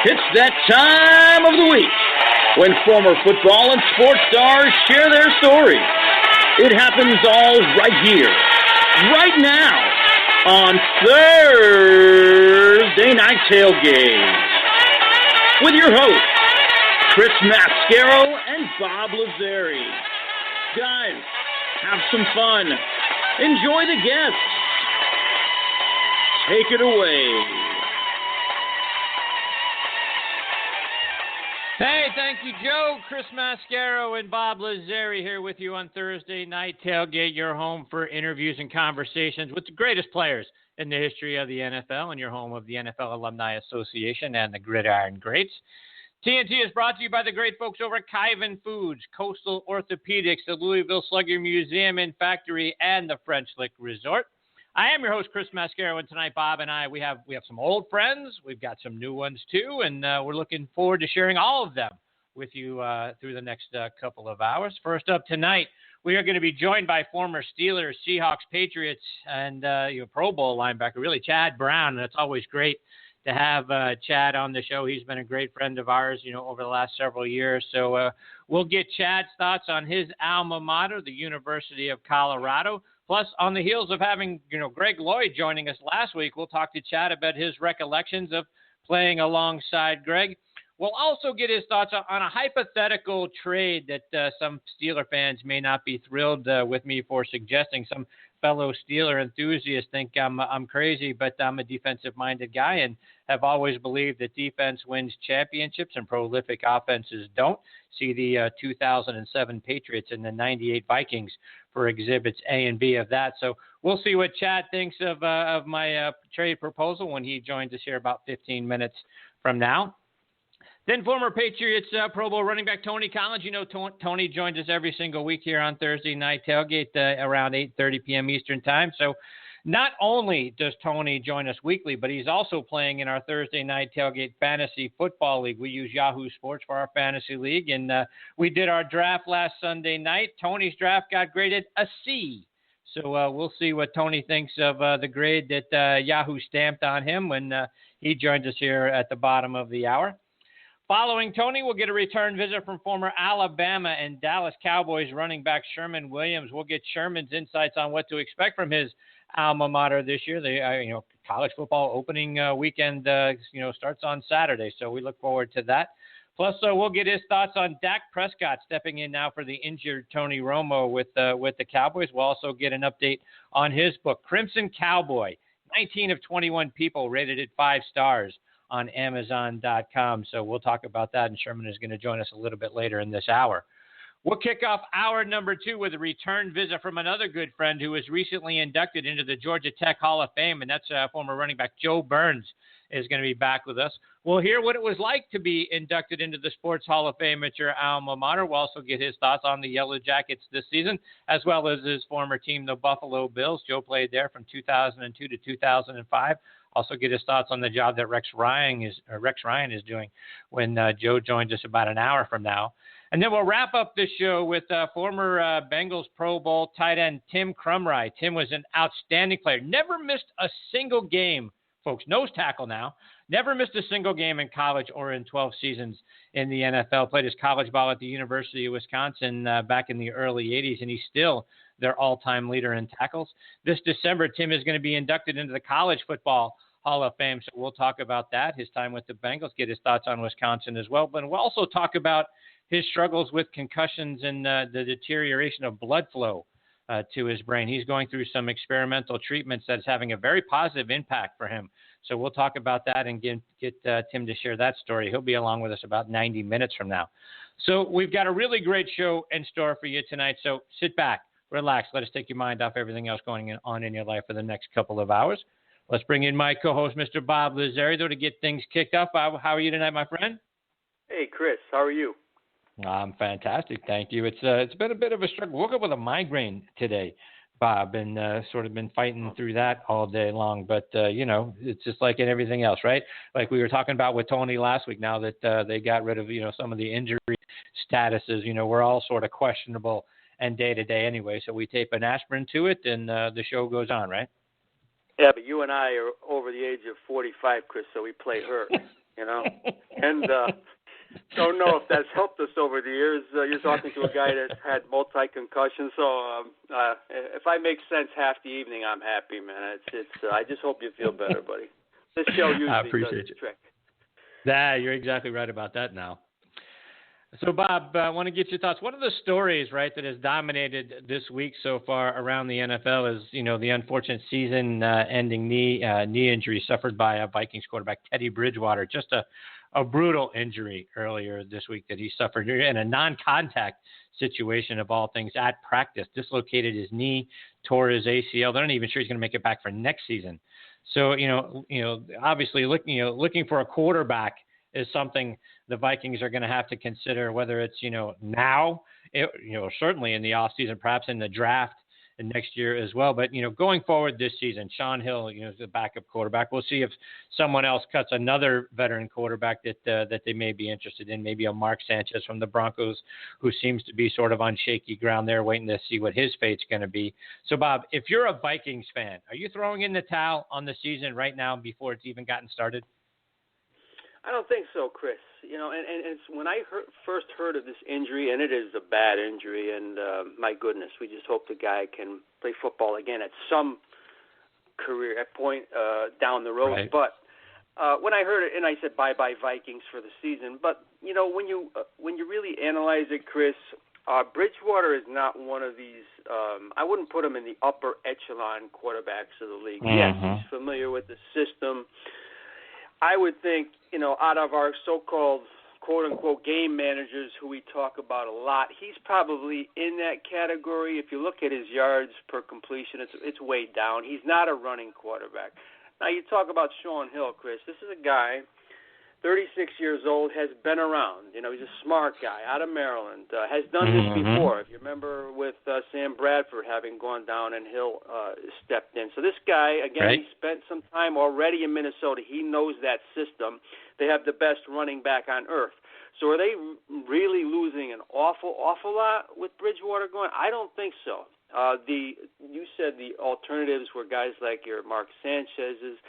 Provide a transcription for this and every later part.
It's that time of the week when former football and sports stars share their stories. It happens all right here, right now, on Thursday Night Tailgate. With your hosts, Chris-Mascaro and Bob-Lazzari. Guys, have some fun. Enjoy the guests. Take it away. Hey, thank you, Joe. Chris-Mascaro and Bob-Lazzari here with you on Thursday Night Tailgate, your home for interviews and conversations with the greatest players in the history of the NFL and your home of the NFL Alumni Association and the Gridiron Greats. TNT is brought to you by the great folks over at Kyvan Foods, Coastal Orthopedics, the Louisville Slugger Museum and Factory, and the French Lick Resort. I am your host, Chris-Mascaro, and tonight Bob and I, we have some old friends. We've got some new ones, too, and we're looking forward to sharing all of them with you through the next couple of hours. First up tonight, we are going to be joined by former Steelers, Seahawks, Patriots, and Pro Bowl linebacker, really, Chad Brown, and it's always great to have Chad on the show. He's been a great friend of ours, over the last several years. So we'll get Chad's thoughts on his alma mater, the University of Colorado. Plus, on the heels of having, Greg Lloyd joining us last week, we'll talk to Chad about his recollections of playing alongside Greg. We'll also get his thoughts on a hypothetical trade that some Steeler fans may not be thrilled with me for suggesting. Some fellow Steeler enthusiasts think I'm crazy, but I'm a defensive-minded guy and have always believed that defense wins championships and prolific offenses don't. See the 2007 Patriots and the 98 Vikings for exhibits A and B of that. So we'll see what Chad thinks of my trade proposal when he joins us here about 15 minutes from now. Then former Patriots Pro Bowl running back Tony Collins. Tony joins us every single week here on Thursday Night Tailgate around 8:30 p.m. Eastern Time. So not only does Tony join us weekly, but he's also playing in our Thursday Night Tailgate Fantasy Football League. We use Yahoo Sports for our fantasy league, and we did our draft last Sunday night. Tony's draft got graded a C. So we'll see what Tony thinks of the grade that Yahoo stamped on him when he joins us here at the bottom of the hour. Following Tony, we'll get a return visit from former Alabama and Dallas Cowboys running back Sherman Williams. We'll get Sherman's insights on what to expect from his alma mater this year. The college football opening weekend starts on Saturday, so we look forward to that. Plus, we'll get his thoughts on Dak Prescott stepping in now for the injured Tony Romo with the Cowboys. We'll also get an update on his book, Crimson Cowboy. 19 of 21 people rated it 5 stars on Amazon.com. So we'll talk about that, and Sherman is going to join us a little bit later in this hour. We'll kick off hour number 2 with a return visit from another good friend who was recently inducted into the Georgia Tech Hall of Fame, and that's former running back Joe Burns is going to be back with us. We'll hear what it was like to be inducted into the Sports Hall of Fame at your alma mater. We'll also get his thoughts on the Yellow Jackets this season, as well as his former team, the Buffalo Bills. Joe played there from 2002 to 2005. Also get his thoughts on the job that Rex Ryan is doing when Joe joins us about an hour from now. And then we'll wrap up this show with former Bengals Pro Bowl tight end Tim Krumrie. Tim was an outstanding player. Never missed a single game, folks. Nose tackle now. Never missed a single game in college or in 12 seasons in the NFL. Played his college ball at the University of Wisconsin back in the early 80s, and he's still their all-time leader in tackles. This December, Tim is going to be inducted into the College Football Hall of Fame, so we'll talk about that, his time with the Bengals, get his thoughts on Wisconsin as well. But we'll also talk about his struggles with concussions and the deterioration of blood flow to his brain. He's going through some experimental treatments that's having a very positive impact for him. So we'll talk about that and get Tim to share that story. He'll be along with us about 90 minutes from now. So we've got a really great show in store for you tonight. So sit back, relax, let us take your mind off everything else going on in your life for the next couple of hours. Let's bring in my co-host, Mr. Bob-Lazzari, though, to get things kicked off. Bob, how are you tonight, my friend? Hey, Chris. How are you? I'm fantastic, thank you. It's been a bit of a struggle. Woke up with a migraine today, Bob, and sort of been fighting through that all day long. But, it's just like in everything else, right? Like we were talking about with Tony last week, now that they got rid of, some of the injury statuses, we're all sort of questionable and day-to-day anyway. So we tape an aspirin to it, and the show goes on, right? Yeah, but you and I are over the age of 45, Chris, so we play her. And don't know if that's helped us over the years. You're talking to a guy that had multi-concussions, so if I make sense half the evening, I'm happy, man. It's I just hope you feel better, buddy. This show usually I appreciate does the you. trick. Yeah, you're exactly right about that now. So, Bob, I want to get your thoughts. One of the stories, right, that has dominated this week so far around the NFL is, the unfortunate season-ending knee injury suffered by a Vikings quarterback, Teddy Bridgewater. Just a brutal injury earlier this week that he suffered in a non-contact situation of all things at practice. Dislocated his knee, tore his ACL. They're not even sure he's going to make it back for next season. So, obviously looking for a quarterback is something the Vikings are going to have to consider, whether it's, now, certainly in the offseason, perhaps in the draft and next year as well. But, going forward this season, Shaun Hill, is the backup quarterback. We'll see if someone else cuts another veteran quarterback that they may be interested in, maybe a Mark Sanchez from the Broncos, who seems to be sort of on shaky ground there, waiting to see what his fate's going to be. So, Bob, if you're a Vikings fan, are you throwing in the towel on the season right now before it's even gotten started? I don't think so, Chris. And it's when I first heard of this injury, and it is a bad injury, and my goodness, we just hope the guy can play football again at some career point down the road. Right. But when I heard it, and I said bye-bye Vikings for the season, but when you really analyze it, Chris, Bridgewater is not one of these. I wouldn't put him in the upper echelon quarterbacks of the league. Mm-hmm. Yes, he's familiar with the system. I would think, out of our so-called quote-unquote game managers who we talk about a lot, he's probably in that category. If you look at his yards per completion, it's way down. He's not a running quarterback. Now, you talk about Shaun Hill, Chris. This is a guy, 36 years old, has been around. He's a smart guy out of Maryland, has done this before. If you remember with Sam Bradford having gone down and Hill stepped in. So this guy, again, right. He spent some time already in Minnesota. He knows that system. They have the best running back on earth. So are they really losing an awful lot with Bridgewater going? I don't think so. You said the alternatives were guys like your Mark Sanchez's.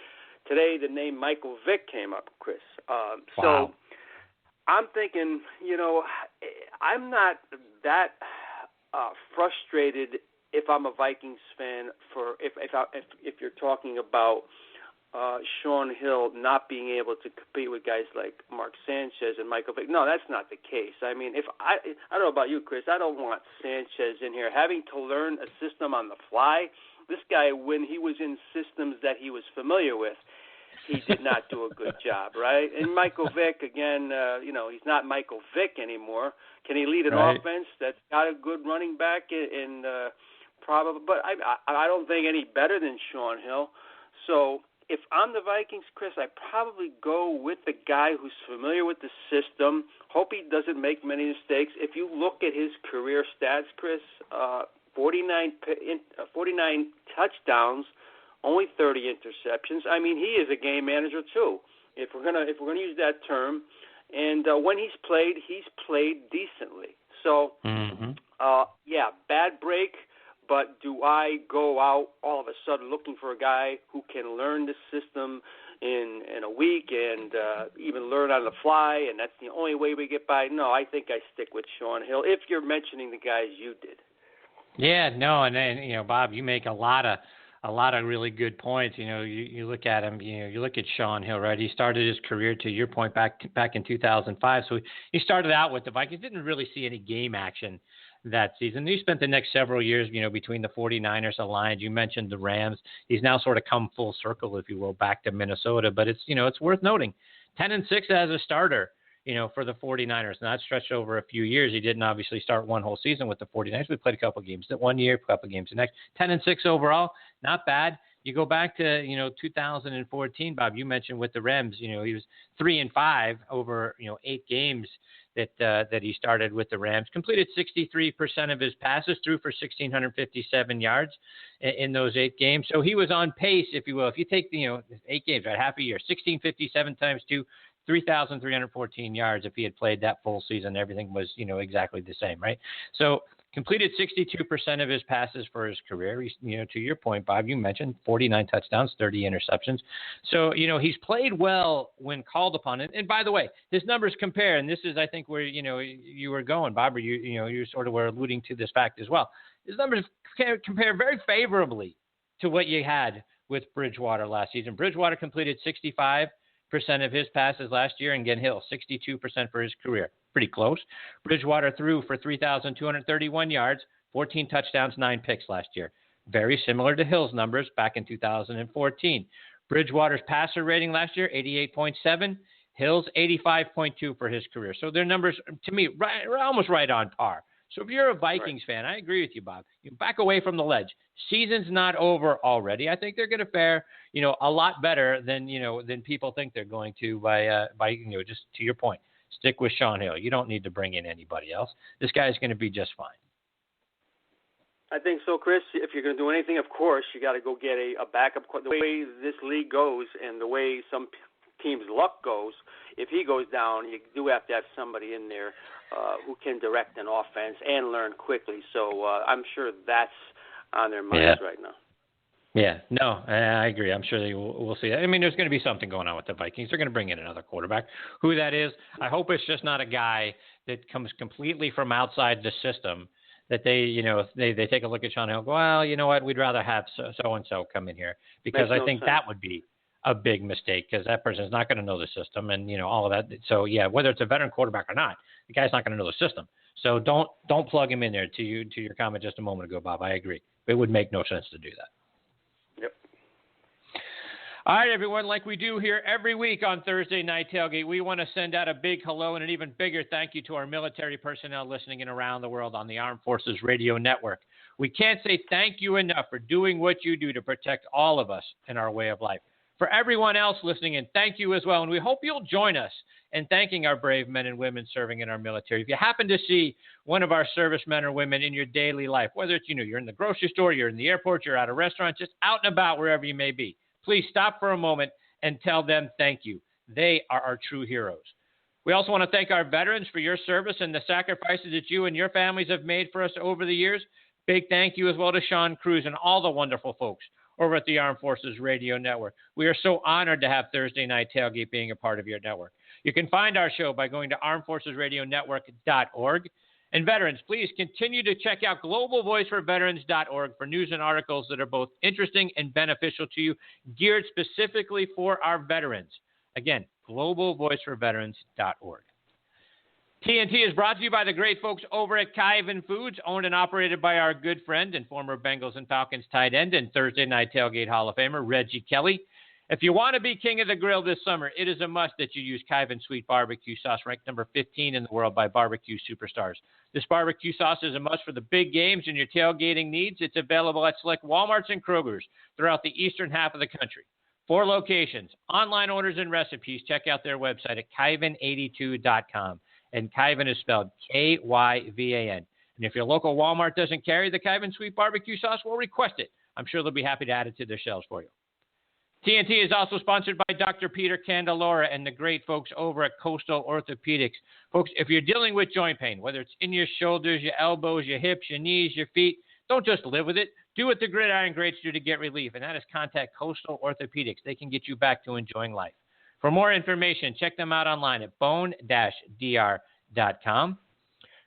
Today, the name Michael Vick came up, Chris. Wow. So I'm thinking, I'm not that frustrated if I'm a Vikings fan if you're talking about Shaun Hill not being able to compete with guys like Mark Sanchez and Michael Vick. No, that's not the case. I mean, I don't know about you, Chris. I don't want Sanchez in here having to learn a system on the fly. This guy, when he was in systems that he was familiar with, he did not do a good job, right? And Michael Vick, again, he's not Michael Vick anymore. Can he lead an offense that's got a good running back in probably? But I don't think any better than Shaun Hill. So if I'm the Vikings, Chris, I probably go with the guy who's familiar with the system. Hope he doesn't make many mistakes. If you look at his career stats, Chris, 49 touchdowns, only 30 interceptions. I mean, he is a game manager too. If we're gonna use that term, and when he's played decently. So, bad break. But do I go out all of a sudden looking for a guy who can learn the system in a week and even learn on the fly, and that's the only way we get by? No, I think I stick with Shaun Hill. If you're mentioning the guys you did. Yeah, no, and then Bob, you make a lot of really good points. You look at him. You look at Shaun Hill, right? He started his career, to your point, back in 2005. So he started out with the Vikings. Didn't really see any game action that season. He spent the next several years, between the 49ers, the Lions. You mentioned the Rams. He's now sort of come full circle, if you will, back to Minnesota. But it's it's worth noting, 10-6 as a starter. For the 49ers. And that stretched over a few years. He didn't obviously start one whole season with the 49ers. We played a couple games that 1 year, a couple games the next. 10-6 overall, not bad. You go back to, 2014, Bob, you mentioned with the Rams, he was 3-5 over, 8 games that he started with the Rams. Completed 63% of his passes, threw for 1,657 yards in those 8 games. So he was on pace, if you will. If you take the, 8 games, right, half a year, 1,657 times 2, 3,314 yards. If he had played that full season, everything was, exactly the same, right? So completed 62% of his passes for his career. He's, to your point, Bob, you mentioned 49 touchdowns, 30 interceptions. So, he's played well when called upon. And by the way, his numbers compare, and this is, I think, where, you were going, Bob, or you sort of were alluding to this fact as well. His numbers compare very favorably to what you had with Bridgewater last season. Bridgewater completed 65% of his passes last year, and again, Hill, 62% for his career. Pretty close. Bridgewater threw for 3,231 yards, 14 touchdowns, 9 picks last year. Very similar to Hill's numbers back in 2014. Bridgewater's passer rating last year, 88.7. Hill's 85.2 for his career. So their numbers, to me, are almost right on par. So if you're a Vikings fan, I agree with you, Bob. You back away from the ledge. Season's not over already. I think they're going to fare, a lot better than people think they're going to by just to your point. Stick with Sean Hill. You don't need to bring in anybody else. This guy's going to be just fine. I think so, Chris. If you're going to do anything, of course, you got to go get a backup. The way this league goes and the way some teams' luck goes, if he goes down, you do have to have somebody in there who can direct an offense and learn quickly. So I'm sure that's on their minds right now. Yeah, no, I agree. I'm sure we'll see that. I mean, there's going to be something going on with the Vikings. They're going to bring in another quarterback. Who that is, I hope it's just not a guy that comes completely from outside the system, that they take a look at Sean Hill and go, well, you know what, we'd rather have so-and-so come in here, because I think that would be a big mistake, because that person is not going to know the system and, all of that. So, yeah, whether it's a veteran quarterback or not, the guy's not going to know the system. So don't plug him in there. To your comment just a moment ago, Bob, I agree. It would make no sense to do that. Yep. All right, everyone, like we do here every week on Thursday Night Tailgate, we want to send out a big hello and an even bigger thank you to our military personnel listening in around the world on the Armed Forces Radio Network. We can't say thank you enough for doing what you do to protect all of us in our way of life. For everyone else listening in, thank you as well, and we hope you'll join us in thanking our brave men and women serving in our military. If you happen to see one of our servicemen or women in your daily life, whether it's, you're in the grocery store, you're in the airport, you're at a restaurant, just out and about wherever you may be, please stop for a moment and tell them thank you. They are our true heroes. We also want to thank our veterans for your service and the sacrifices that you and your families have made for us over the years. Big thank you as well to Sean Cruz and all the wonderful folks over at the Armed Forces Radio Network. We are so honored to have Thursday Night Tailgate being a part of your network. You can find our show by going to armedforcesradionetwork.org. And veterans, please continue to check out globalvoiceforveterans.org for news and articles that are both interesting and beneficial to you, geared specifically for our veterans. Again, globalvoiceforveterans.org. TNT is brought to you by the great folks over at Kyvan Foods, owned and operated by our good friend and former Bengals and Falcons tight end and Thursday Night Tailgate Hall of Famer, Reggie Kelly. If you want to be king of the grill this summer, it is a must that you use Kyvan Sweet Barbecue Sauce, ranked number 15 in the world by Barbecue Superstars. This barbecue sauce is a must for the big games and your tailgating needs. It's available at select Walmarts and Kroger's throughout the eastern half of the country. 4 locations, online orders and recipes. Check out their website at Kyvan82.com. And Kyvan is spelled Kyvan. And if your local Walmart doesn't carry the Kyvan Sweet Barbecue Sauce, well, request it. I'm sure they'll be happy to add it to their shelves for you. TNT is also sponsored by Dr. Peter Candelora and the great folks over at Coastal Orthopedics. Folks, if you're dealing with joint pain, whether it's in your shoulders, your elbows, your hips, your knees, your feet, don't just live with it. Do what the Gridiron Greats do to get relief, and that is contact Coastal Orthopedics. They can get you back to enjoying life. For more information, check them out online at bone-dr.com.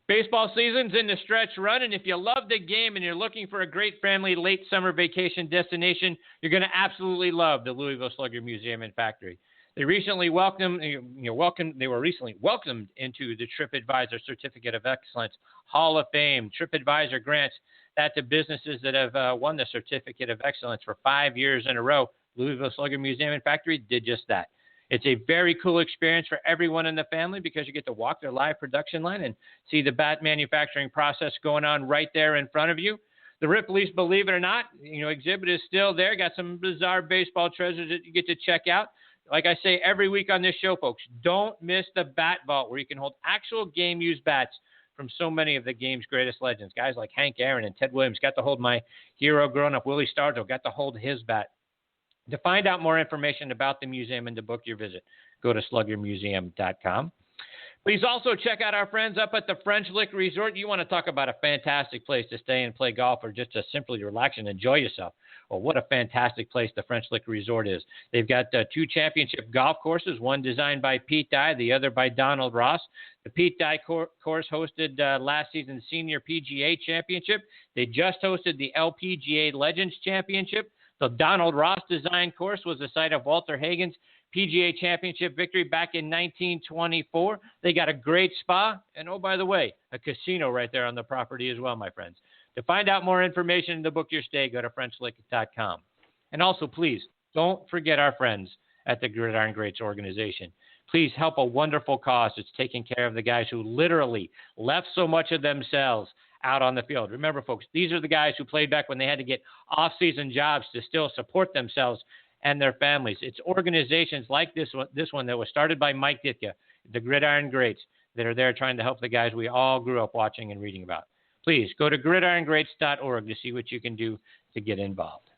Baseball season's in the stretch run, and if you love the game and you're looking for a great family late summer vacation destination, you're going to absolutely love the Louisville Slugger Museum and Factory. They were recently welcomed into the TripAdvisor Certificate of Excellence Hall of Fame. TripAdvisor grants that to businesses that have won the Certificate of Excellence for 5 years in a row. Louisville Slugger Museum and Factory did just that. It's a very cool experience for everyone in the family because you get to walk their live production line and see the bat manufacturing process going on right there in front of you. The Ripley's, believe it or not, exhibit is still there. Got some bizarre baseball treasures that you get to check out. Like I say every week on this show, folks, don't miss the Bat Vault, where you can hold actual game-used bats from so many of the game's greatest legends. Guys like Hank Aaron and Ted Williams. Got to hold my hero growing up, Willie Stargell. Got to hold his bat. To find out more information about the museum and to book your visit, go to sluggermuseum.com. Please also check out our friends up at the French Lick Resort. You want to talk about a fantastic place to stay and play golf or just to simply relax and enjoy yourself. Well, what a fantastic place the French Lick Resort is. They've got 2 championship golf courses, one designed by Pete Dye, the other by Donald Ross. The Pete Dye course hosted last season's Senior PGA Championship. They just hosted the LPGA Legends Championship. The Donald Ross designed course was the site of Walter Hagen's PGA Championship victory back in 1924. They got a great spa, and oh, by the way, a casino right there on the property as well, my friends. To find out more information and to book your stay, go to FrenchLick.com. And also, please, don't forget our friends at the Gridiron Greats organization. Please help a wonderful cause that's taking care of the guys who literally left so much of themselves out on the field. Remember, folks, these are the guys who played back when they had to get off-season jobs to still support themselves and their families. It's organizations like this one that was started by Mike Ditka, the Gridiron Greats, that are there trying to help the guys we all grew up watching and reading about. Please go to gridirongreats.org to see what you can do to get involved.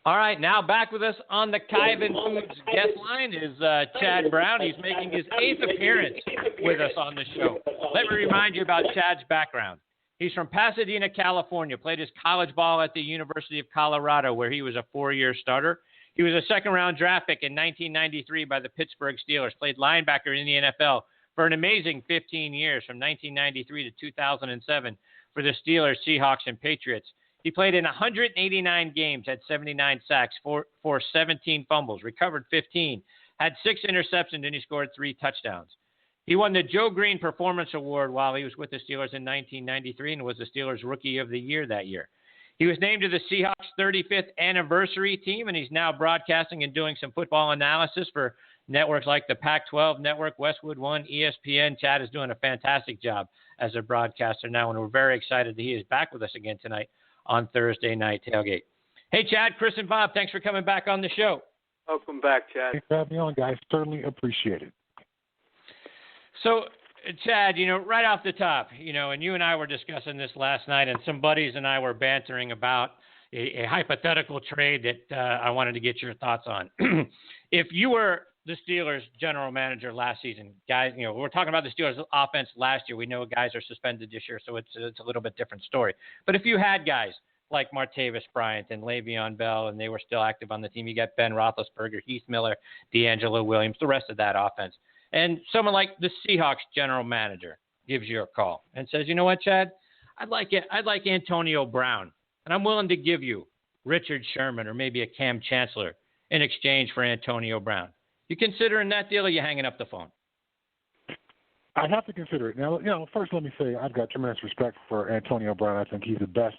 All right, now back with us on the Kyvan Foods guest line is Chad Brown. He's making his 8th appearance with us on the show. Let me remind you about Chad's background. He's from Pasadena, California, played his college ball at the University of Colorado, where he was a 4-year starter. He was a second-round draft pick in 1993 by the Pittsburgh Steelers, played linebacker in the NFL for an amazing 15 years, from 1993 to 2007 for the Steelers, Seahawks, and Patriots. He played in 189 games, had 79 sacks, for 17 fumbles, recovered 15, had 6 interceptions, and he scored 3 touchdowns. He won the Joe Greene Performance Award while he was with the Steelers in 1993 and was the Steelers Rookie of the Year that year. He was named to the Seahawks 35th anniversary team, and he's now broadcasting and doing some football analysis for networks like the Pac-12 Network, Westwood One, ESPN. Chad is doing a fantastic job as a broadcaster now, and we're very excited that he is back with us again tonight on Thursday Night Tailgate. Hey, Chad, Chris, and Bob, thanks for coming back on the show. Welcome back, Chad. Thanks for having me on, guys. Certainly appreciate it. So, Chad, right off the top, and you and I were discussing this last night, and some buddies and I were bantering about a hypothetical trade that I wanted to get your thoughts on. If you were the Steelers general manager last season, guys, we're talking about the Steelers offense last year. We know guys are suspended this year, so it's a little bit different story. But if you had guys like Martavis Bryant and Le'Veon Bell, and they were still active on the team, you got Ben Roethlisberger, Heath Miller, D'Angelo Williams, the rest of that offense. And someone like the Seahawks general manager gives you a call and says, you know what, Chad, I'd like Antonio Brown, and I'm willing to give you Richard Sherman or maybe a Cam Chancellor in exchange for Antonio Brown. You considering that deal, or you hanging up the phone? I'd have to consider it. Now, first let me say I've got tremendous respect for Antonio Brown. I think he's the best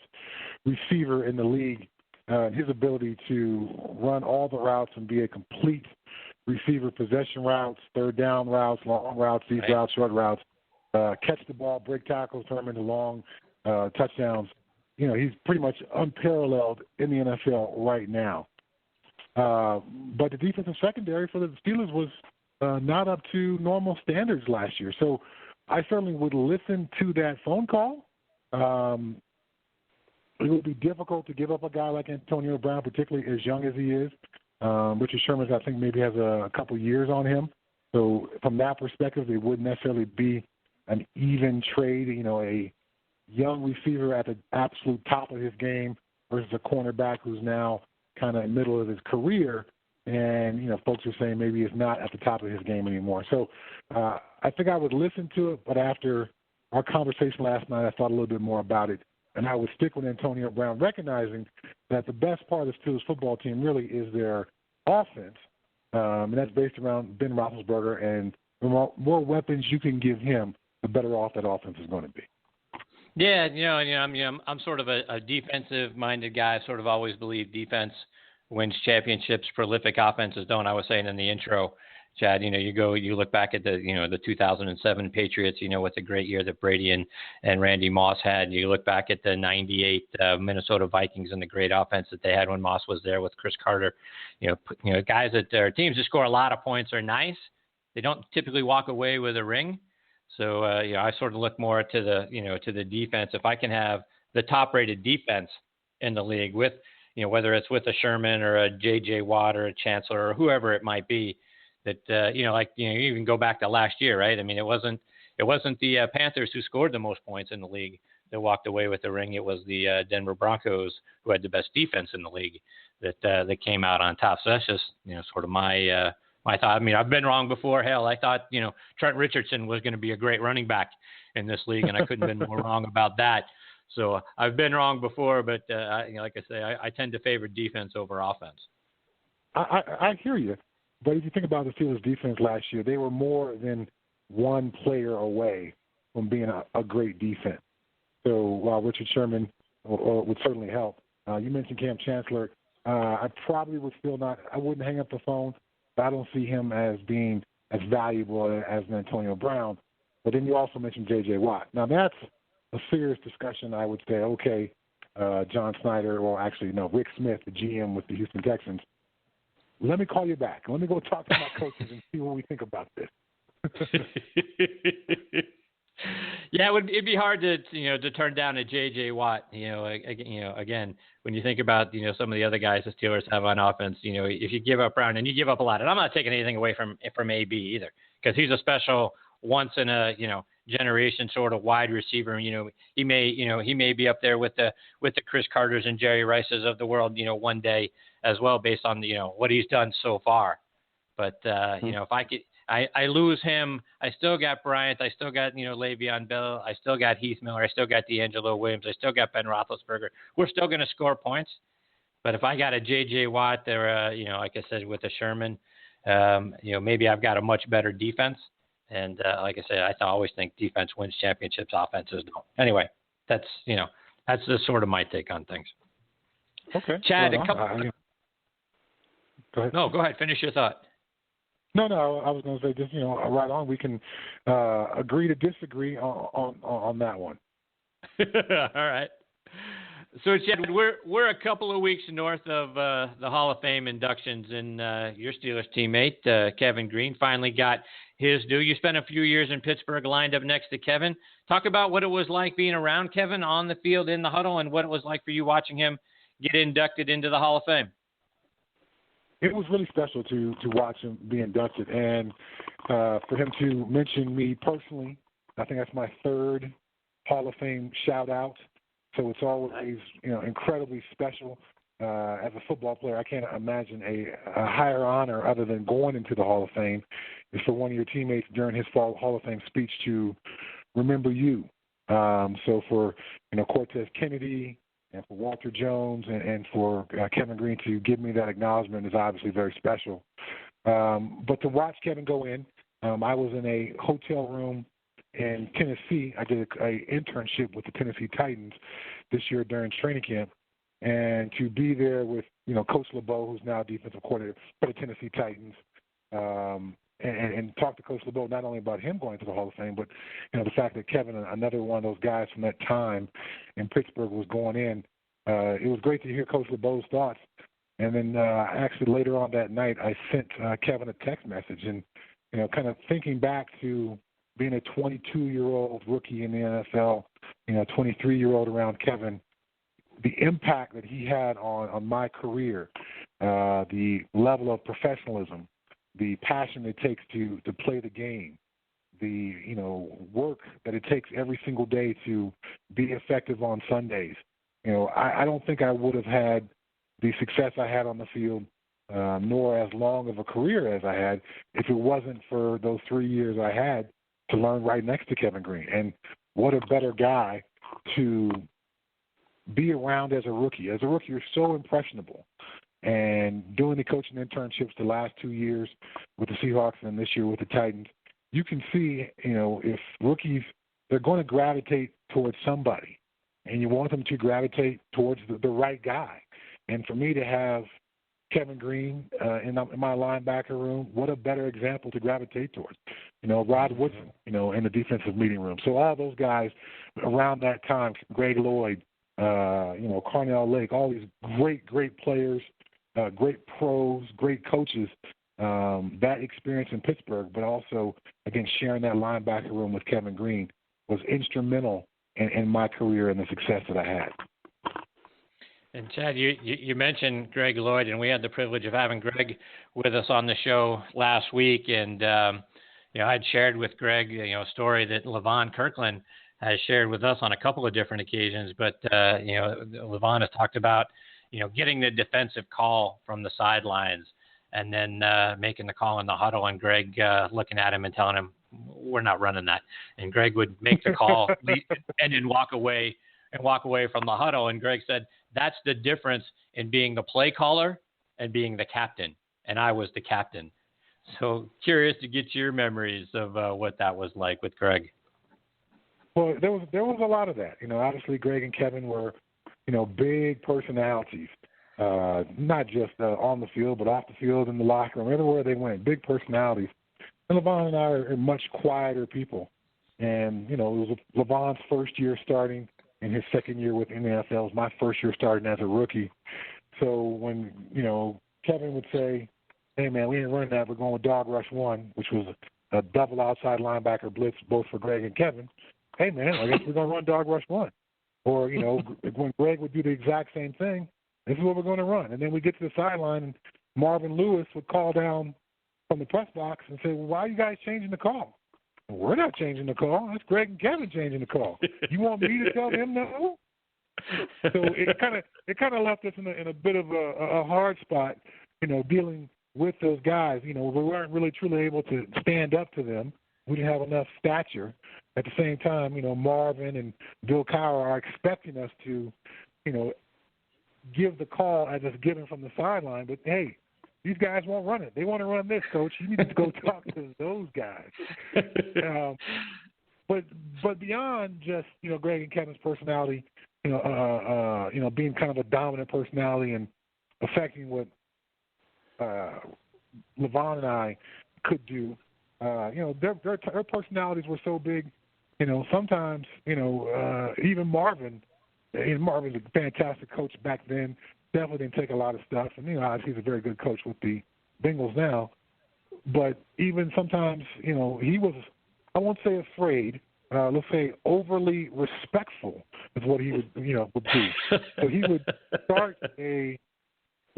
receiver in the league. His ability to run all the routes and be a complete receiver, possession routes, third down routes, long routes, deep routes, short routes, catch the ball, break tackles, turn them into long touchdowns. He's pretty much unparalleled in the NFL right now. But the defensive secondary for the Steelers was not up to normal standards last year. So I certainly would listen to that phone call. It would be difficult to give up a guy like Antonio Brown, particularly as young as he is. Richard Sherman, I think, maybe has a couple years on him. So from that perspective, it wouldn't necessarily be an even trade, a young receiver at the absolute top of his game versus a cornerback who's now kind of in the middle of his career. And, folks are saying maybe he's not at the top of his game anymore. So I think I would listen to it, but after our conversation last night, I thought a little bit more about it. And I would stick with Antonio Brown, recognizing that the best part of the Steelers football team really is their offense, and that's based around Ben Roethlisberger. And the more weapons you can give him, the better off that offense is going to be. Yeah, I'm sort of a defensive-minded guy. I sort of always believe defense wins championships, prolific offenses don't. I was saying in the intro, Chad, you look back at the 2007 Patriots, what's a great year that Brady and Randy Moss had. You look back at the 98 Minnesota Vikings and the great offense that they had when Moss was there with Chris Carter. Guys that their teams that score a lot of points are nice. They don't typically walk away with a ring. So, I sort of look more to the defense. If I can have the top-rated defense in the league with, whether it's with a Sherman or a J.J. Watt or a Chancellor or whoever it might be, that, you even go back to last year, right? I mean, it wasn't the Panthers who scored the most points in the league that walked away with the ring. It was the Denver Broncos, who had the best defense in the league, that came out on top. So that's just, sort of my thought. I mean, I've been wrong before. Hell, I thought, Trent Richardson was going to be a great running back in this league, and I couldn't have been more wrong about that. So I've been wrong before, but like I say, I tend to favor defense over offense. I hear you. But if you think about the Steelers' defense last year, they were more than one player away from being a great defense. So while Richard Sherman would certainly help, you mentioned Cam Chancellor. I probably would still not – I wouldn't hang up the phone, but I don't see him as being as valuable as Antonio Brown. But then you also mentioned J.J. Watt. Now, that's a serious discussion. I would say, okay, John Snyder, or actually, no, Rick Smith, the GM with the Houston Texans, let me call you back. Let me go talk to my coaches and see what we think about this. Yeah, it'd be hard to turn down a J.J. Watt. Again, when you think about some of the other guys the Steelers have on offense, if you give up Brown, and you give up a lot, and I'm not taking anything away from AB either, because he's a special once in a generation sort of wide receiver. He may be up there with the Chris Carters and Jerry Rices of the world, one day as well, based on what he's done so far. But if I lose him, I still got Bryant, I still got Le'Veon Bell, I still got Heath Miller, I still got D'Angelo Williams, I still got Ben Roethlisberger. We're still going to score points. But if I got a J.J. Watt or like I said with a Sherman, maybe I've got a much better defense. And like I said, I always think defense wins championships, offenses don't. Anyway, that's just sort of my take on things. Okay. Chad, go ahead. No, go ahead. Finish your thought. No, I was going to say just, right on. We can agree to disagree on that one. All right. So, Chad, we're a couple of weeks north of the Hall of Fame inductions, and your Steelers teammate, Kevin Greene, finally got his due. You spent a few years in Pittsburgh lined up next to Kevin. Talk about what it was like being around Kevin on the field in the huddle, and what it was like for you watching him get inducted into the Hall of Fame. It was really special to watch him be inducted, and for him to mention me personally. I think that's my third Hall of Fame shout-out. So it's always, incredibly special. As a football player, I can't imagine a higher honor other than going into the Hall of Fame is for one of your teammates during his Hall of Fame speech to remember you. So for, Cortez Kennedy and for Walter Jones and for Kevin Greene to give me that acknowledgement is obviously very special. But to watch Kevin go in, I was in a hotel room in Tennessee. I did an internship with the Tennessee Titans this year during training camp, and to be there with Coach LeBeau, who's now defensive coordinator for the Tennessee Titans, and talk to Coach LeBeau not only about him going to the Hall of Fame, but the fact that Kevin, another one of those guys from that time in Pittsburgh, was going in. It was great to hear Coach LeBeau's thoughts, and then actually later on that night, I sent Kevin a text message, and kind of thinking back to being a 22-year-old rookie in the NFL, 23-year-old around Kevin, the impact that he had on my career, the level of professionalism, the passion it takes to play the game, the work that it takes every single day to be effective on Sundays. I don't think I would have had the success I had on the field, nor as long of a career as I had, if it wasn't for those 3 years I had to learn right next to Kevin Greene. And what a better guy to be around as a rookie. As a rookie, you're so impressionable. And doing the coaching internships the last 2 years with the Seahawks and this year with the Titans, you can see, if rookies, they're going to gravitate towards somebody. And you want them to gravitate towards the right guy. And for me to have Kevin Greene in my linebacker room, what a better example to gravitate towards. Rod Woodson, in the defensive meeting room. So all those guys around that time, Greg Lloyd, Carnell Lake, all these great players, great pros, great coaches, that experience in Pittsburgh, but also, again, sharing that linebacker room with Kevin Greene was instrumental in my career and the success that I had. And Chad, you mentioned Greg Lloyd, and we had the privilege of having Greg with us on the show last week. And I'd shared with Greg, a story that LaVon Kirkland has shared with us on a couple of different occasions. But LaVon has talked about getting the defensive call from the sidelines, and then making the call in the huddle, and Greg looking at him and telling him, "We're not running that." And Greg would make the call and then walk away from the huddle. And Greg said, that's the difference in being the play caller and being the captain. And I was the captain. So curious to get your memories of what that was like with Greg. Well, there was a lot of that. Obviously Greg and Kevin were, big personalities, not just on the field, but off the field, in the locker room, everywhere they went, big personalities. And LaVon and I are much quieter people. And, it was LaVon's first year starting, and his second year with the NFL. It was my first year starting as a rookie. So when, Kevin would say, "Hey, man, we ain't running that. We're going with dog rush one," which was a double outside linebacker blitz, both for Greg and Kevin. "Hey, man, I guess we're going to run dog rush one." Or, when Greg would do the exact same thing, "This is what we're going to run." And then we get to the sideline, and Marvin Lewis would call down from the press box and say, "Well, why are you guys changing the call?" "We're not changing the call. That's Greg and Kevin changing the call. You want me to tell them no?" So it kind of left us in a bit of a hard spot, dealing with those guys. We weren't really truly able to stand up to them. We didn't have enough stature. At the same time, Marvin and Bill Cowher are expecting us to, give the call as it's given from the sideline. But hey, these guys won't run it. They want to run this, coach. You need to go talk to those guys. But beyond just Greg and Kevin's personality, being kind of a dominant personality and affecting what LaVon and I could do, their personalities were so big. Sometimes even Marvin. And Marvin's a fantastic coach back then. Definitely didn't take a lot of stuff. And, obviously he's a very good coach with the Bengals now. But even sometimes, he was, I won't say afraid, let's say overly respectful is what he would do. So he would start a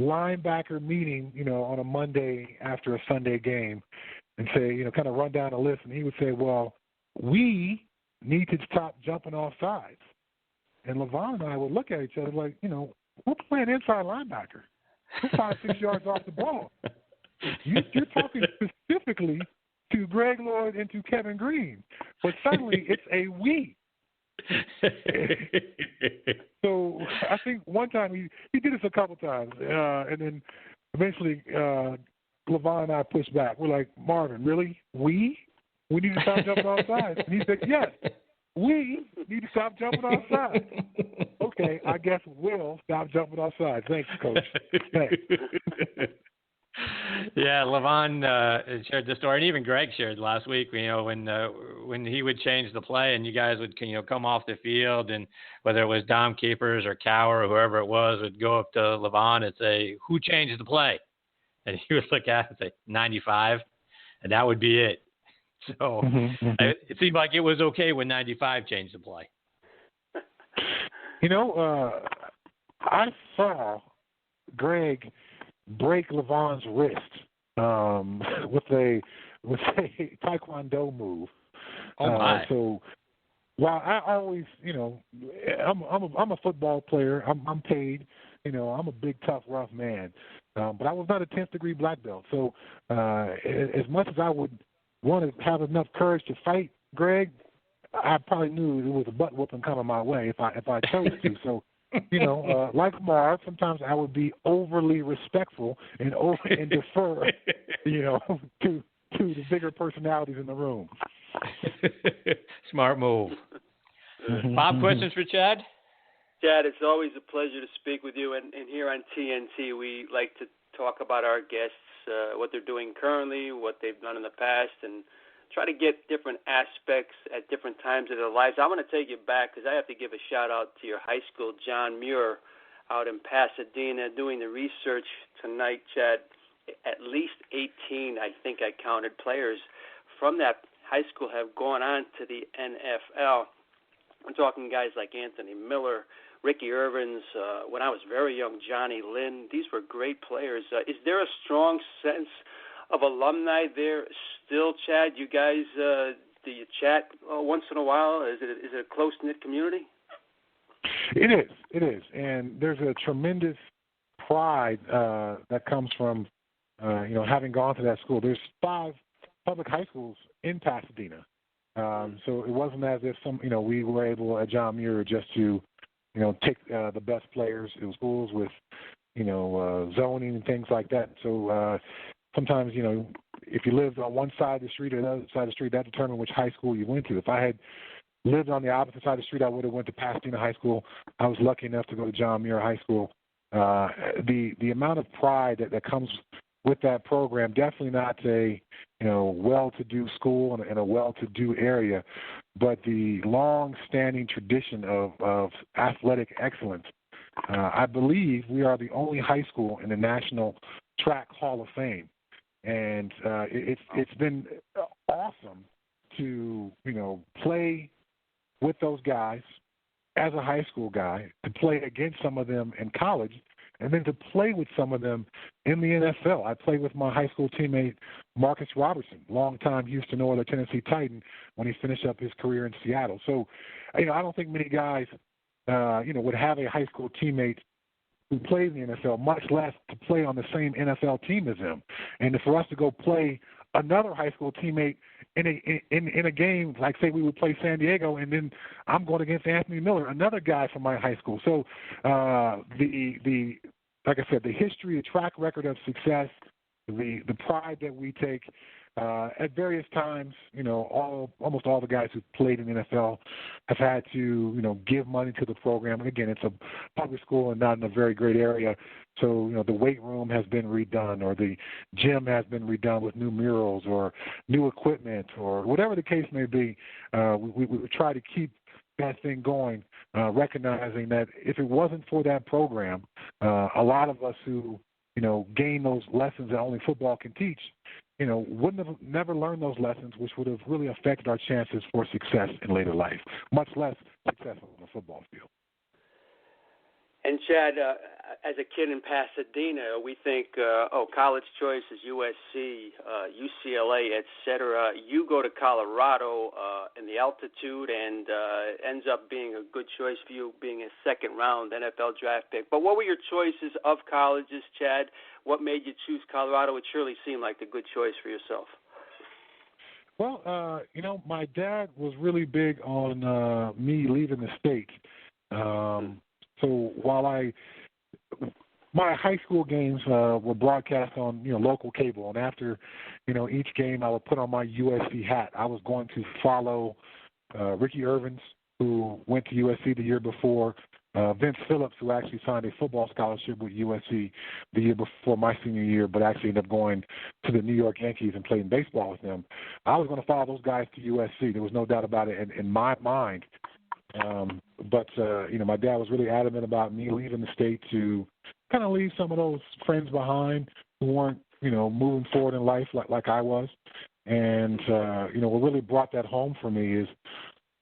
linebacker meeting, on a Monday after a Sunday game and say, kind of run down a list. And he would say, "Well, we need to stop jumping off sides." And LaVon and I would look at each other like, we're playing inside linebacker. We're 5-6 yards off the ball. You're talking specifically to Greg Lloyd and to Kevin Greene. But suddenly it's a we. So I think one time he did this a couple times. And then eventually LaVon and I pushed back. We're like, "Marvin, really? We need to stop jumping off sides." And he said, "Yes. We need to stop jumping off sides." "Okay, I guess we'll stop jumping off sides. Thanks, Coach." Thanks. Yeah, LaVon shared the story, and even Greg shared last week. When he would change the play, and you guys would come off the field, and whether it was Dom Capers or Cowher or whoever it was, would go up to LaVon and say, "Who changed the play?" And he would look at it and say, 95, and that would be it. So it seemed like it was okay when 95 changed the play. I saw Greg break LaVon's wrist with a taekwondo move. Oh my! So while I always, I'm a football player. I'm paid. I'm a big, tough, rough man. But I was not a 10th degree black belt. So as much as I would want to have enough courage to fight Greg, I probably knew it was a butt whooping coming my way if I chose to. So, like Marv, sometimes I would be overly respectful and defer, to the bigger personalities in the room. Smart move. Bob, questions for Chad? Chad, it's always a pleasure to speak with you. And here on TNT, we like to talk about our guests, what they're doing currently, what they've done in the past, and try to get different aspects at different times of their lives. I want to take you back because I have to give a shout-out to your high school, John Muir, out in Pasadena, doing the research tonight, Chad. At least 18, I think I counted, players from that high school have gone on to the NFL. I'm talking guys like Anthony Miller, Ricky Irvins, when I was very young, Johnny Lynn. These were great players. Is there a strong sense of alumni there still, Chad? You guys, do you chat once in a while? Is it a close-knit community? It is. And there's a tremendous pride that comes from, having gone to that school. There's 5 public high schools in Pasadena. So it wasn't as if we were able at John Muir just to, take the best players in schools with, zoning and things like that. So sometimes, if you lived on one side of the street or the other side of the street, that determined which high school you went to. If I had lived on the opposite side of the street, I would have went to Pasadena High School. I was lucky enough to go to John Muir High School. The amount of pride that comes with that program, definitely not a well-to-do school in a well-to-do area, but the long-standing tradition of athletic excellence. I believe we are the only high school in the National Track Hall of Fame, and it's been awesome to play with those guys as a high school guy, to play against some of them in college, and then to play with some of them in the NFL. I played with my high school teammate, Marcus Robertson, longtime Houston Oilers, Tennessee Titan, when he finished up his career in Seattle. So, I don't think many guys, would have a high school teammate who plays in the NFL, much less to play on the same NFL team as them. And for us to go play another high school teammate in a game, like say we would play San Diego, and then I'm going against Anthony Miller, another guy from my high school. So like I said, the history, the track record of success, the pride that we take at various times, almost all the guys who played in the NFL have had to, give money to the program. And again, it's a public school and not in a very great area. So, the weight room has been redone, or the gym has been redone with new murals or new equipment, or whatever the case may be. We try to keep that thing going, recognizing that if it wasn't for that program, a lot of us who, gain those lessons that only football can teach, wouldn't have never learned those lessons, which would have really affected our chances for success in later life, much less success on the football field. And Chad, as a kid in Pasadena, we think, college choice is USC, UCLA, etc. You go to Colorado in the altitude, and ends up being a good choice for you, being a second-round NFL draft pick. But what were your choices of colleges, Chad? What made you choose Colorado? It surely seemed like a good choice for yourself. Well, my dad was really big on me leaving the state. So while my high school games were broadcast on, local cable, and after, each game I would put on my USC hat. I was going to follow Ricky Irvins, who went to USC the year before, Vince Phillips, who actually signed a football scholarship with USC the year before my senior year, but actually ended up going to the New York Yankees and playing baseball with them. I was going to follow those guys to USC. There was no doubt about it in my mind. But my dad was really adamant about me leaving the state to kind of leave some of those friends behind who weren't, moving forward in life like I was. And, what really brought that home for me is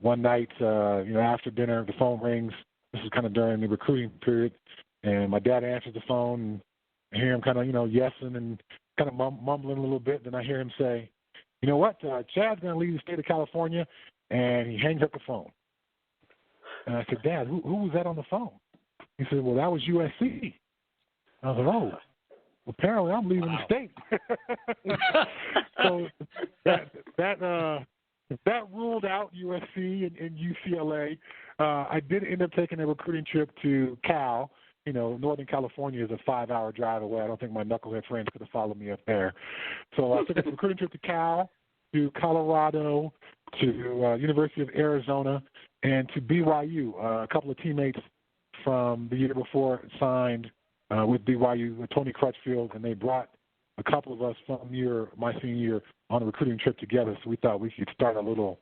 one night, after dinner, the phone rings. This is kind of during the recruiting period. And my dad answers the phone, and I hear him kind of, yesing and kind of mumbling a little bit. Then I hear him say, you know what, Chad's going to leave the state of California. And he hangs up the phone. And I said, Dad, who was that on the phone? He said, well, that was USC. I was like, oh, apparently I'm leaving the state. So that ruled out USC and UCLA. I did end up taking a recruiting trip to Cal. Northern California is a 5-hour drive away. I don't think my knucklehead friends could have followed me up there. So I took a recruiting trip to Cal, to Colorado, to University of Arizona, and to BYU. A couple of teammates from the year before signed with BYU, Tony Crutchfield, and they brought a couple of us from my senior year on a recruiting trip together, so we thought we could start a little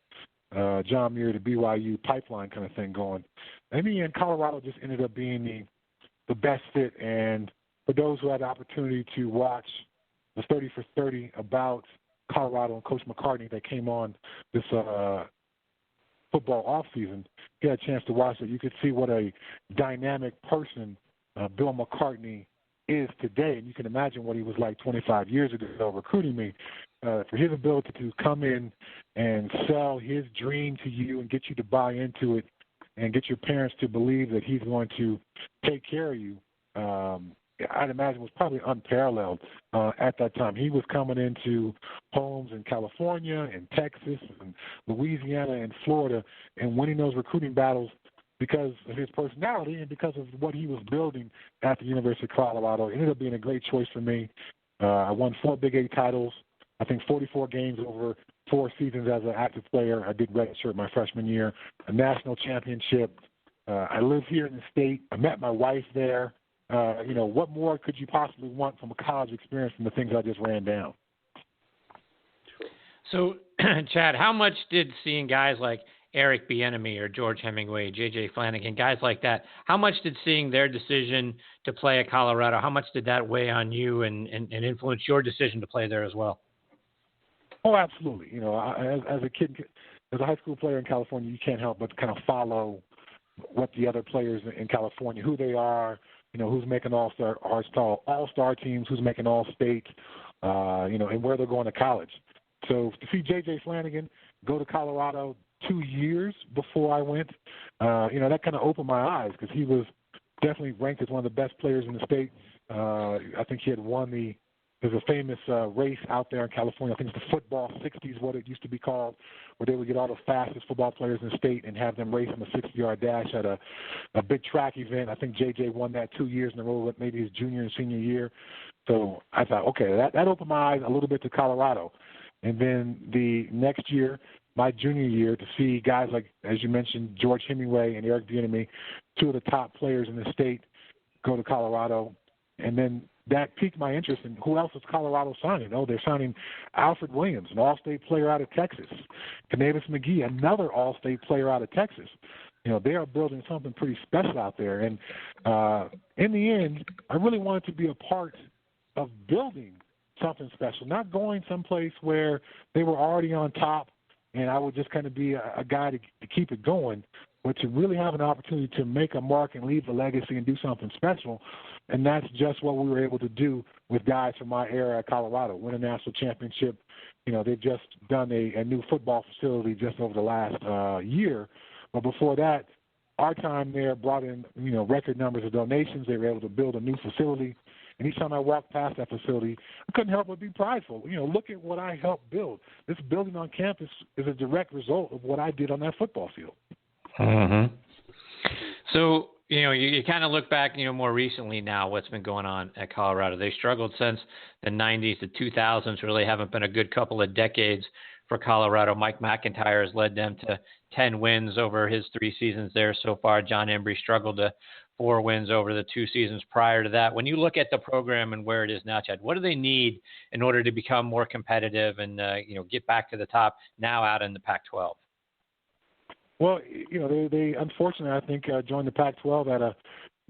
John Muir to BYU pipeline kind of thing going. And me and Colorado just ended up being the best fit, and for those who had the opportunity to watch the 30 for 30 about Colorado and Coach McCartney that came on this football offseason, if you had a chance to watch it, you could see what a dynamic person Bill McCartney is today. And you can imagine what he was like 25 years ago recruiting me. For his ability to come in and sell his dream to you and get you to buy into it and get your parents to believe that he's going to take care of you, I'd imagine was probably unparalleled at that time. He was coming into homes in California and Texas and Louisiana and Florida and winning those recruiting battles because of his personality and because of what he was building at the University of Colorado. It ended up being a great choice for me. I won 4 Big 8 titles, I think 44 games over 4 seasons as an active player. I did redshirt my freshman year, a national championship. I live here in the state. I met my wife there. What more could you possibly want from a college experience than the things I just ran down? So, Chad, how much did seeing guys like Eric Bieniemy or George Hemingway, J.J. Flanagan, guys like that, how much did seeing their decision to play at Colorado, how much did that weigh on you and influence your decision to play there as well? Oh, absolutely. As a kid, as a high school player in California, you can't help but kind of follow what the other players in California, who they are, who's making all-star teams, who's making all-state, and where they're going to college. So to see J.J. Flanagan go to Colorado 2 years before I went, that kind of opened my eyes because he was definitely ranked as one of the best players in the state. I think he had won there's a famous race out there in California. I think it's the football 60s, what it used to be called, where they would get all the fastest football players in the state and have them race in a 60-yard dash at a big track event. I think J.J. won that 2 years in a row, maybe his junior and senior year. So I thought, okay, that opened my eyes a little bit to Colorado. And then the next year, my junior year, to see guys like, as you mentioned, George Hemingway and Eric Bieniemy, 2 of the top players in the state, go to Colorado. And then that piqued my interest in who else is Colorado signing. They're signing Alfred Williams, an all-state player out of Texas. Canavis McGee, another all-state player out of Texas. They are building something pretty special out there. And in the end, I really wanted to be a part of building something special, not going someplace where they were already on top and I would just kind of be a guy to keep it going, but to really have an opportunity to make a mark and leave a legacy and do something special. And that's just what we were able to do with guys from my era at Colorado, win a national championship. They've just done a new football facility just over the last year. But before that, our time there brought in, record numbers of donations. They were able to build a new facility. And each time I walked past that facility, I couldn't help but be prideful. Look at what I helped build. This building on campus is a direct result of what I did on that football field. Mm-hmm. So, you kind of look back, more recently now, what's been going on at Colorado. They struggled since the 90s. The 2000s really haven't been a good couple of decades for Colorado. Mike McIntyre has led them to 10 wins over his 3 seasons there so far. John Embry struggled to 4 wins over the 2 seasons prior to that. When you look at the program and where it is now, Chad, what do they need in order to become more competitive and, get back to the top now out in the Pac-12? Well, they unfortunately, I think, joined the Pac-12 at a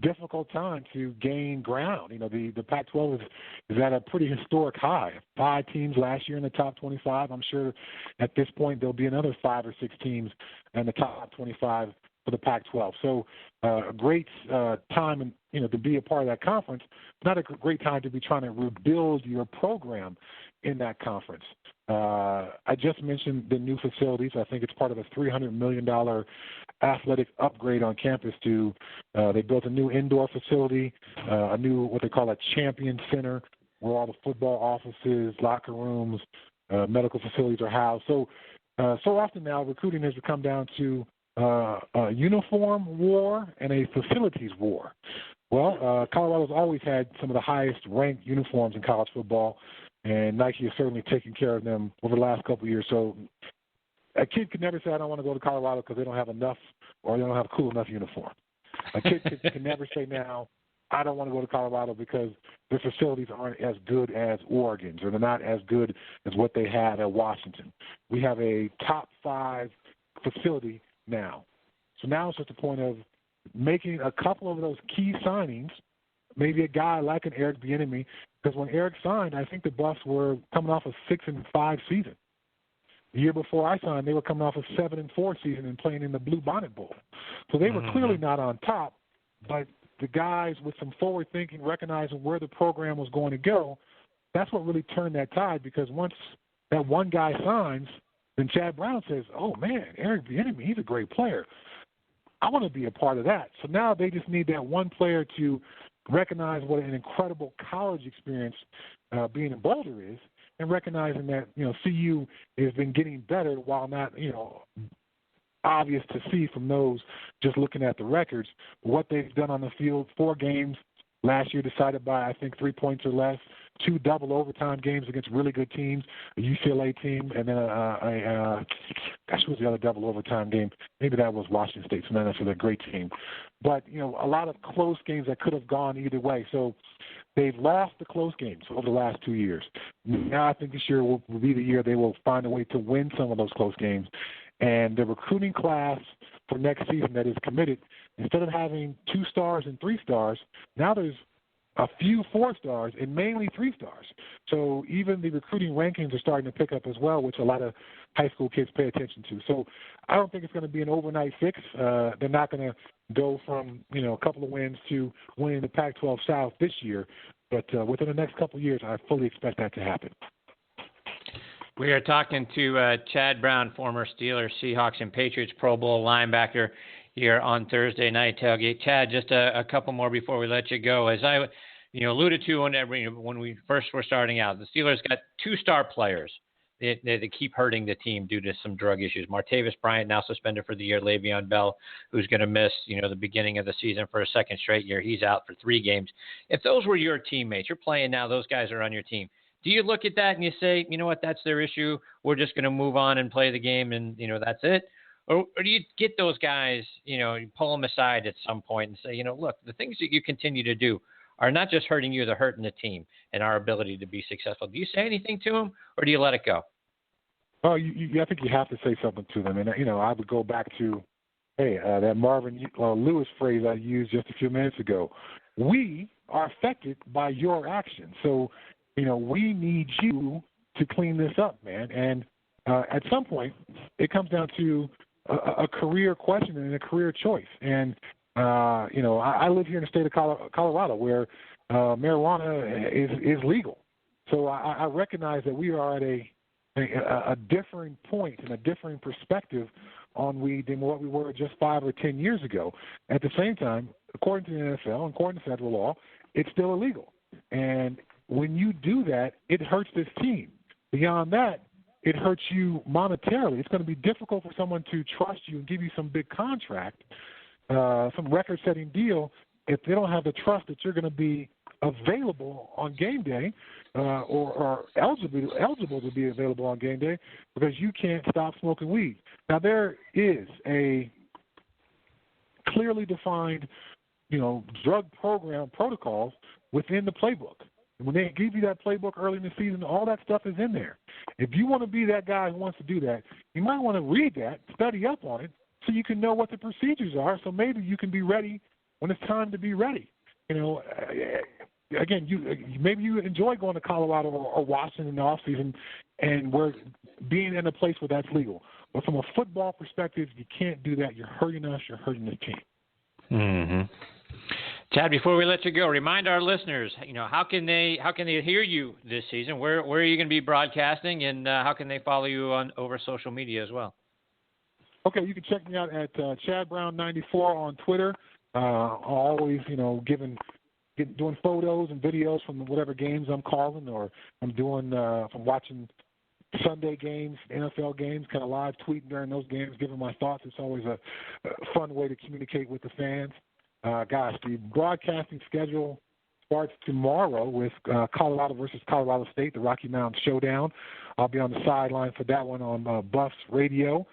difficult time to gain ground. The Pac-12 is at a pretty historic high. 5 teams last year in the top 25. I'm sure at this point there'll be another 5 or 6 teams in the top 25 for the Pac-12. So a great time, to be a part of that conference. Not a great time to be trying to rebuild your program in that conference. I just mentioned the new facilities. I think it's part of a $300 million athletic upgrade on campus. They built a new indoor facility, a new what they call a champion center, where all the football offices, locker rooms, medical facilities are housed. So often now recruiting has come down to a uniform war and a facilities war. Well, Colorado's always had some of the highest ranked uniforms in college football, and Nike has certainly taken care of them over the last couple of years. So a kid could never say, I don't want to go to Colorado because they don't have enough or they don't have a cool enough uniform. A kid can never say now, I don't want to go to Colorado because their facilities aren't as good as Oregon's or they're not as good as what they have at Washington. We have a top 5 facility now. So now it's just a point of making a couple of those key signings, maybe a guy like an Eric Bieniemy, because when Eric signed, I think the Buffs were coming off a 6-5 season. The year before I signed, they were coming off a 7-4 season and playing in the Blue Bonnet Bowl. So they were clearly not on top, but the guys with some forward thinking, recognizing where the program was going to go, that's what really turned that tide, because once that one guy signs, then Chad Brown says, oh, man, Eric Bieniemy, he's a great player. I want to be a part of that. So now they just need that one player to recognize what an incredible college experience being in Boulder is, and recognizing that, CU has been getting better while not, obvious to see from those just looking at the records. What they've done on the field, 4 games last year decided by, I think, 3 points or less, 2 double overtime games against really good teams, a UCLA team, and then gosh, who was the other double overtime game? Maybe that was Washington State, so that's a great team. But, a lot of close games that could have gone either way. So they've lost the close games over the last 2 years. Now I think this year will be the year they will find a way to win some of those close games. And the recruiting class for next season that is committed, instead of having 2 stars and 3 stars, now there's a few 4 stars and mainly 3 stars. So even the recruiting rankings are starting to pick up as well, which a lot of high school kids pay attention to. So I don't think it's going to be an overnight fix. They're not going to go from, a couple of wins to winning the Pac-12 South this year. But within the next couple of years, I fully expect that to happen. We are talking to Chad Brown, former Steelers, Seahawks, and Patriots Pro Bowl linebacker here on Thursday Night Tailgate. Chad, just a couple more before we let you go. As I alluded to when we first were starting out, the Steelers got 2 star players. They keep hurting the team due to some drug issues. Martavis Bryant now suspended for the year. Le'Veon Bell, who's going to miss, the beginning of the season for a second straight year. He's out for 3 games. If those were your teammates, you're playing now, those guys are on your team. Do you look at that and you say, you know what, that's their issue. We're just going to move on and play the game and, that's it? Or do you get those guys, you pull them aside at some point and say, look, the things that you continue to do are not just hurting you, they're hurting the team and our ability to be successful. Do you say anything to them or do you let it go? Oh, I think you have to say something to them. And, I would go back to, that Marvin Lewis phrase I used just a few minutes ago. We are affected by your actions. So, we need you to clean this up, man. And at some point, it comes down to a career question and a career choice. And, I live here in the state of Colorado where marijuana is legal. So I recognize that we are at a differing point and a differing perspective on weed than what we were just 5 or 10 years ago. At the same time, according to the NFL and according to federal law, it's still illegal. And when you do that, it hurts this team. Beyond that, it hurts you monetarily. It's going to be difficult for someone to trust you and give you some big contract, some record-setting deal, if they don't have the trust that you're going to be available on game day or eligible to be available on game day because you can't stop smoking weed. Now, there is a clearly defined, drug program protocols within the playbook. When they give you that playbook early in the season, all that stuff is in there. If you want to be that guy who wants to do that, you might want to read that, study up on it, so you can know what the procedures are, so maybe you can be ready when it's time to be ready. Again, maybe you enjoy going to Colorado or Washington in the offseason, and we're being in a place where that's legal. But from a football perspective, you can't do that. You're hurting us. You're hurting the team. Mm-hmm. Chad, before we let you go, remind our listeners, how can they hear you this season? Where are you going to be broadcasting, and how can they follow you over social media as well? Okay, you can check me out at Chad Brown 94 on Twitter. Always, doing photos and videos from whatever games I'm calling, or I'm doing from watching Sunday games, NFL games, kind of live tweeting during those games, giving my thoughts. It's always a fun way to communicate with the fans. The broadcasting schedule starts tomorrow with Colorado versus Colorado State, the Rocky Mountain Showdown. I'll be on the sideline for that one on Buffs Radio.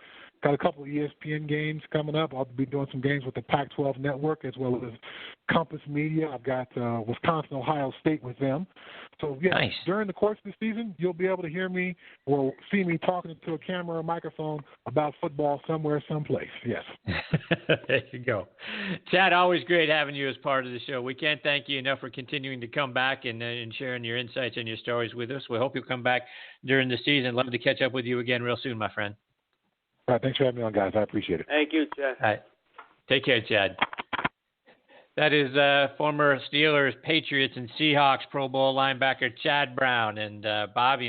Got a couple of ESPN games coming up. I'll be doing some games with the Pac-12 Network as well as Compass Media. I've got Wisconsin, Ohio State with them. So, yeah, nice. During the course of the season, you'll be able to hear me or see me talking to a camera or microphone about football somewhere, someplace. Yes. There you go. Chad, always great having you as part of the show. We can't thank you enough for continuing to come back and sharing your insights and your stories with us. We hope you'll come back during the season. Love to catch up with you again real soon, my friend. All right, thanks for having me on, guys. I appreciate it. Thank you, Chad. All right. Take care, Chad. That is former Steelers, Patriots, and Seahawks Pro Bowl linebacker Chad Brown. And, Bob,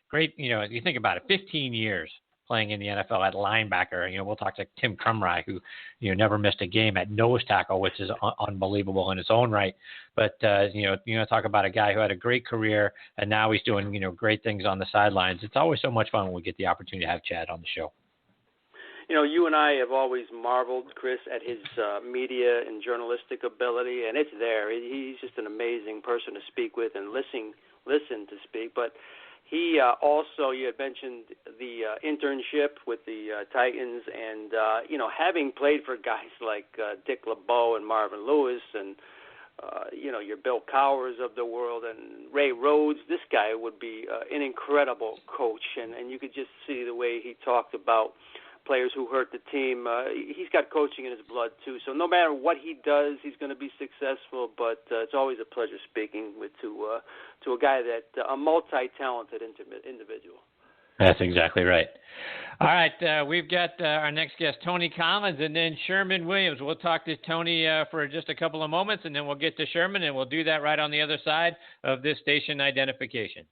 great, you think about it, 15 years playing in the NFL at linebacker. We'll talk to Tim Krumrie, who, never missed a game at nose tackle, which is unbelievable in its own right. But, talk about a guy who had a great career, and now he's doing, great things on the sidelines. It's always so much fun when we get the opportunity to have Chad on the show. You and I have always marveled, Chris, at his media and journalistic ability, and it's there. He's just an amazing person to speak with and listen to speak. But he also, you had mentioned the internship with the Titans, and having played for guys like Dick LeBeau and Marvin Lewis, and your Bill Cowers of the world, and Ray Rhodes. This guy would be an incredible coach, and you could just see the way he talked about players who hurt the team. He's got coaching in his blood, too. So no matter what he does, he's going to be successful. But it's always a pleasure speaking to a guy that a multi-talented individual. That's exactly right. All right, we've got our next guest, Tony Collins, and then Sherman Williams. We'll talk to Tony for just a couple of moments, and then we'll get to Sherman, and we'll do that right on the other side of this station identification.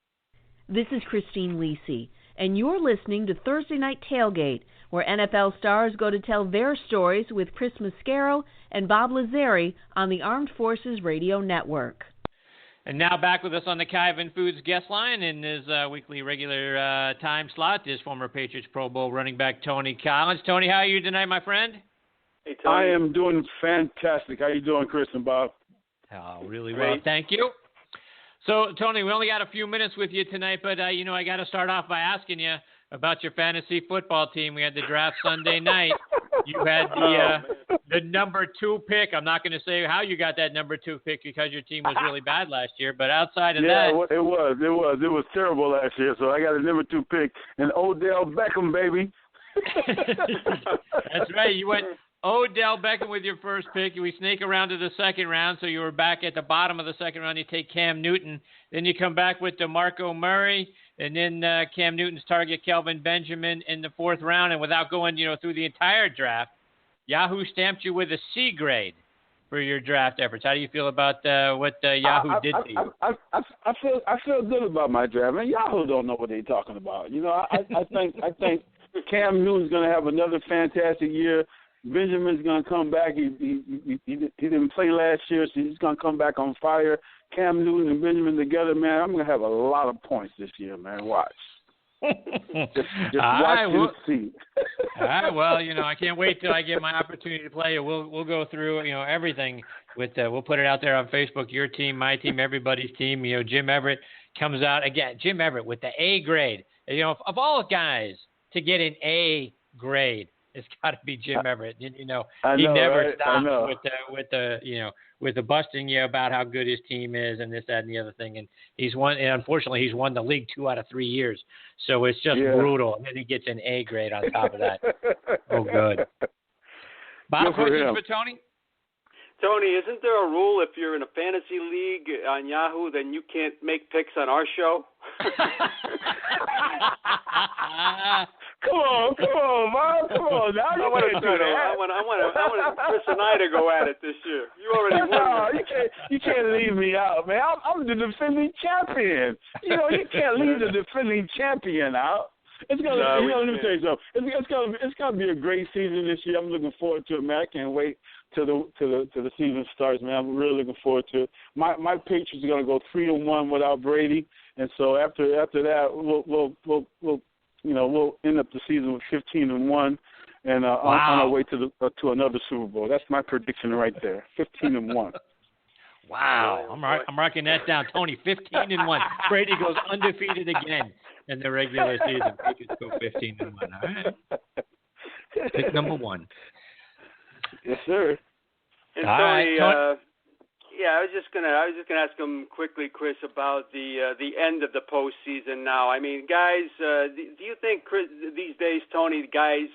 This is Christine Lisi, and you're listening to Thursday Night Tailgate, where NFL stars go to tell their stories with Chris Mascaro and Bob Lazzari on the Armed Forces Radio Network. And now back with us on the Kaiven Foods guest line in his weekly regular time slot is former Patriots Pro Bowl running back Tony Collins. Tony, how are you tonight, my friend? Hey, Tony. I am doing fantastic. How you doing, Chris and Bob? Oh, really well, thank you. So, Tony, we only got a few minutes with you tonight, but, I got to start off by asking you about your fantasy football team. We had the draft Sunday night. You had the number 2 pick. I'm not going to say how you got that number 2 pick because your team was really bad last year, but outside of that. Yeah, it was terrible last year, so I got a number 2 pick, and Odell Beckham, baby. That's right. You went Odell Beckham with your first pick. We snake around to the second round, so you were back at the bottom of the second round. You take Cam Newton. Then you come back with DeMarco Murray, and then Cam Newton's target Kelvin Benjamin in the 4th round. And without going, through the entire draft, Yahoo stamped you with a C grade for your draft efforts. How do you feel about what Yahoo did to you? I feel good about my draft. Man, Yahoo don't know what they're talking about. I think Cam Newton's going to have another fantastic year. Benjamin's going to come back. He didn't play last year, so he's going to come back on fire. Cam Newton and Benjamin together, man, I'm going to have a lot of points this year, man. Watch. just watch and see. All right, well, I can't wait till I get my opportunity to play. We'll go through, everything with we'll put it out there on Facebook, your team, my team, everybody's team. Jim Everett comes out again. Jim Everett with the A grade. Of all guys to get an A grade, it's got to be Jim Everett. He never stops with the busting you about how good his team is and this, that, and the other thing. And unfortunately, he's won the league 2 out of 3 years. So it's just brutal. And then he gets an A grade on top of that. Oh, good. Bob, questions for Tony? Tony, isn't there a rule if you're in a fantasy league on Yahoo, then you can't make picks on our show? Come on, Bob. Come on. Now you can't do that. I want Chris and I to go at it this year. You already won. No, you can't leave me out, man. I'm the defending champion. You can't leave the defending champion out. It's gonna. Let me tell you something. It's gonna be a great season this year. I'm looking forward to it, man. I can't wait till the season starts, man. I'm really looking forward to it. My Patriots are gonna go 3-1 without Brady, and so after that, we'll end up the season with 15-1, and on our way to another Super Bowl. That's my prediction right there. 15-1. Wow, I'm marking that down, Tony. 15-1. Brady goes undefeated again in the regular season. Patriots go 15-1. All right. Pick number 1. Yes, sir. And Tony, I was just gonna ask him quickly, Chris, about the end of the postseason. Now, I mean, guys, do you think these days, Tony, guys,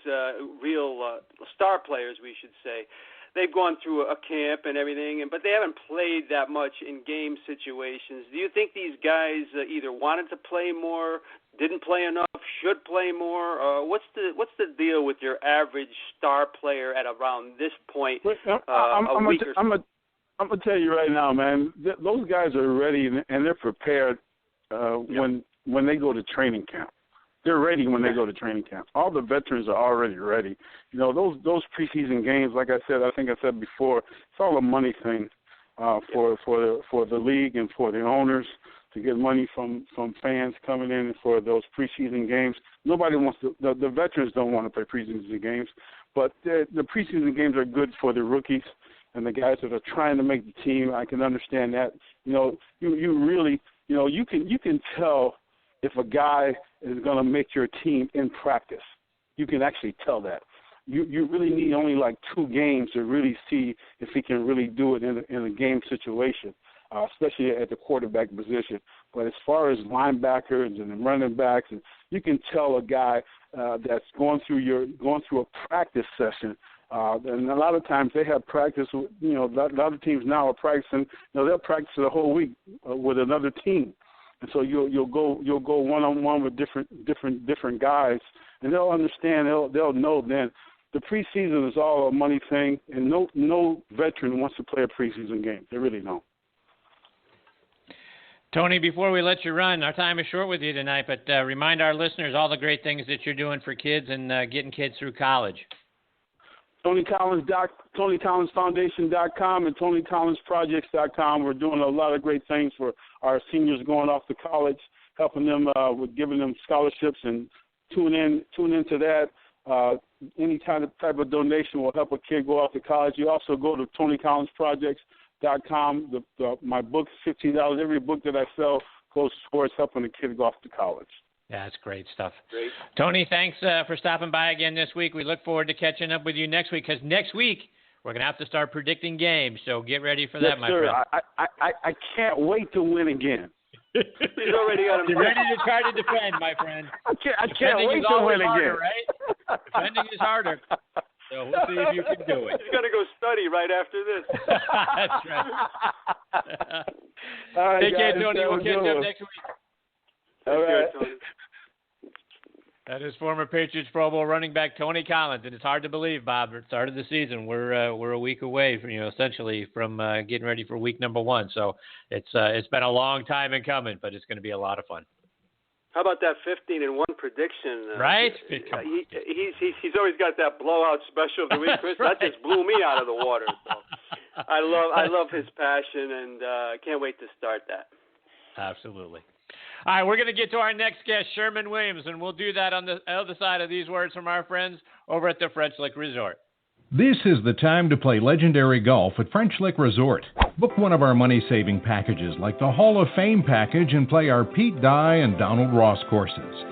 real star players, we should say, they've gone through a camp and everything, but they haven't played that much in game situations. Do you think these guys either wanted to play more, didn't play enough, should play more? What's the deal with your average star player at around this point? I'm gonna tell you right now, man. Those guys are ready and they're prepared when they go to training camp. They're ready when they go to training camp. All the veterans are already ready. You know, those preseason games, like I think I said before, it's all a money thing for the league and for the owners to get money from fans coming in for those preseason games. Nobody wants to. The veterans don't want to play preseason games, but the preseason games are good for the rookies and the guys that are trying to make the team. I can understand that. You know, you really, you know, you can tell if a guy is going to make your team in practice. You can actually tell that. You really need only like 2 games to really see if he can really do it in a game situation, especially at the quarterback position. But as far as linebackers and running backs, and you can tell a guy that's going through a practice session. And a lot of times they have practice. You know, a lot of teams now are practicing. You know, they'll practice the whole week with another team. And so you'll go one-on-one with different guys, and they'll understand. They'll know then. The preseason is all a money thing, and no veteran wants to play a preseason game. They really don't. Tony, before we let you run, our time is short with you tonight, but remind our listeners all the great things that you're doing for kids and getting kids through college. TonyCollinsFoundation.com and TonyCollinsProjects.com. We're doing a lot of great things for our seniors going off to college, helping them with giving them scholarships, and tune into that. Any type of donation will help a kid go off to college. You also go to TonyCollinsProjects.com. My book's $15. Every book that I sell goes towards helping a kid go off to college. Yeah, that's great stuff. Great. Tony, thanks for stopping by again this week. We look forward to catching up with you next week, because next week we're going to have to start predicting games, so get ready for that, my friend. I can't wait to win again. He's already got him. You're ready to try to defend, my friend. I can't wait to win harder, again. Right? Defending is harder. So we'll see if you can do it. He's going to go study right after this. That's right. All right, Take care, guys. Tony. We'll catch up next week. All right. That is former Patriots Pro Bowl running back Tony Collins, and it's hard to believe, Bob. At the start of the season, we're a week away from, essentially from getting ready for week number 1. So it's been a long time in coming, but it's going to be a lot of fun. How about that 15-1 prediction? Right? He's always got that blowout special of the week, Chris. Right. That just blew me out of the water. So I love his passion, and I can't wait to start that. Absolutely. All right, we're going to get to our next guest, Sherman Williams, and we'll do that on the other side of these words from our friends over at the French Lick Resort. This is the time to play legendary golf at French Lick Resort. Book one of our money-saving packages like the Hall of Fame package and play our Pete Dye and Donald Ross courses.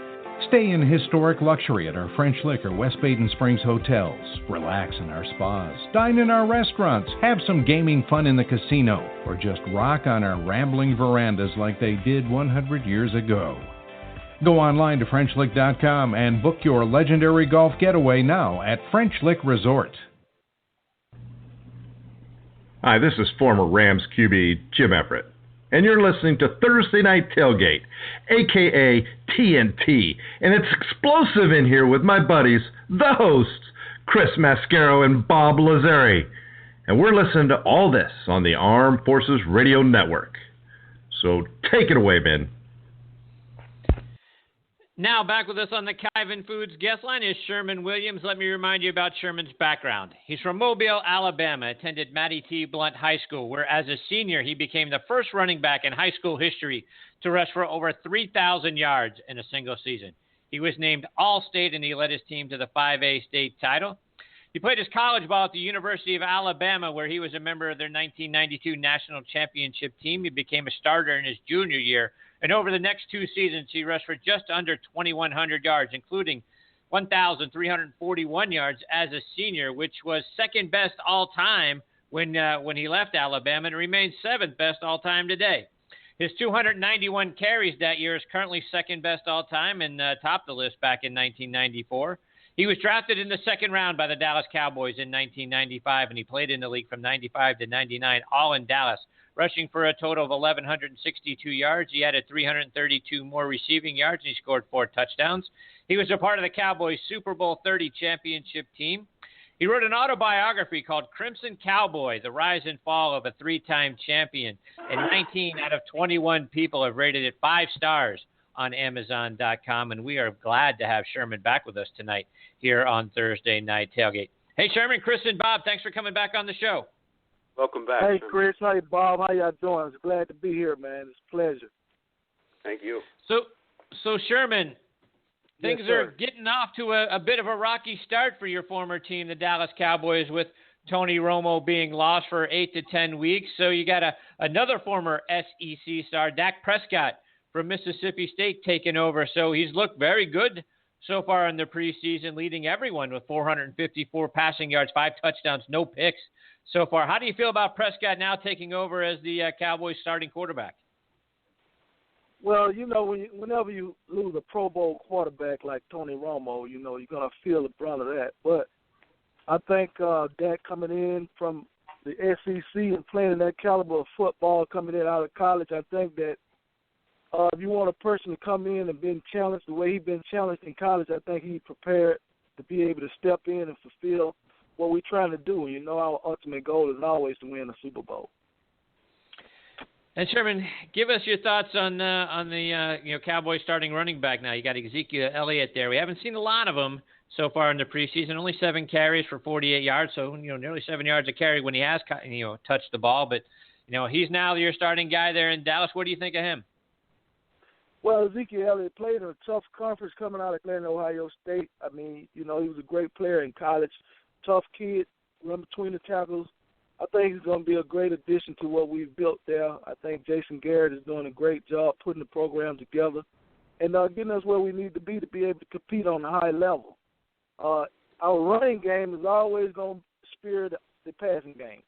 Stay in historic luxury at our French Lick or West Baden Springs hotels. Relax in our spas. Dine in our restaurants. Have some gaming fun in the casino. Or just rock on our rambling verandas like they did 100 years ago. Go online to FrenchLick.com and book your legendary golf getaway now at French Lick Resort. Hi, this is former Rams QB Jim Everett, and you're listening to Thursday Night Tailgate, a.k.a. TNT, and it's explosive in here with my buddies, the hosts, Chris-Mascaro and bob-lazzari, and we're listening to all this on the Armed Forces Radio Network. So take it away, Ben. Now, back with us on the Kyvan Foods guest line is Sherman Williams. Let me remind you about Sherman's background. He's from Mobile, Alabama, attended Mattie T. Blunt High School, where as a senior, he became the first running back in high school history to rush for over 3,000 yards in a single season. He was named All-State, and he led his team to the 5A state title. He played his college ball at the University of Alabama, where he was a member of their 1992 national championship team. He became a starter in his junior year. And over the next 2 seasons, he rushed for just under 2,100 yards, including 1,341 yards as a senior, which was second best all-time when he left Alabama, and remains seventh best all-time today. His 291 carries that year is currently second best all-time and topped the list back in 1994. He was drafted in the second round by the Dallas Cowboys in 1995, and he played in the league from 95 to 99, all in Dallas, rushing for a total of 1,162 yards. He added 332 more receiving yards, and he scored 4 touchdowns. He was a part of the Cowboys' Super Bowl 30 championship team. He wrote an autobiography called Crimson Cowboy, The Rise and Fall of a Three-Time Champion, and 19 out of 21 people have rated it 5 stars on Amazon.com, and we are glad to have Sherman back with us tonight here on Thursday Night Tailgate. Hey, Sherman, Chris, and Bob, thanks for coming back on the show. Welcome back. Hey, Sherman. Chris. Hey, Bob. How y'all doing? It's glad to be here, man. It's a pleasure. Thank you. So Sherman, things Yes, are getting off to a bit of a rocky start for your former team, the Dallas Cowboys, with Tony Romo being lost for 8 to 10 weeks. So you got another former SEC star, Dak Prescott, from Mississippi State, taking over. So he's looked very good so far in the preseason, leading everyone with 454 passing yards, 5 touchdowns, no picks so far. How do you feel about Prescott now taking over as the Cowboys starting quarterback? Well, you know, whenever you lose a Pro Bowl quarterback like Tony Romo, you know, you're going to feel the brunt of that. But I think Dak coming in from the SEC and playing in that caliber of football coming in out of college, I think that if you want a person to come in and been challenged the way he's been challenged in college, I think he's prepared to be able to step in and fulfill what we're trying to do. You know, our ultimate goal is always to win a Super Bowl. And Sherman, give us your thoughts on the Cowboys starting running back now. You got Ezekiel Elliott there. We haven't seen a lot of him so far in the preseason. Only 7 carries for 48 yards, so nearly 7 yards a carry when he has touched the ball. But he's now your starting guy there in Dallas. What do you think of him? Well, Ezekiel Elliott played in a tough conference coming out of Atlanta, Ohio State. I mean, he was a great player in college. Tough kid, run between the tackles. I think he's going to be a great addition to what we've built there. I think Jason Garrett is doing a great job putting the program together and getting us where we need to be able to compete on a high level. Our running game is always going to spear the passing game.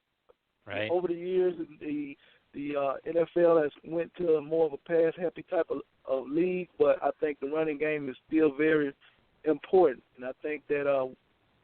Right. Over the years, the NFL has went to more of a pass-happy type of league, but I think the running game is still very important. And I think that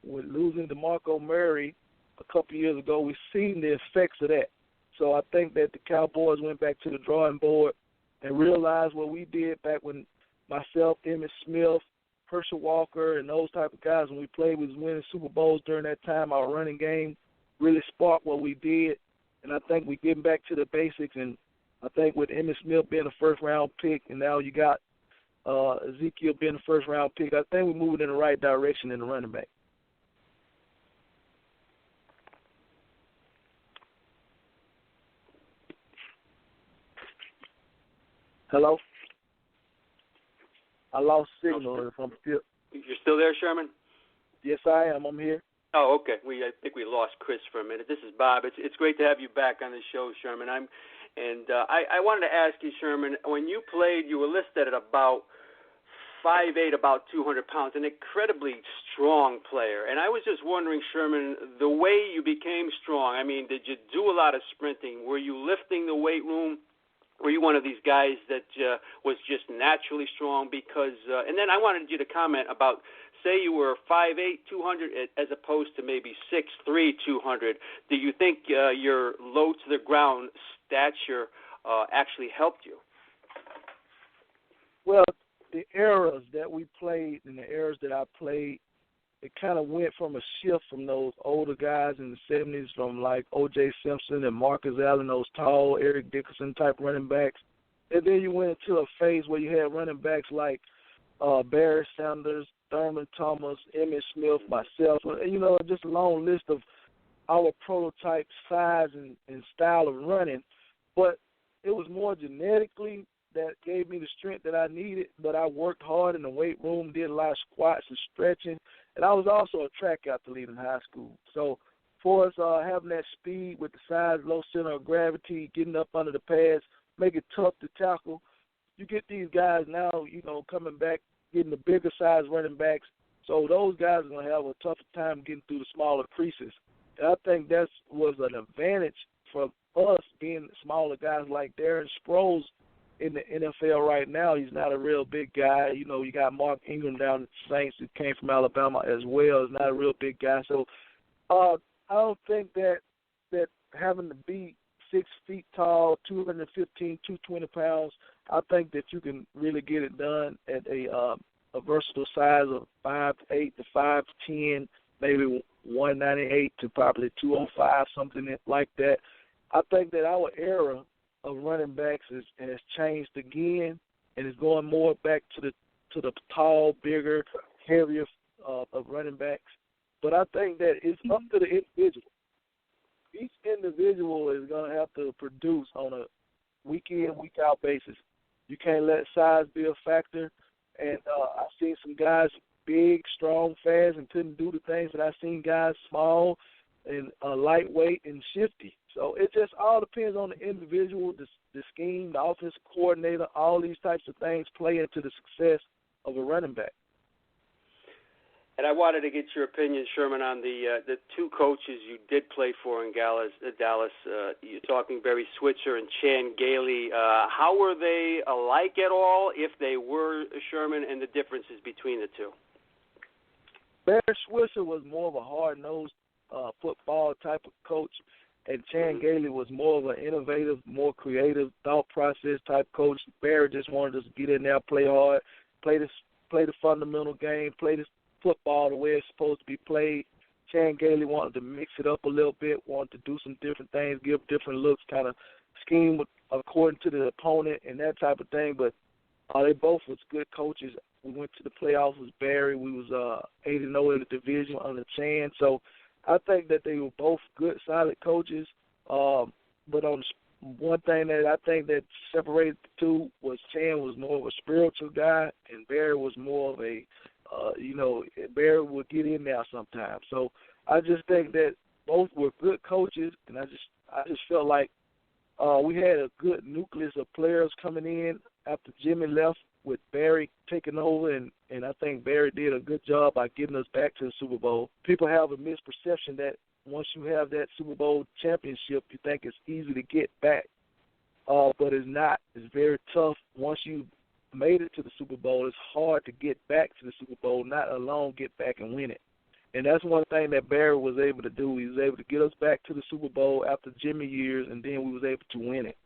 with losing DeMarco Murray a couple years ago, we've seen the effects of that. So I think that the Cowboys went back to the drawing board and realized what we did back when myself, Emmitt Smith, Herschel Walker, and those type of guys, when we played, was winning Super Bowls during that time. Our running game really sparked what we did. And I think we're getting back to the basics. And I think with Emmitt Smith being a first-round pick, and now you got Ezekiel being a first-round pick, I think we're moving in the right direction in the running back. Hello? I lost signal. If I'm still. You're still there, Sherman? Yes, I am. I'm here. Oh, okay. I think we lost Chris for a minute. This is Bob. It's great to have you back on the show, Sherman. I wanted to ask you, Sherman, when you played, you were listed at about 5'8", about 200 pounds, an incredibly strong player. And I was just wondering, Sherman, the way you became strong, I mean, did you do a lot of sprinting? Were you lifting the weight room? Were you one of these guys that was just naturally strong? Because, and then I wanted you to comment about, say you were 5'8", 200, as opposed to maybe 6'3", 200. Do you think your low to the ground stature actually helped you? Well, the eras that we played and the eras that I played, it kind of went from a shift from those older guys in the 70s, from like O.J. Simpson and Marcus Allen, those tall Eric Dickerson type running backs. And then you went into a phase where you had running backs like Barry Sanders, Thurman Thomas, Emmitt Smith, myself, just a long list of our prototype size and style of running. But it was more genetically that gave me the strength that I needed, but I worked hard in the weight room, did a lot of squats and stretching, and I was also a track athlete in high school. So for us having that speed with the size, low center of gravity, getting up under the pads, make it tough to tackle, you get these guys now, coming back, getting the bigger size running backs, So those guys are going to have a tougher time getting through the smaller creases. And I think that was an advantage for us being smaller guys like Darren Sproles in the NFL right now. He's not a real big guy. You know, you got Mark Ingram down at the Saints who came from Alabama as well. He's not a real big guy. So I don't think that having to be 6 feet tall, 215, 220 pounds, I think that you can really get it done at a versatile size of 5'8" to 5'10", maybe 198 to probably 205, something like that. I think that our era of running backs has changed again, and is going more back to the tall, bigger, heavier of running backs. But I think that it's up to the individual. Each individual is going to have to produce on a week-in, week-out basis. You can't let size be a factor. And I've seen some guys big, strong, fast, and couldn't do the things that I've seen guys small and lightweight and shifty. So it just all depends on the individual, the scheme, the offensive coordinator. All these types of things play into the success of a running back. And I wanted to get your opinion, Sherman, on the two coaches you did play for in Dallas. You're talking Barry Switzer and Chan Gailey. How were they alike at all, if they were, Sherman, and the differences between the two? Barry Switzer was more of a hard-nosed football type of coach, and Chan Gailey was more of an innovative, more creative thought process type coach. Barry just wanted us to get in there, play hard, play the fundamental game, play the football the way it's supposed to be played. Chan Gailey wanted to mix it up a little bit, wanted to do some different things, give different looks, kind of scheme according to the opponent and that type of thing. But they both was good coaches. We went to the playoffs with Barry. We was 8-0 in the division under Chan. So I think that they were both good, solid coaches. But on one thing that I think that separated the two was Chan was more of a spiritual guy, and Barry was more of a Barry would get in there sometimes. So I just think that both were good coaches, and I just felt like we had a good nucleus of players coming in after Jimmy left, with Barry taking over, and I think Barry did a good job by getting us back to the Super Bowl. People have a misperception that once you have that Super Bowl championship, you think it's easy to get back, but it's not. It's very tough. Once you made it to the Super Bowl, it's hard to get back to the Super Bowl, not alone get back and win it. And that's one thing that Barry was able to do. He was able to get us back to the Super Bowl after Jimmy years, and then we was able to win it.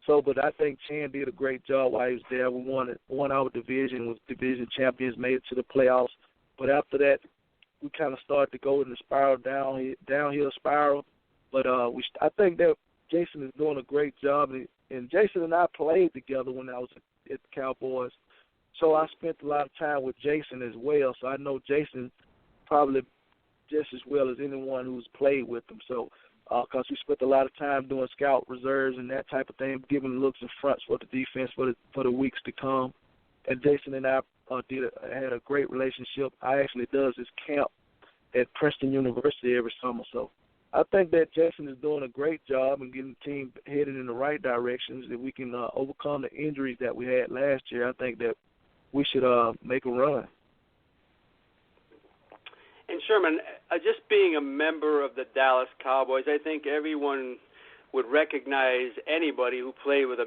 So, but I think Chan did a great job while he was there. We won our division, was division champions, made it to the playoffs. But after that, we kind of started to go in the spiral, downhill spiral. But I think that Jason is doing a great job. And Jason and I played together when I was at the Cowboys. So I spent a lot of time with Jason as well. So I know Jason probably just as well as anyone who's played with him. So because we spent a lot of time doing scout reserves and that type of thing, giving looks and fronts for the defense for the weeks to come. And Jason and I had a great relationship. I actually does his camp at Princeton University every summer. So I think that Jason is doing a great job and getting the team headed in the right directions. If we can overcome the injuries that we had last year, I think that we should make a run. And Sherman, just being a member of the Dallas Cowboys, I think everyone would recognize anybody who played with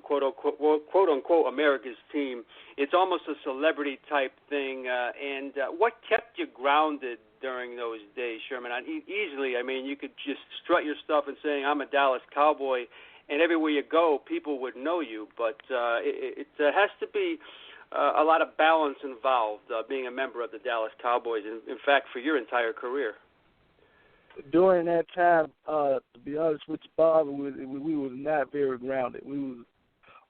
quote unquote America's team. It's almost a celebrity type thing. And what kept you grounded during those days, Sherman? Easily, I mean, you could just strut your stuff and saying I'm a Dallas Cowboy, and everywhere you go, people would know you. But it has to be a lot of balance involved being a member of the Dallas Cowboys, in fact, for your entire career. During that time, to be honest with you, Bob, we was not very grounded. We was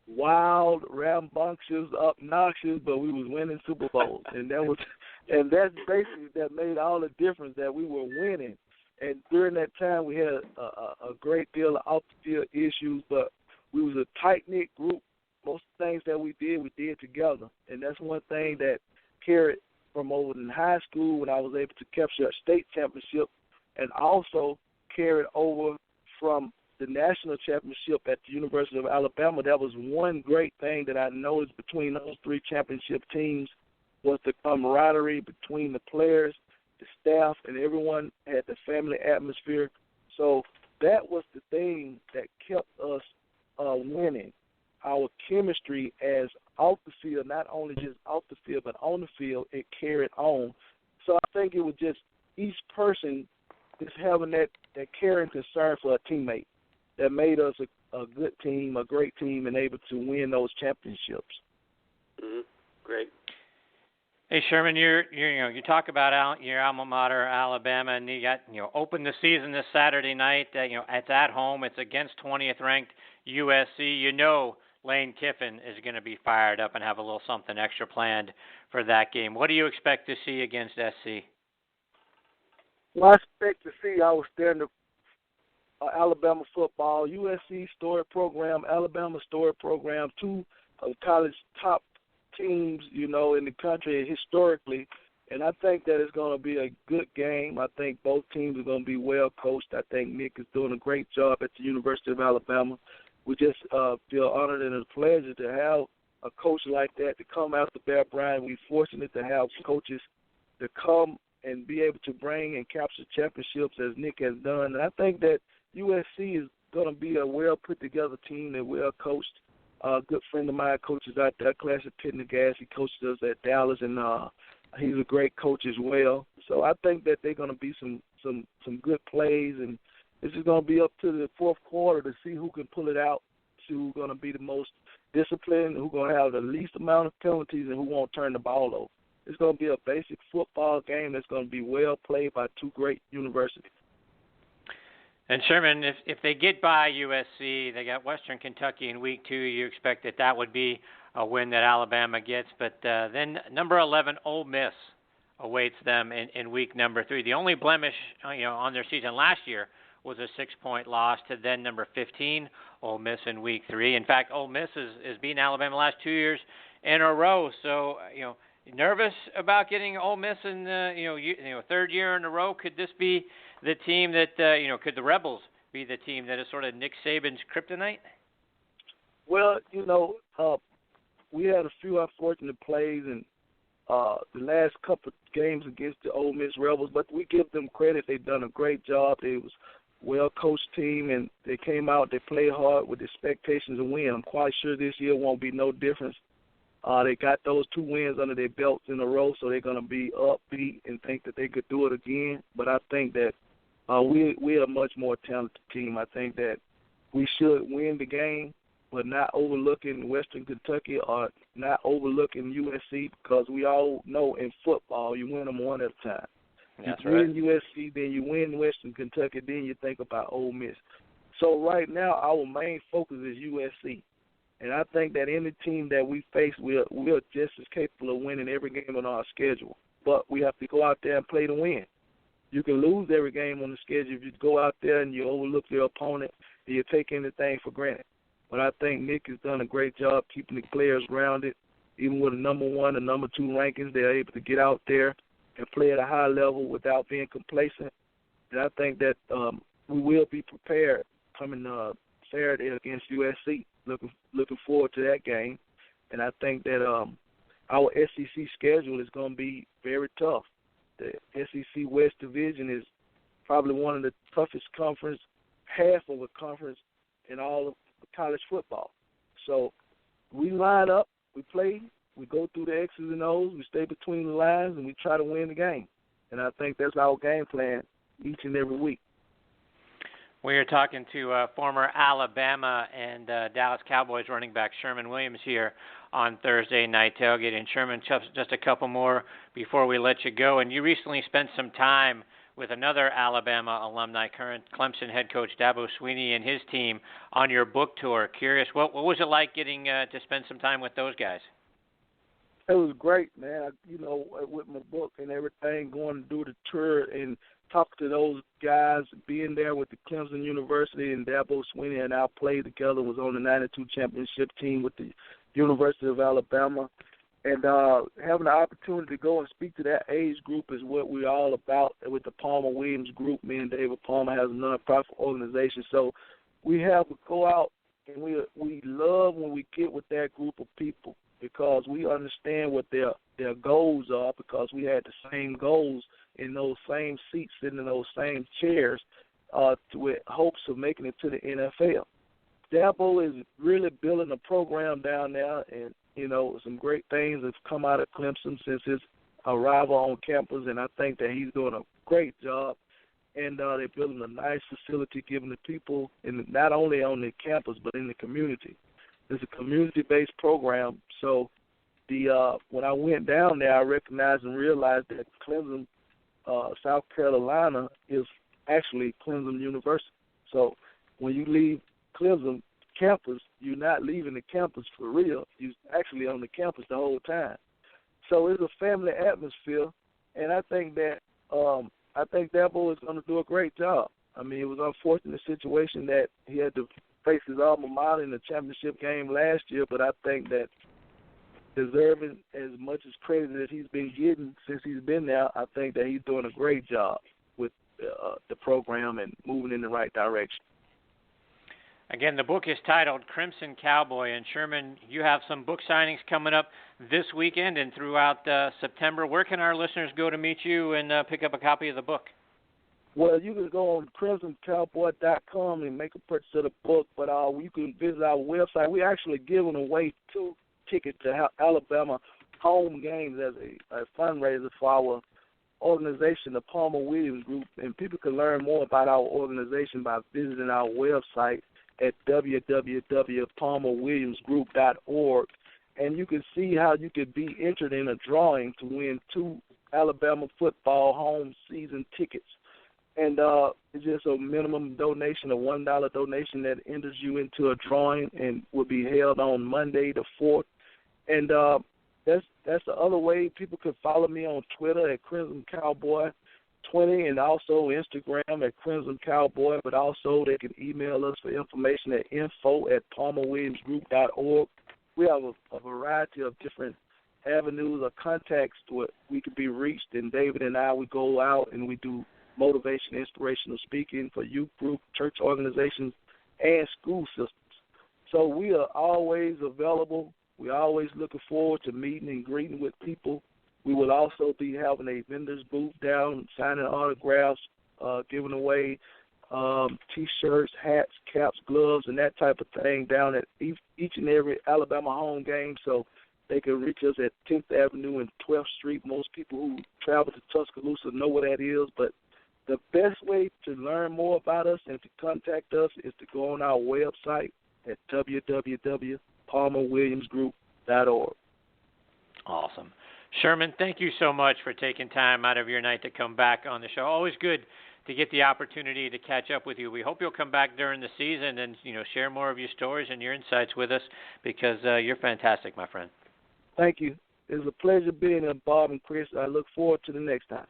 wild, rambunctious, obnoxious, but we was winning Super Bowls, and that's basically that made all the difference, that we were winning. And during that time, we had a great deal of off-the-field issues, but we was a tight-knit group. Most of the things that we did together. And that's one thing that carried from over in high school when I was able to capture a state championship, and also carried over from the national championship at the University of Alabama. That was one great thing that I noticed between those three championship teams, was the camaraderie between the players, the staff, and everyone had the family atmosphere. So that was the thing that kept us winning. Our chemistry as off the field, not only just off the field, but on the field, it carried on. So I think it was just each person just having that caring concern for a teammate that made us a good team, a great team, and able to win those championships. Mm-hmm. Great. Hey Sherman, you talk about your alma mater, Alabama, and you got open the season this Saturday night. It's at home. It's against 20th ranked USC. Lane Kiffin is going to be fired up and have a little something extra planned for that game. What do you expect to see against SC? Well, I expect to see our standard Alabama football, USC story program, Alabama story program, two of college top teams, in the country historically. And I think that it's going to be a good game. I think both teams are going to be well coached. I think Nick is doing a great job at the University of Alabama. We just feel honored and a pleasure to have a coach like that to come after Bear Bryant. We're fortunate to have coaches to come and be able to bring and capture championships as Nick has done. And I think that USC is going to be a well-put-together team and well-coached. A good friend of mine coaches out there, Class of Pendergast. He coaches us at Dallas, and he's a great coach as well. So I think that they're going to be some good plays, and it's just going to be up to the fourth quarter to see who can pull it out, see who's going to be the most disciplined, who's going to have the least amount of penalties, and who won't turn the ball over. It's going to be a basic football game that's going to be well played by two great universities. And Sherman, if they get by USC, they got Western Kentucky in week 2. You expect that would be a win that Alabama gets. But then number 11, Ole Miss, awaits them in week number 3. The only blemish on their season last year was a 6-point loss to then number 15, Ole Miss in week 3. In fact, Ole Miss is beating Alabama the last 2 years in a row. So, nervous about getting Ole Miss in third year in a row? Could this be the team that could the Rebels be the team that is sort of Nick Saban's kryptonite? Well, we had a few unfortunate plays in the last couple of games against the Ole Miss Rebels, but we give them credit. They've done a great job. They was a well-coached team, and they came out, they played hard with expectations of win. I'm quite sure this year won't be no difference. They got those 2 wins under their belts in a row, so they're going to be upbeat and think that they could do it again. But I think that we're a much more talented team. I think that we should win the game, but not overlooking Western Kentucky or not overlooking USC, because we all know in football you win them one at a time. That's you win USC, then you win Western Kentucky, then you think about Ole Miss. So right now our main focus is USC. And I think that any team that we face, we're just as capable of winning every game on our schedule. But we have to go out there and play to win. You can lose every game on the schedule if you go out there and you overlook your opponent and you take anything for granted. But I think Nick has done a great job keeping the players rounded. Even with the number 1 and number 2 rankings, they're able to get out there and play at a high level without being complacent. And I think that we will be prepared coming Saturday against USC. Looking forward to that game. And I think that our SEC schedule is going to be very tough. The SEC West Division is probably one of the toughest conference, half of a conference in all of college football. So we line up, we play, we go through the X's and O's, we stay between the lines, and we try to win the game. And I think that's our game plan each and every week. We are talking to former Alabama and Dallas Cowboys running back Sherman Williams here on Thursday Night Tailgate. And Sherman, just a couple more before we let you go. And you recently spent some time with another Alabama alumni, current Clemson head coach Dabo Swinney and his team on your book tour. Curious, what was it like getting to spend some time with those guys? It was great, man. With my book and everything, going to do the tour and talk to those guys, being there with the Clemson University and Dabo Swinney and I played together, was on the 92 championship team with the University of Alabama. And having the opportunity to go and speak to that age group is what we're all about with the Palmer Williams group. Me and David Palmer has a nonprofit organization. So we have to go out And we love when we get with that group of people because we understand what their goals are because we had the same goals in those same seats, sitting in those same chairs with hopes of making it to the NFL. Dabo is really building a program down there, and, some great things have come out of Clemson since his arrival on campus, and I think that he's doing a great job. And they're building a nice facility, giving the people, and not only on the campus but in the community. It's a community-based program. So when I went down there, I recognized and realized that Clemson, South Carolina, is actually Clemson University. So when you leave Clemson campus, you're not leaving the campus for real. You're actually on the campus the whole time. So it's a family atmosphere, and I think that Dabo is going to do a great job. I mean, it was an unfortunate situation that he had to face his alma mater in the championship game last year, but I think that deserving as much as credit that he's been getting since he's been there, I think that he's doing a great job with the program and moving in the right direction. Again, the book is titled Crimson Cowboy, and Sherman, you have some book signings coming up this weekend and throughout September. Where can our listeners go to meet you and pick up a copy of the book? Well, you can go on crimsoncowboy.com and make a purchase of the book, but you can visit our website. We're actually giving away 2 tickets to Alabama home games as a fundraiser for our organization, the Palmer Williams Group, and people can learn more about our organization by visiting our website at www.palmerwilliamsgroup.org, and you can see how you could be entered in a drawing to win 2 Alabama football home season tickets. And it's just a minimum donation, a $1 donation that enters you into a drawing and will be held on Monday the 4th. And that's the other way. People can follow me on Twitter at Crimson Cowboy 20 and also Instagram at Crimson Cowboy, but also they can email us for information at info@palmerwilliamsgroup.org. We have a variety of different avenues or contacts where we could be reached, and David and I, we go out and we do motivation, inspirational speaking for youth group, church organizations, and school systems. So we are always available. We're always looking forward to meeting and greeting with people. We will also be having a vendor's booth down, signing autographs, giving away T-shirts, hats, caps, gloves, and that type of thing down at each and every Alabama home game. So they can reach us at 10th Avenue and 12th Street. Most people who travel to Tuscaloosa know where that is. But the best way to learn more about us and to contact us is to go on our website at www.palmerwilliamsgroup.org. Awesome. Sherman, thank you so much for taking time out of your night to come back on the show. Always good to get the opportunity to catch up with you. We hope you'll come back during the season and, share more of your stories and your insights with us because you're fantastic, my friend. Thank you. It was a pleasure being here, Bob and Chris. I look forward to the next time.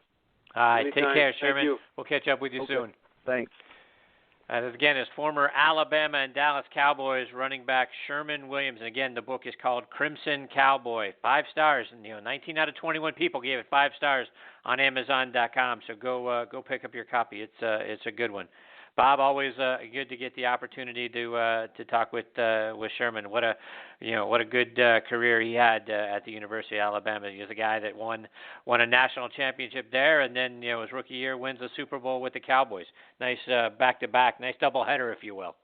All right. Anytime. Take care, Sherman. Thank you. We'll catch up with you soon. Thanks. Again, is former Alabama and Dallas Cowboys running back Sherman Williams. And again, the book is called Crimson Cowboy. 5 stars, and 19 out of 21 people gave it 5 stars on Amazon.com. So go pick up your copy. It's a good one. Bob, always good to get the opportunity to talk with Sherman. What a good career he had at the University of Alabama. He was a guy that won a national championship there, and then his rookie year wins the Super Bowl with the Cowboys. Nice back-to-back, nice doubleheader, if you will.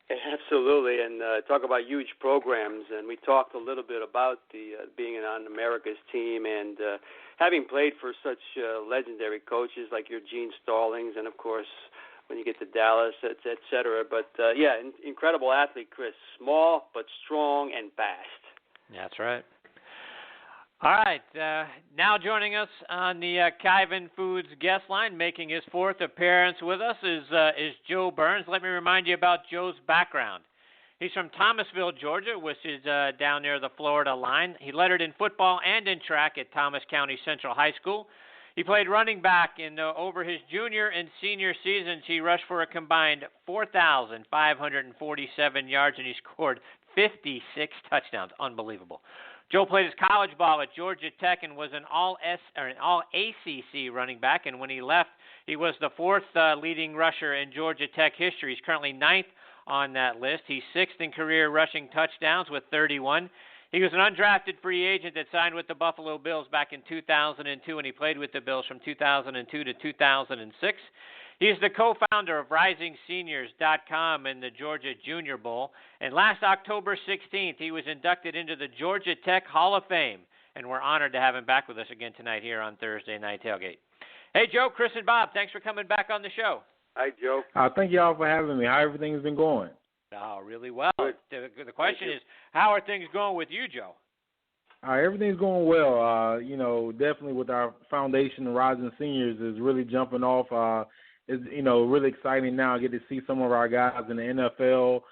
Absolutely, and talk about huge programs. And we talked a little bit about the being on America's team and having played for such legendary coaches like your Gene Stallings, and of course, when you get to Dallas, et cetera. But, incredible athlete, Chris. Small but strong and fast. That's right. All right. Now joining us on the Kyvan Foods guest line, making his 4th appearance with us, is Joe Burns. Let me remind you about Joe's background. He's from Thomasville, Georgia, which is down near the Florida line. He lettered in football and in track at Thomas County Central High School. He played running back in over his junior and senior seasons. He rushed for a combined 4,547 yards, and he scored 56 touchdowns. Unbelievable. Joe played his college ball at Georgia Tech and was an all-ACC running back, and when he left, he was the 4th leading rusher in Georgia Tech history. He's currently 9th on that list. He's 6th in career rushing touchdowns with 31. He was an undrafted free agent that signed with the Buffalo Bills back in 2002, and he played with the Bills from 2002 to 2006. He's the co-founder of RisingSeniors.com and the Georgia Junior Bowl. And last October 16th, he was inducted into the Georgia Tech Hall of Fame. And we're honored to have him back with us again tonight here on Thursday Night Tailgate. Hey, Joe, Chris, and Bob, thanks for coming back on the show. Hi, Joe. Thank you all for having me. How everything's been going? Oh, really well. Good. The question is, how are things going with you, Joe? Everything's going well. Definitely with our foundation, the Rising Seniors, is really jumping off. It's, really exciting now. I get to see some of our guys in the NFL,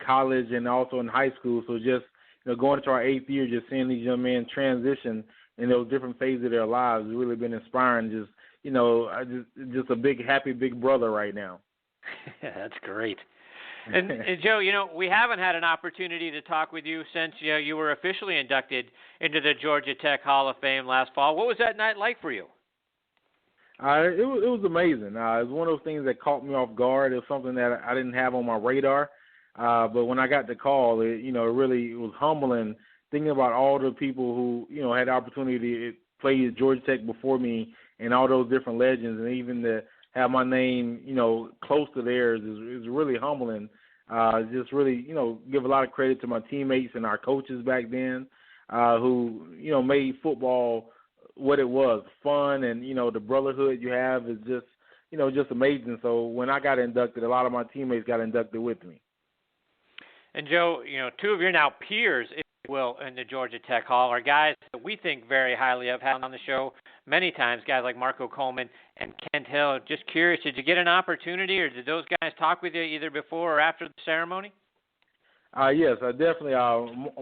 college, and also in high school. So just, going into our 8th year, just seeing these young men transition in those different phases of their lives has really been inspiring. Just a big, happy big brother right now. That's great. And Joe, we haven't had an opportunity to talk with you since you were officially inducted into the Georgia Tech Hall of Fame last fall. What was that night like for you? It was amazing. It was one of those things that caught me off guard. It was something that I didn't have on my radar. But when I got the call, it was humbling thinking about all the people who, had the opportunity to play at Georgia Tech before me and all those different legends, and even to have my name, close to theirs is really humbling. Just really, give a lot of credit to my teammates and our coaches back then who, made football what it was, fun, and, the brotherhood you have is just, just amazing. So when I got inducted, a lot of my teammates got inducted with me. And, Joe, 2 of your now peers, if you will, in the Georgia Tech Hall are guys that we think very highly of, had on the show many times, guys like Marco Coleman and Kent Hill. Just curious, did you get an opportunity, or did those guys talk with you either before or after the ceremony? Yes, definitely.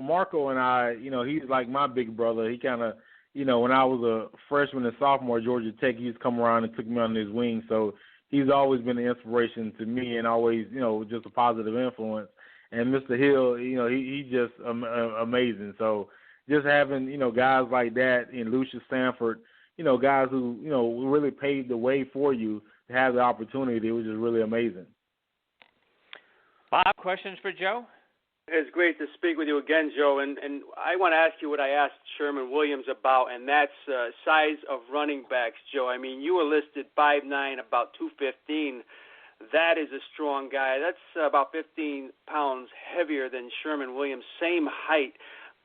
Marco and I, he's like my big brother. He kind of, when I was a freshman and sophomore at Georgia Tech, he used to come around and took me under his wing. So he's always been an inspiration to me and always, just a positive influence. And Mr. Hill, he's just amazing. So just having, guys like that in Lucius Sanford, guys who, really paved the way for you to have the opportunity, it was just really amazing. Bob, questions for Joe? It's great to speak with you again, Joe. And I want to ask you what I asked Sherman Williams about, and that's size of running backs, Joe. I mean, you were listed 5'9", about 215. That is a strong guy. That's about 15 pounds heavier than Sherman Williams, same height.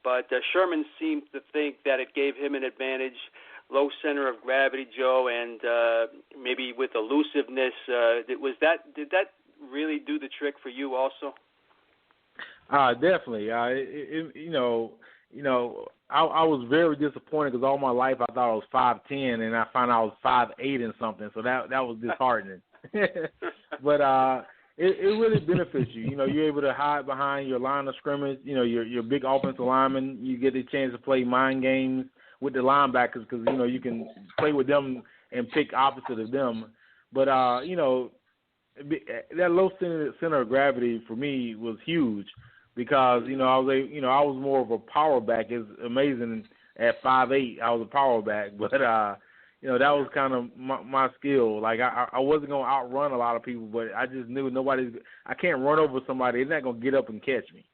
But Sherman seemed to think that it gave him an advantage, low center of gravity, Joe, and maybe with elusiveness. Did that really do the trick for you also? Definitely. I was very disappointed because all my life I thought I was 5'10", and I found out I was 5'8" and something. So that was disheartening. But it really benefits you. You're able to hide behind your line of scrimmage. Your big offensive lineman. You get the chance to play mind games with the linebackers because you can play with them and pick opposite of them. But that low center of gravity for me was huge because I was more of a power back. It's amazing at 5'8" I was a power back, but that was kind of my skill. Like I wasn't gonna outrun a lot of people, but I just knew I can't run over somebody. They're not gonna get up and catch me.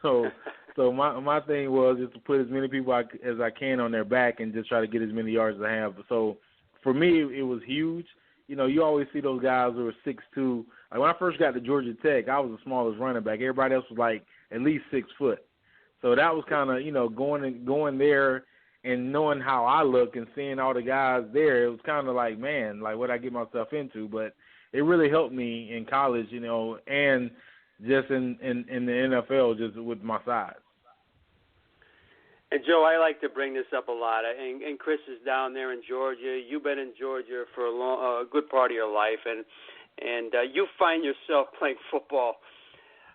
So my thing was just to put as many people as I can on their back and just try to get as many yards as I have. So for me, it was huge. You always see those guys who are 6'2". Like when I first got to Georgia Tech, I was the smallest running back. Everybody else was like at least 6 foot. So that was kind of going there and knowing how I look and seeing all the guys there. It was kind of like, man, like what I get myself into. But it really helped me in college, and just in the NFL, just with my size. And, Joe, I like to bring this up a lot, and Chris is down there in Georgia. You've been in Georgia for a good part of your life, and you find yourself playing football.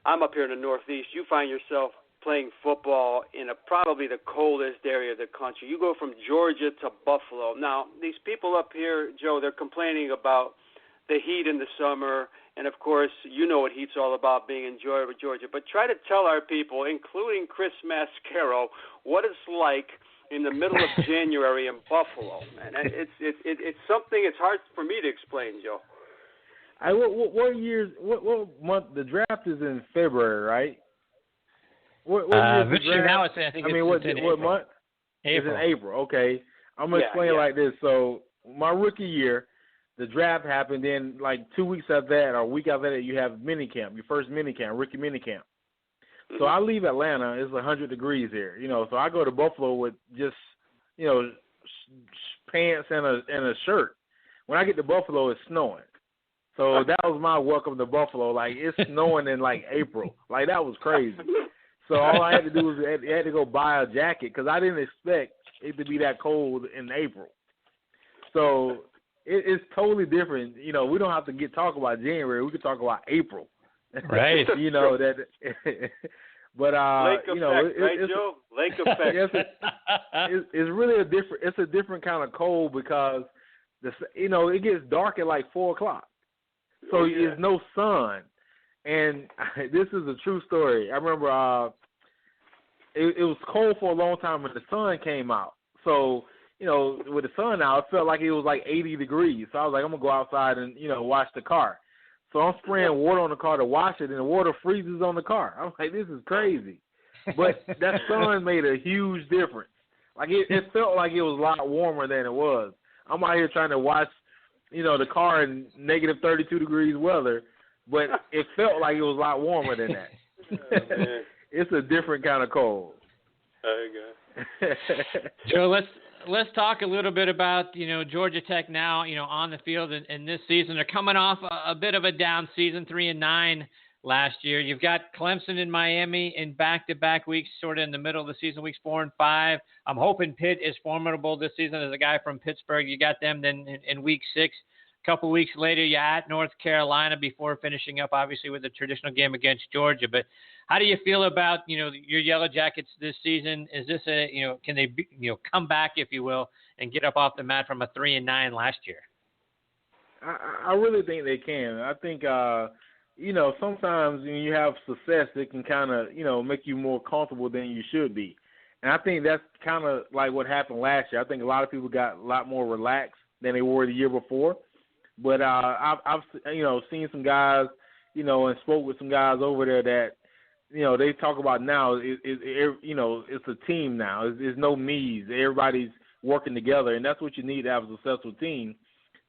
I'm up here in the Northeast. You find yourself playing football in probably the coldest area of the country. You go from Georgia to Buffalo. Now, these people up here, Joe, they're complaining about the heat in the summer, and, of course, you know what heat's all about, being in Georgia. But try to tell our people, including Chris Mascaro, what it's like in the middle of January in Buffalo. And it's something it's hard for me to explain, Joe. What years? What month? The draft is in February, right? What year is the draft? Now I think it's in what April. month? April. It's in April. Okay, I'm gonna explain it like this. So my rookie year, the draft happened. Then like 2 weeks after that, or a week after that, you have minicamp, your first minicamp, rookie minicamp. So I leave Atlanta. It's 100 degrees here, So I go to Buffalo with just, pants and a shirt. When I get to Buffalo, it's snowing. So that was my welcome to Buffalo. Like, it's snowing in, like, April. Like, that was crazy. So all I had to do was I had to go buy a jacket because I didn't expect it to be that cold in April. So it's totally different. We don't have to talk about January. We could talk about April. Right. that. But Lake effect, right, it's, Joe? Lake effect. It's really a different kind of cold because it gets dark at like 4:00, so there's no sun. And this is a true story. I remember it was cold for a long time when the sun came out. So with the sun out, it felt like it was like 80 degrees. So I was like, I'm gonna go outside and wash the car. So I'm spraying water on the car to wash it, and the water freezes on the car. I'm like, this is crazy. But that sun made a huge difference. Like, it felt like it was a lot warmer than it was. I'm out here trying to wash, the car in negative 32 degrees weather, but it felt like it was a lot warmer than that. It's a different kind of cold. There you go. Joe, let's talk a little bit about, Georgia Tech now, on the field and this season. They're coming off a bit of a down season, 3-9 last year. You've got Clemson and Miami in back-to-back weeks, sort of in the middle of the season, weeks 4 and 5. I'm hoping Pitt is formidable this season as a guy from Pittsburgh. You got them then in week 6. A couple weeks later, you're at North Carolina before finishing up, obviously, with the traditional game against Georgia. But how do you feel about, your Yellow Jackets this season? Is this can they, come back, if you will, and get up off the mat from a 3-9 last year? I really think they can. I think, sometimes when you have success, it can kind of, make you more comfortable than you should be. And I think that's kind of like what happened last year. I think a lot of people got a lot more relaxed than they were the year before. But I've seen some guys, and spoke with some guys over there that, they talk about now, it's a team now. There's no me's. Everybody's working together, and that's what you need to have a successful team.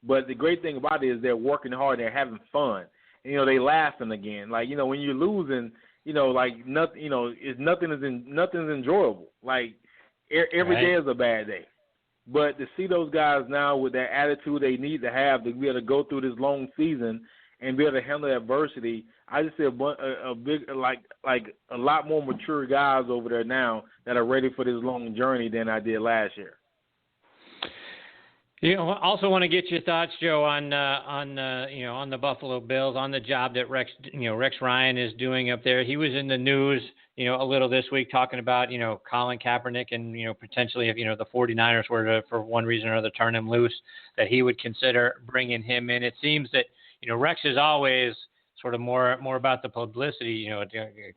But the great thing about it is they're working hard. They're having fun. And, they laughing again. Like, when you're losing, like nothing, nothing's enjoyable. Like every day is a bad day. But to see those guys now with that attitude they need to have to be able to go through this long season and be able to handle adversity, I just see a big, like a lot more mature guys over there now that are ready for this long journey than I did last year. Also want to get your thoughts, Joe, on the Buffalo Bills, on the job that Rex Ryan is doing up there. He was in the news, a little this week talking about, Colin Kaepernick and, potentially if, the 49ers were to, for one reason or another, turn him loose, that he would consider bringing him in. It seems that, Rex is always sort of more about the publicity,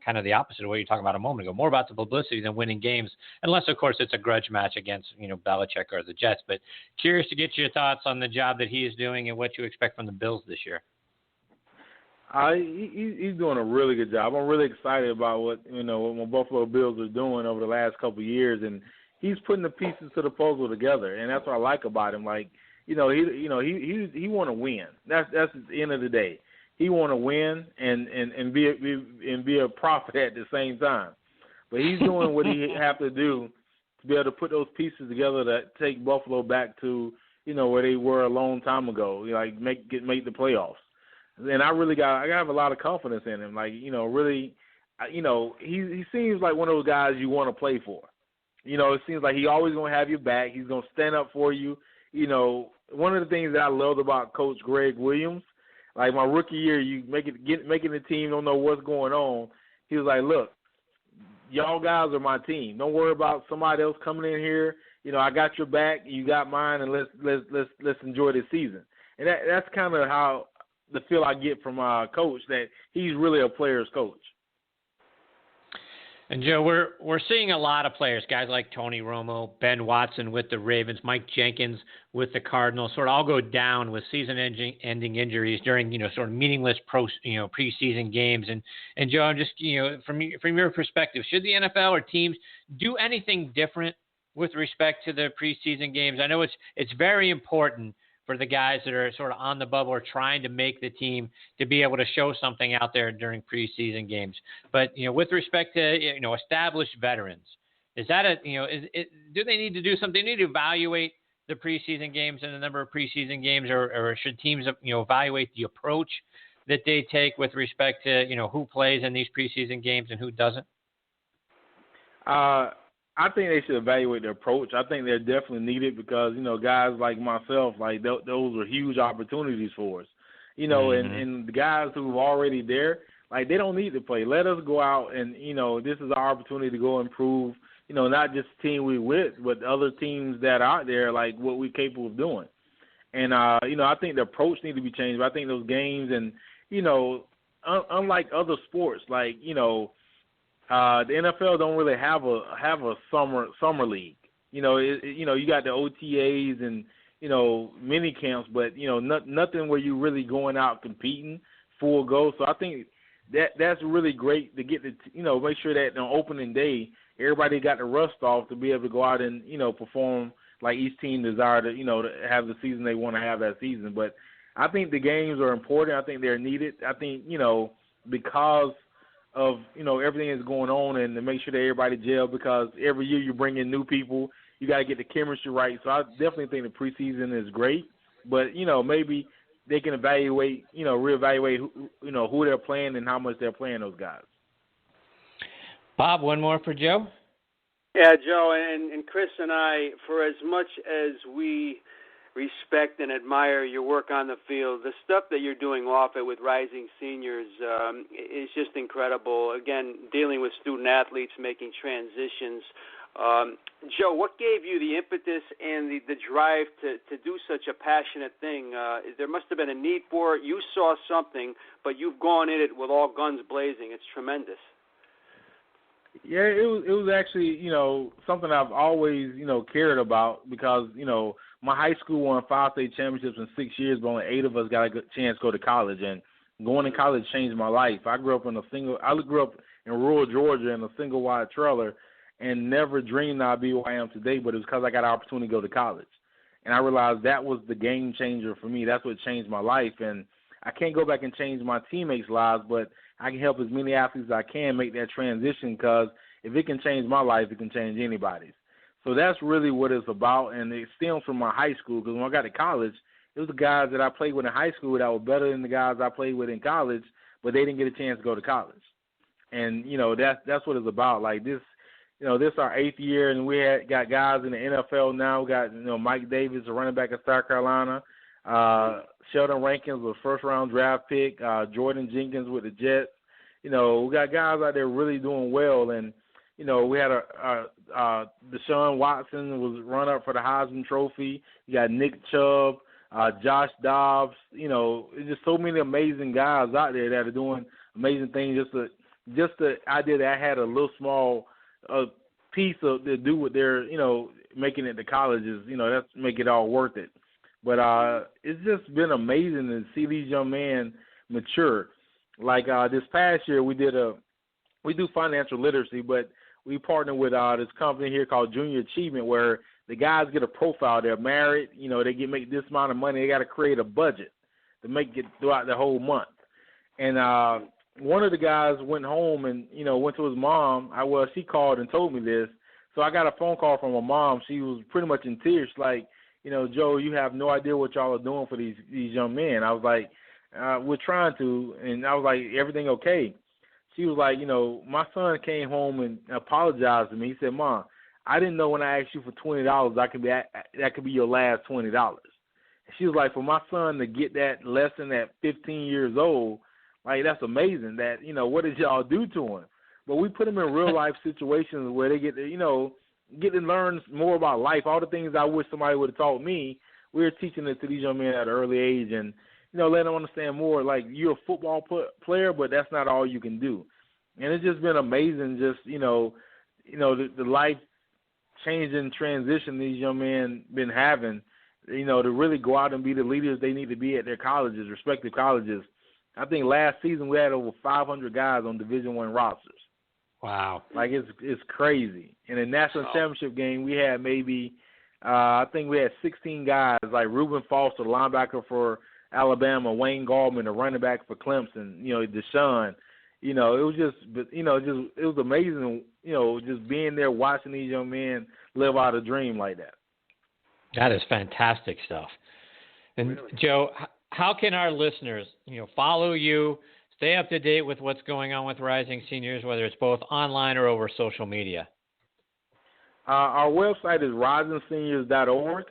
kind of the opposite of what you were talking about a moment ago, more about the publicity than winning games, unless, of course, it's a grudge match against, Belichick or the Jets. But curious to get your thoughts on the job that he is doing and what you expect from the Bills this year. He's doing a really good job. I'm really excited about what my Buffalo Bills are doing over the last couple of years, and he's putting the pieces to the puzzle together, and that's what I like about him. Like, he want to win. That's at the end of the day. He want to win and be a prophet at the same time. But he's doing what he have to do to be able to put those pieces together to take Buffalo back to where they were a long time ago, like make the playoffs. And I have a lot of confidence in him. Like, really, he seems like one of those guys you want to play for. It seems like he always going to have your back. He's going to stand up for you. One of the things that I loved about Coach Greg Williams, like my rookie year, you making the team, don't know what's going on. He was like, look, y'all guys are my team. Don't worry about somebody else coming in here. I got your back, you got mine, and let's enjoy this season. And that's kind of how the feel I get from Coach, that he's really a player's coach. And Joe, we're seeing a lot of players, guys like Tony Romo, Ben Watson with the Ravens, Mike Jenkins with the Cardinals, sort of all go down with season-ending injuries during sort of meaningless preseason games. And Joe, I'm just from your perspective, should the NFL or teams do anything different with respect to the preseason games? I know it's very important for the guys that are sort of on the bubble or trying to make the team to be able to show something out there during preseason games. But, with respect to, established veterans, is that do they need to do something? They need to evaluate the preseason games and the number of preseason games, or should teams, evaluate the approach that they take with respect to, who plays in these preseason games and who doesn't? I think they should evaluate their approach. I think they're definitely needed because, guys like myself, like those are huge opportunities for us. And the guys who are already there, like they don't need to play. Let us go out and, this is our opportunity to go improve, not just the team we with, but other teams that are out there, like what we're capable of doing. And, I think the approach needs to be changed. But I think those games and, unlike other sports, like, the NFL don't really have a summer league. You got the OTAs and mini camps, but nothing where you really going out competing full go. So I think that's really great to get make sure that on opening day everybody got the rust off to be able to go out and perform like each team desire to to have the season they want to have that season. But I think the games are important. I think they're needed. I think because of everything that's going on and to make sure that everybody gel, because every year you bring in new people, you got to get the chemistry right. So I definitely think the preseason is great, but maybe they can evaluate, reevaluate who they're playing and how much they're playing those guys. Bob, one more for Joe. Yeah, Joe, and Chris and I, for as much as we respect and admire your work on the field, the stuff that you're doing off it with Rising Seniors is just incredible. Again, dealing with student athletes, making transitions. Joe, what gave you the impetus and the drive to do such a passionate thing? There must have been a need for it. You saw something, but you've gone in it with all guns blazing. It's tremendous. Yeah, it was actually, something I've always, cared about because, my high school won 5 state championships in 6 years, but only 8 of us got a good chance to go to college. And going to college changed my life. I grew up in rural Georgia in a single wide trailer and never dreamed I'd be where I am today, but it was because I got an opportunity to go to college. And I realized that was the game changer for me. That's what changed my life. And I can't go back and change my teammates' lives, but I can help as many athletes as I can make that transition, because if it can change my life, it can change anybody's. So that's really what it's about, and it stems from my high school, because when I got to college, it was the guys that I played with in high school that were better than the guys I played with in college, but they didn't get a chance to go to college. And, that's what it's about. Like this, this is our 8th year, and we got guys in the NFL now. We got, Mike Davis, a running back of South Carolina, Sheldon Rankins was a first-round draft pick, Jordan Jenkins with the Jets. We got guys out there really doing well, and we had Deshaun Watson was run-up for the Heisman Trophy. You got Nick Chubb, Josh Dobbs. There's just so many amazing guys out there that are doing amazing things. Just the idea that I had a little small piece to do with their, making it to college is, that's make it all worth it. But it's just been amazing to see these young men mature. Like this past year, we do financial literacy, but we partner with this company here called Junior Achievement, where the guys get a profile. They're married, they make this amount of money. They got to create a budget to make it throughout the whole month. And one of the guys went home and, went to his mom. She called and told me this. So I got a phone call from her mom. She was pretty much in tears, like, Joe, you have no idea what y'all are doing for these young men. I was like, we're trying to. And I was like, everything okay? She was like, my son came home and apologized to me. He said, Mom, I didn't know when I asked you for $20, that could be your last $20. And she was like, for my son to get that lesson at 15 years old, like, that's amazing. That, what did y'all do to him? But we put them in real life situations where they get to, get to learn more about life. All the things I wish somebody would have taught me, we're teaching it to these young men at an early age, and let them understand more. Like, you're a football player, but that's not all you can do. And it's just been amazing, the life-changing transition these young men been having, to really go out and be the leaders they need to be at their colleges, respective colleges. I think last season we had over 500 guys on Division I rosters. Wow. Like, it's crazy. In the national championship game, we had maybe, I think we had 16 guys, like Reuben Foster, the linebacker for Alabama, Wayne Gallman, the running back for Clemson, Deshaun. It was amazing, just being there watching these young men live out a dream like that. That is fantastic stuff. And really, Joe, how can our listeners, follow you, stay up to date with what's going on with Rising Seniors, whether it's both online or over social media? Our website is risingseniors.org.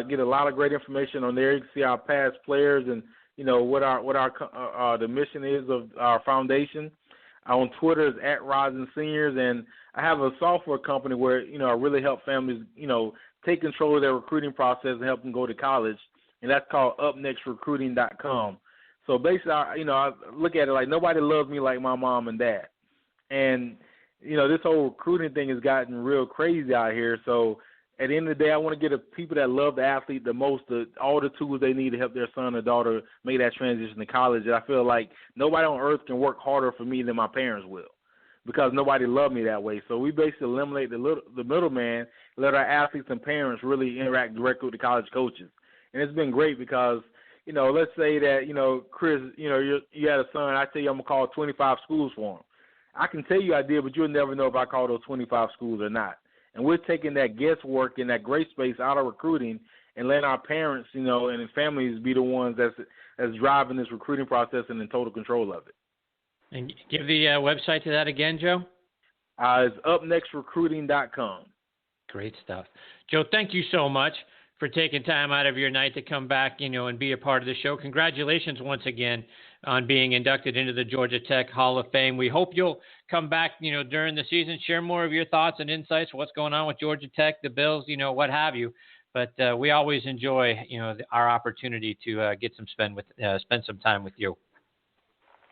Get a lot of great information on there. You can see our past players and what our the mission is of our foundation. On Twitter is @RisingSeniors, and I have a software company where I really help families take control of their recruiting process and help them go to college, and that's called upnextrecruiting.com. So basically, I look at it like nobody loves me like my mom and dad, and this whole recruiting thing has gotten real crazy out here. So at the end of the day, I want to get the people that love the athlete the most all the tools they need to help their son or daughter make that transition to college. And I feel like nobody on earth can work harder for me than my parents will, because nobody loved me that way. So we basically eliminate the middleman, let our athletes and parents really interact directly with the college coaches. And it's been great because, let's say that, Chris, you had a son, I tell you I'm going to call 25 schools for him. I can tell you I did, but you'll never know if I call those 25 schools or not. And we're taking that guesswork and that gray space out of recruiting and letting our parents, and families be the ones that's driving this recruiting process and in total control of it. And give the website to that again, Joe. It's upnextrecruiting.com. Great stuff. Joe, thank you so much for taking time out of your night to come back, and be a part of the show. Congratulations once again on being inducted into the Georgia Tech Hall of Fame. We hope you'll come back, during the season, share more of your thoughts and insights, what's going on with Georgia Tech, the Bills, what have you. But we always enjoy, our opportunity to spend some time with you.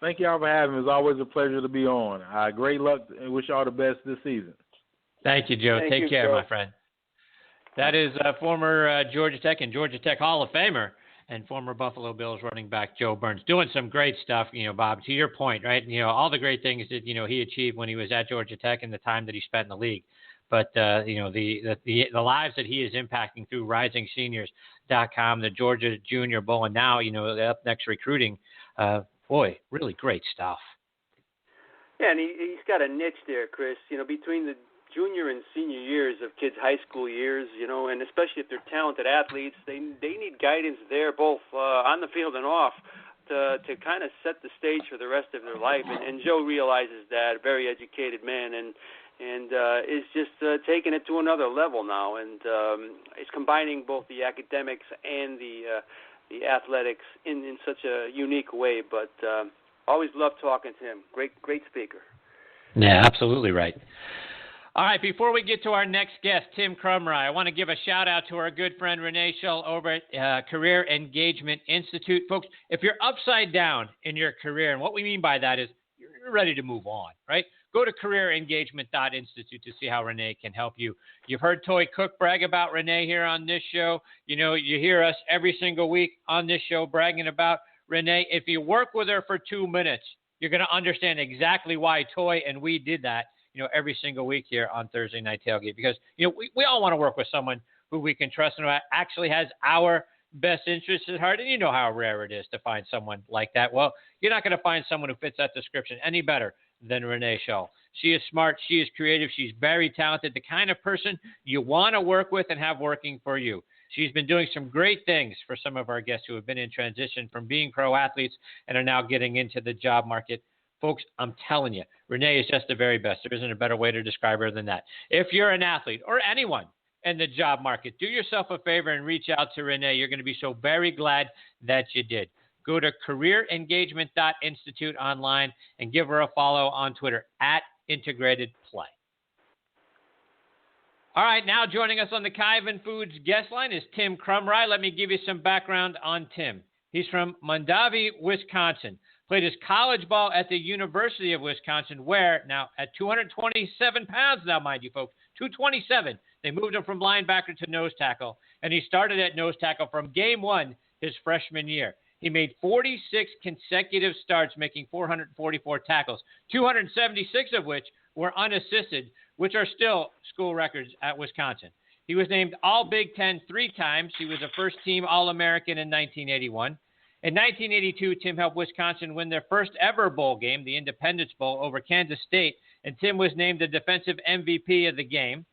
Thank y'all for having me. It's always a pleasure to be on. Great luck and wish y'all the best this season. Thank you, Joe. Take care, my friend. That is former Georgia Tech and Georgia Tech Hall of Famer and former Buffalo Bills running back Joe Burns, doing some great stuff, Bob, to your point, right? All the great things that, he achieved when he was at Georgia Tech and the time that he spent in the league. But, the lives that he is impacting through risingseniors.com, the Georgia Junior Bowl, and now, the Up Next Recruiting, boy, really great stuff. Yeah, and he's got a niche there, Chris, between the junior and senior years of kids' high school years, and especially if they're talented athletes, they need guidance there, both on the field and off, to kind of set the stage for the rest of their life. And Joe realizes that, a very educated man, and is just taking it to another level now, and is combining both the academics and the athletics in such a unique way. But always love talking to him. Great speaker. Yeah, absolutely right. All right, before we get to our next guest, Tim Krumrie, I want to give a shout-out to our good friend Renee Shull over at Career Engagement Institute. Folks, if you're upside down in your career, and what we mean by that is you're ready to move on, right? Go to careerengagement.institute to see how Renee can help you. You've heard Toy Cook brag about Renee here on this show. You hear us every single week on this show bragging about Renee. If you work with her for 2 minutes, you're going to understand exactly why Toy and we did that, every single week here on Thursday Night Tailgate, because, we all want to work with someone who we can trust and who actually has our best interests at heart. And you know how rare it is to find someone like that. Well, you're not going to find someone who fits that description any better than Renee Shull. She is smart. She is creative. She's very talented, the kind of person you want to work with and have working for you. She's been doing some great things for some of our guests who have been in transition from being pro athletes and are now getting into the job market. Folks, I'm telling you, Renee is just the very best. There isn't a better way to describe her than that. If you're an athlete or anyone in the job market, do yourself a favor and reach out to Renee. You're going to be so very glad that you did. Go to careerengagement.institute online and give her a follow on Twitter @IntegratedPlay. All right, now joining us on the Kaiven Foods guest line is Tim Krumrie. Let me give you some background on Tim. He's from Mondavi, Wisconsin. played his college ball at the University of Wisconsin, where now at 227 pounds now, mind you, folks, 227, they moved him from linebacker to nose tackle, and he started at nose tackle from game one his freshman year. He made 46 consecutive starts, making 444 tackles, 276 of which were unassisted, which are still school records at Wisconsin. He was named All-Big Ten 3 times. He was a first-team All-American in 1981. In 1982, Tim helped Wisconsin win their first ever bowl game, the Independence Bowl, over Kansas State, and Tim was named the defensive MVP of the game.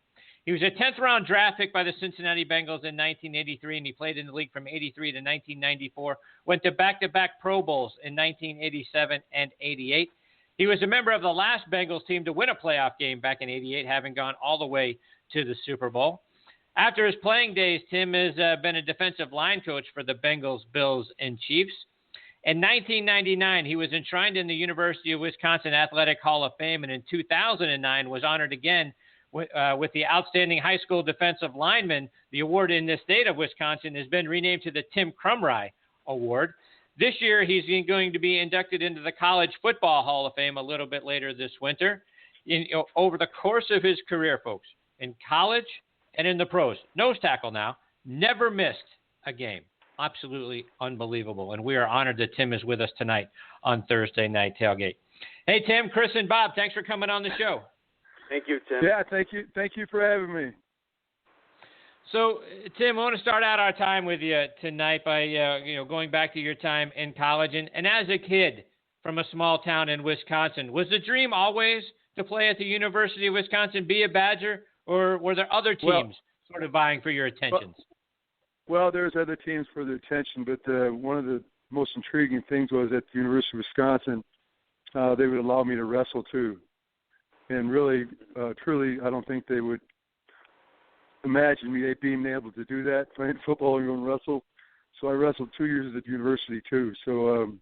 He was a 10th-round draft pick by the Cincinnati Bengals in 1983, and he played in the league from 83 to 1994, went to back-to-back Pro Bowls in 1987 and 88. He was a member of the last Bengals team to win a playoff game back in 88, having gone all the way to the Super Bowl. After his playing days, Tim has been a defensive line coach for the Bengals, Bills, and Chiefs. In 1999, he was enshrined in the University of Wisconsin Athletic Hall of Fame, and in 2009 was honored again with the Outstanding High School Defensive Lineman. The award in the state of Wisconsin has been renamed to the Tim Krumrie Award. This year, he's going to be inducted into the College Football Hall of Fame a little bit later this winter. Over the course of his career, folks, in college and in the pros, nose tackle now, never missed a game. Absolutely unbelievable. And we are honored that Tim is with us tonight on Thursday Night Tailgate. Hey, Tim, Chris, and Bob, thanks for coming on the show. Thank you, Tim. Yeah, thank you. Thank you for having me. So, Tim, I want to start out our time with you tonight by going back to your time in college. And as a kid from a small town in Wisconsin, was the dream always to play at the University of Wisconsin, be a Badger, or were there other teams sort of vying for your attentions? Well, there's other teams for the attention, but one of the most intriguing things was at the University of Wisconsin, they would allow me to wrestle too. And really, truly, I don't think they would imagine me being able to do that, playing football and going to wrestle. So I wrestled 2 years at the university too. So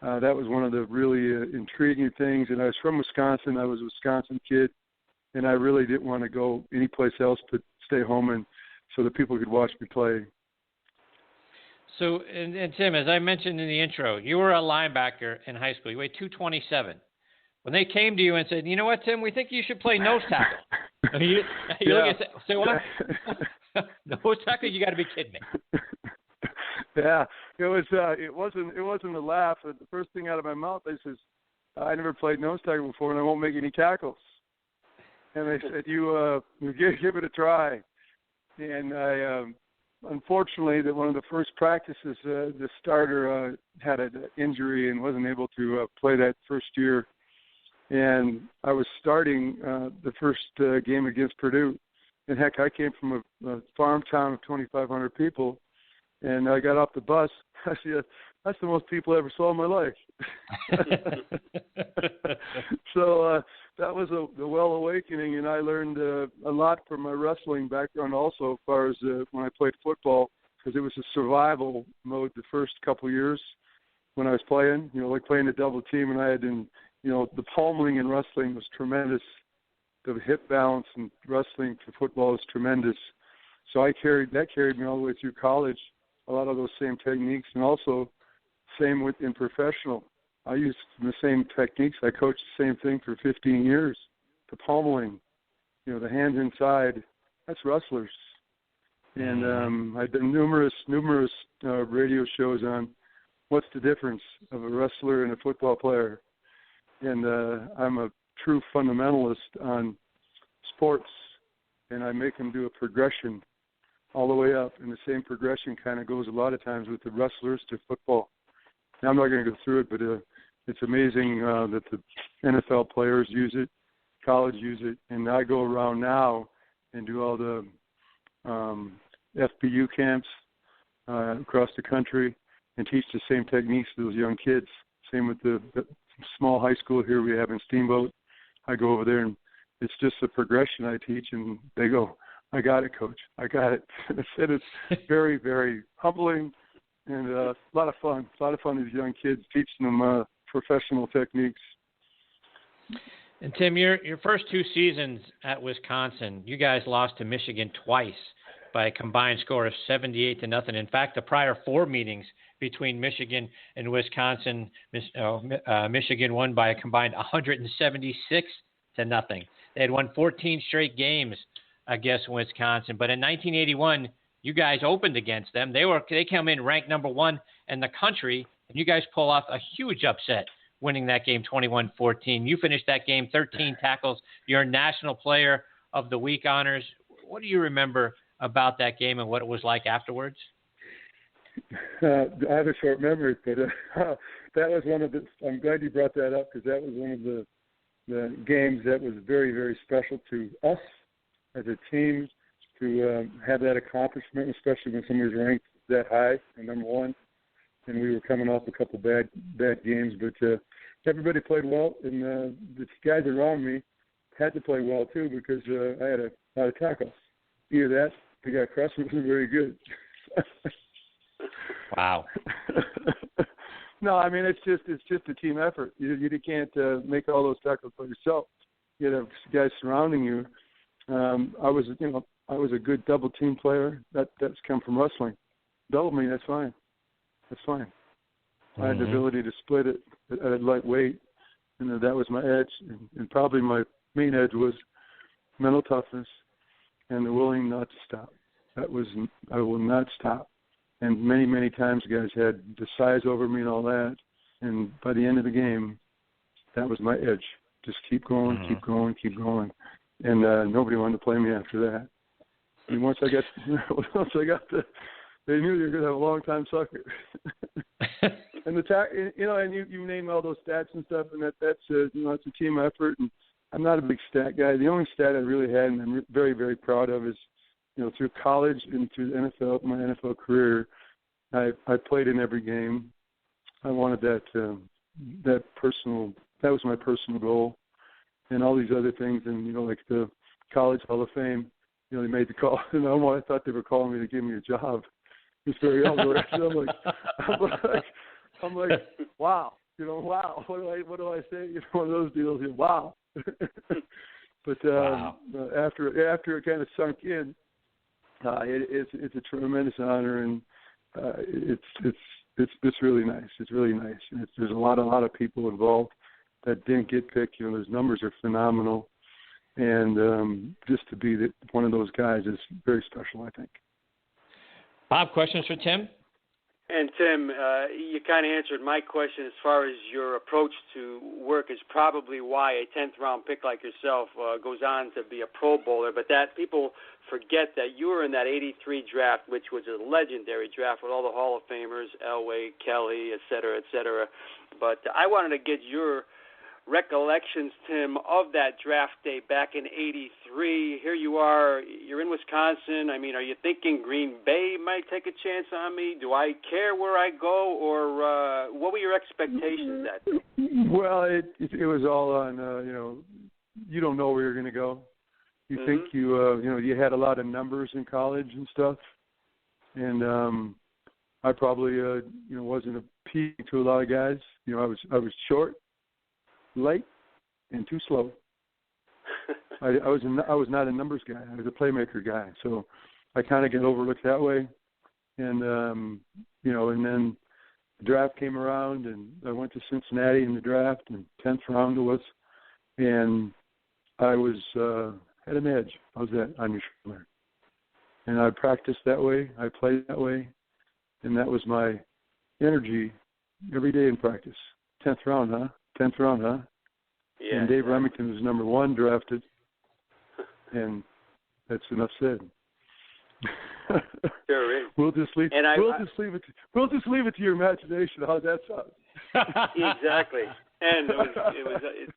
that was one of the really intriguing things. And I was from Wisconsin. I was a Wisconsin kid, and I really didn't want to go anyplace else but stay home and so that people could watch me play. So, and Tim, as I mentioned in the intro, you were a linebacker in high school. You weighed 227. When they came to you and said, you know what, Tim, we think you should play nose tackle. you look and say, what? Nose tackle? You got to be kidding me. Yeah, it wasn't a laugh. The first thing out of my mouth, they says, I never played nose tackle before, and I won't make any tackles. And they said, you give it a try. And I, unfortunately, that one of the first practices, the starter had an injury and wasn't able to play that first year. And I was starting the first game against Purdue. And, heck, I came from a farm town of 2,500 people, and I got off the bus. I said, that's the most people I ever saw in my life. So that was a well awakening, and I learned a lot from my wrestling background also as far as when I played football, because it was a survival mode the first couple of years when I was playing, like playing a double team, and I had the palming in wrestling was tremendous. The hip balance in wrestling to football is tremendous. So that carried me all the way through college, a lot of those same techniques, and also same in professional. I used the same techniques. I coached the same thing for 15 years. The pommeling, the hands inside, that's wrestlers. And I've done numerous radio shows on what's the difference of a wrestler and a football player. And I'm a true fundamentalist on sports, and I make them do a progression all the way up. And the same progression kind of goes a lot of times with the wrestlers to football. Now, I'm not going to go through it, but it's amazing that the NFL players use it, college use it, and I go around now and do all the FBU camps across the country and teach the same techniques to those young kids. Same with the small high school here we have in Steamboat. I go over there, and it's just a progression I teach, and they go, I got it, Coach. I got it. It's very, very humbling and a lot of fun. It's a lot of fun, these young kids, teaching them professional techniques. And, Tim, your first 2 seasons at Wisconsin, you guys lost to Michigan twice. by a combined score of 78-0. In fact, the prior 4 meetings between Michigan and Wisconsin, Michigan won by a combined 176-0. They had won 14 straight games against Wisconsin. But in 1981, you guys opened against them. They came in ranked number 1 in the country, and you guys pull off a huge upset, winning that game 21-14. You finished that game 13 tackles. Your National Player of the Week honors. What do you remember about that game and what it was like afterwards? I have a short memory, but that was one of the. I'm glad you brought that up because that was one of the games that was very, very special to us as a team to have that accomplishment, especially when somebody's ranked that high and number 1. And we were coming off a couple bad games, but everybody played well, and the guys around me had to play well too because I had a lot of tackles. Either that, the guy across me wasn't very good. Wow. No, I mean it's just a team effort. You can't make all those tackles by yourself. You have guys surrounding you. I was a good double team player. That's come from wrestling. Double me, that's fine. That's fine. I had the ability to split it at a lightweight, and that was my edge. And probably my main edge was mental toughness and the willing not to stop. I will not stop. And many, many times guys had the size over me and all that. And by the end of the game, that was my edge. Just keep going, keep going, keep going. And nobody wanted to play me after that. And once I got they knew they were going to have a long time sucker. And and you name all those stats and stuff, and that's it's a team effort. And I'm not a big stat guy. The only stat I really had, and I'm very, very proud of, is through college and through the NFL, my NFL career, I played in every game. I wanted that was my personal goal, and all these other things, and like the College Hall of Fame. They made the call, and I thought they were calling me to give me a job. It's very elderly. I'm like, wow, wow. What do I say? One of those deals. Wow. But wow. After it kind of sunk in, it's a tremendous honor, and it's really nice. It's really nice. And there's a lot of people involved that didn't get picked. Those numbers are phenomenal, and just to be one of those guys is very special, I think. Bob, questions for Tim? And Tim, you kind of answered my question as far as your approach to work is probably why a 10th round pick like yourself goes on to be a Pro Bowler. But that people forget that you were in that 83 draft, which was a legendary draft with all the Hall of Famers, Elway, Kelly, et cetera, et cetera. But I wanted to get your recollections, Tim, of that draft day back in 83. Here you are, you're in Wisconsin. I mean, are you thinking Green Bay might take a chance on me? Do I care where I go? Or what were your expectations that day? Well, it was all on, you don't know where you're going to go. You think you had a lot of numbers in college and stuff. And I probably, wasn't appealing to a lot of guys. I was short, light, and too slow. I was not a numbers guy. I was a playmaker guy. So I kind of get overlooked that way. And and then the draft came around, and I went to Cincinnati in the draft, and 10th round it was, and I was had an edge. I was on your shoulder, and I practiced that way. I played that way, and that was my energy every day in practice. 10th round, huh? 10th round, huh? Yeah. And Dave Remington was number 1 drafted, and that's enough said. Sure is. We'll just leave it to your imagination. How's that sound? Exactly. And it's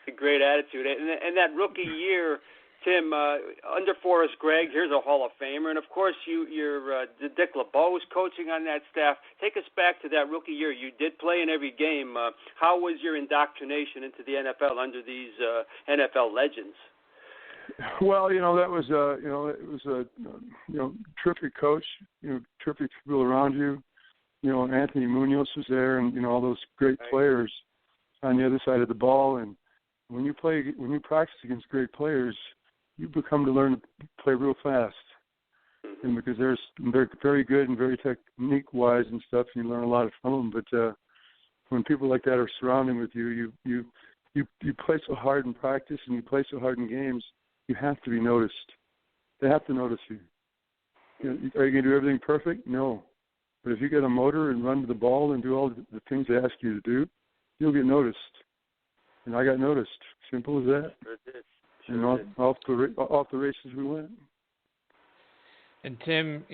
a great attitude. And that rookie year, Tim, under Forrest Gregg, here's a Hall of Famer, and of course you're Dick LeBeau was coaching on that staff. Take us back to that rookie year. You did play in every game. How was your indoctrination into the NFL under these NFL legends? Well, that was it was a terrific coach, terrific people around you. Anthony Munoz was there, and all those great players on the other side of the ball. And when you practice against great players, you become to learn to play real fast. and because they're very good and very technique-wise and stuff, and you learn a lot from them. But when people like that are surrounding with you, you play so hard in practice and you play so hard in games, you have to be noticed. They have to notice you. Are you going to do everything perfect? No. But if you get a motor and run to the ball and do all the things they ask you to do, you'll get noticed. And I got noticed. Simple as that. Sure did. And off the races we went. And Tim,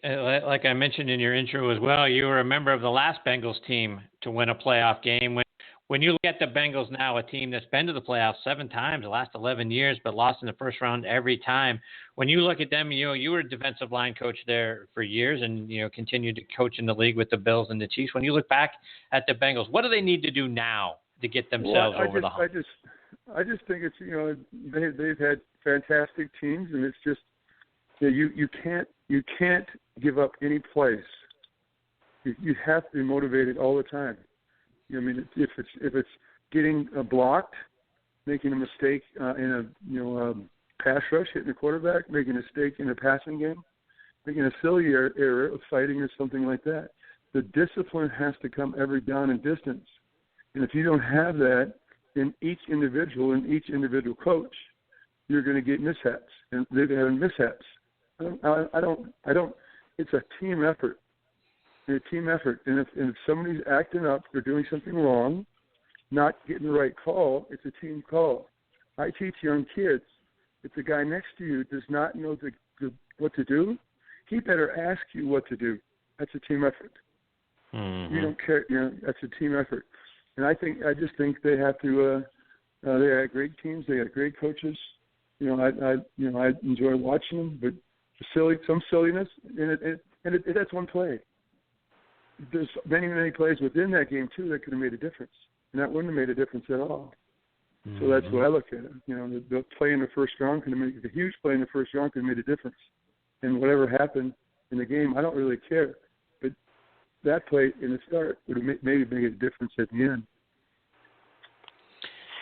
like I mentioned in your intro as well, you were a member of the last Bengals team to win a playoff game. When you look at the Bengals now, a team that's been to the playoffs 7 times the last 11 years, but lost in the first round every time. When you look at them, you were a defensive line coach there for years and, continued to coach in the league with the Bills and the Chiefs. When you look back at the Bengals, what do they need to do now to get themselves over the hump? I just think it's, they've had fantastic teams, and it's just, you can't give up any place. You have to be motivated all the time. I mean, if it's getting blocked, making a mistake in a pass rush, hitting the quarterback, making a mistake in a passing game, making a silly error of fighting or something like that, the discipline has to come every down and distance. And if you don't have that in each individual coach, you're going to get mishaps, and they're having mishaps. I don't. It's a team effort. It's a team effort, and if somebody's acting up or doing something wrong, not getting the right call, it's a team call. I teach young kids, if the guy next to you does not know what to do, he better ask you what to do. That's a team effort. Mm-hmm. You don't care. That's a team effort. And I just think they have to. They got great teams. They got great coaches. I enjoy watching them, but some silliness, and that's one play. There's many plays within that game too that could have made a difference, and that wouldn't have made a difference at all. Mm-hmm. So that's what I look at it. The play in the first round could have made the huge play in the first round could have made a difference, and whatever happened in the game, I don't really care. But that play in the start would have maybe made a difference at the end.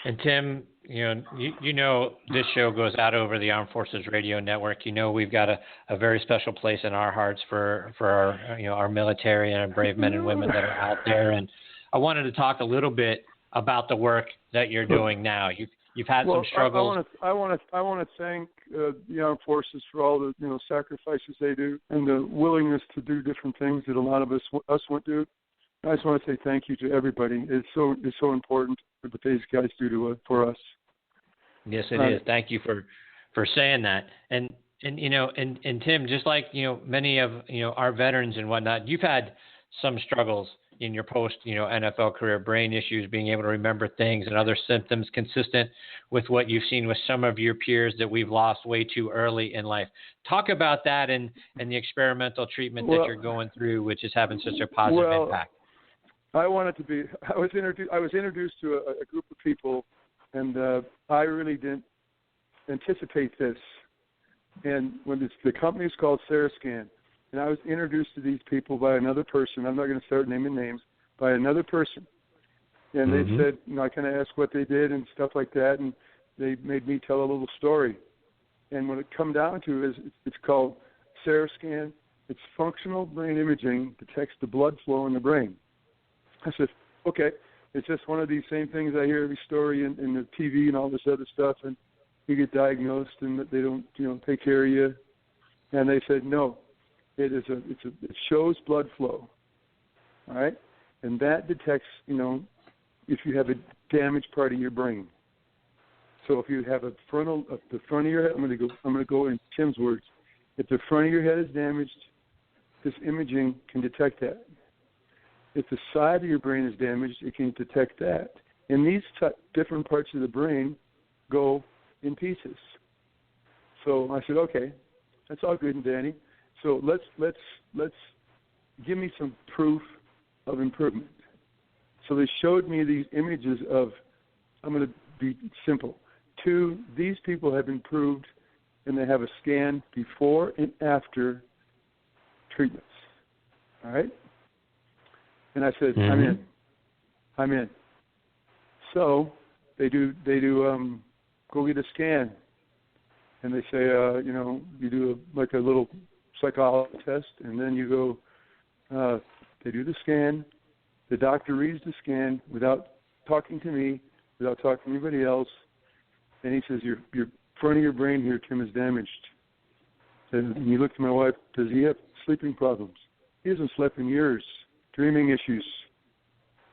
And Tim, this show goes out over the Armed Forces Radio Network. We've got a very special place in our hearts for our military and our brave men and women that are out there. And I wanted to talk a little bit about the work that you're doing now. You've had some struggles. I want to thank the Armed Forces for all the sacrifices they do and the willingness to do different things that a lot of us wouldn't do. I just want to say thank you to everybody. It's so important what these guys do for us. Yes, it is. Thank you for saying that. And Tim, just like many of our veterans and whatnot, you've had some struggles in your post NFL career, brain issues, being able to remember things, and other symptoms consistent with what you've seen with some of your peers that we've lost way too early in life. Talk about that and the experimental treatment that you're going through, which is having such a positive impact. I wanted to be. I was introduced to a group of people, and I really didn't anticipate this. And when the company is called Sarascan, and I was introduced to these people by another person. I'm not going to start naming names. By another person, and they said, I kind of asked what they did and stuff like that, and they made me tell a little story. And when it come down to it, it's called Sarascan. It's functional brain imaging detects the blood flow in the brain. I said, okay, it's just one of these same things I hear every story in the TV and all this other stuff, and you get diagnosed and they don't, take care of you. And they said, no, it shows blood flow, all right, and that detects, if you have a damaged part of your brain. So if you have the front of your head, I'm going to go in Tim's words. If the front of your head is damaged, this imaging can detect that. If the side of your brain is damaged, it can detect that. And these different parts of the brain go in pieces. So I said, okay, that's all good and dandy. So let's give me some proof of improvement. So they showed me these images of, I'm going to be simple. 2, these people have improved, and they have a scan before and after treatments. All right? And I said, I'm in. So they do go get a scan, and they say, you do a little psychology test, and then you go. They do the scan. The doctor reads the scan without talking to me, without talking to anybody else, and he says, "Your front of your brain here, Tim, is damaged." And you look to my wife. Does he have sleeping problems? He hasn't slept in years. Dreaming issues,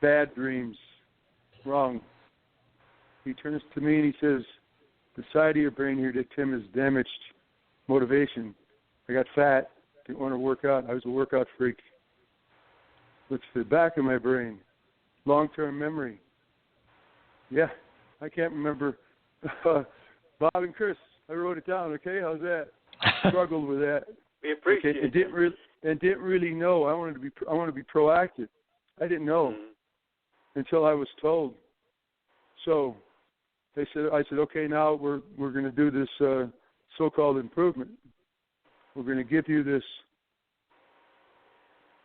bad dreams, wrong. He turns to me and he says, "The side of your brain here, Tim, is damaged. Motivation. I got fat. Didn't want to work out. I was a workout freak." Looks to the back of my brain. Long-term memory. Yeah, I can't remember. Bob and Chris, I wrote it down. Okay, how's that? Struggled with that. We appreciate it. Didn't really know. I wanted to be proactive. I didn't know until I was told. So I said, okay, now we're going to do this so-called improvement. We're going to give you this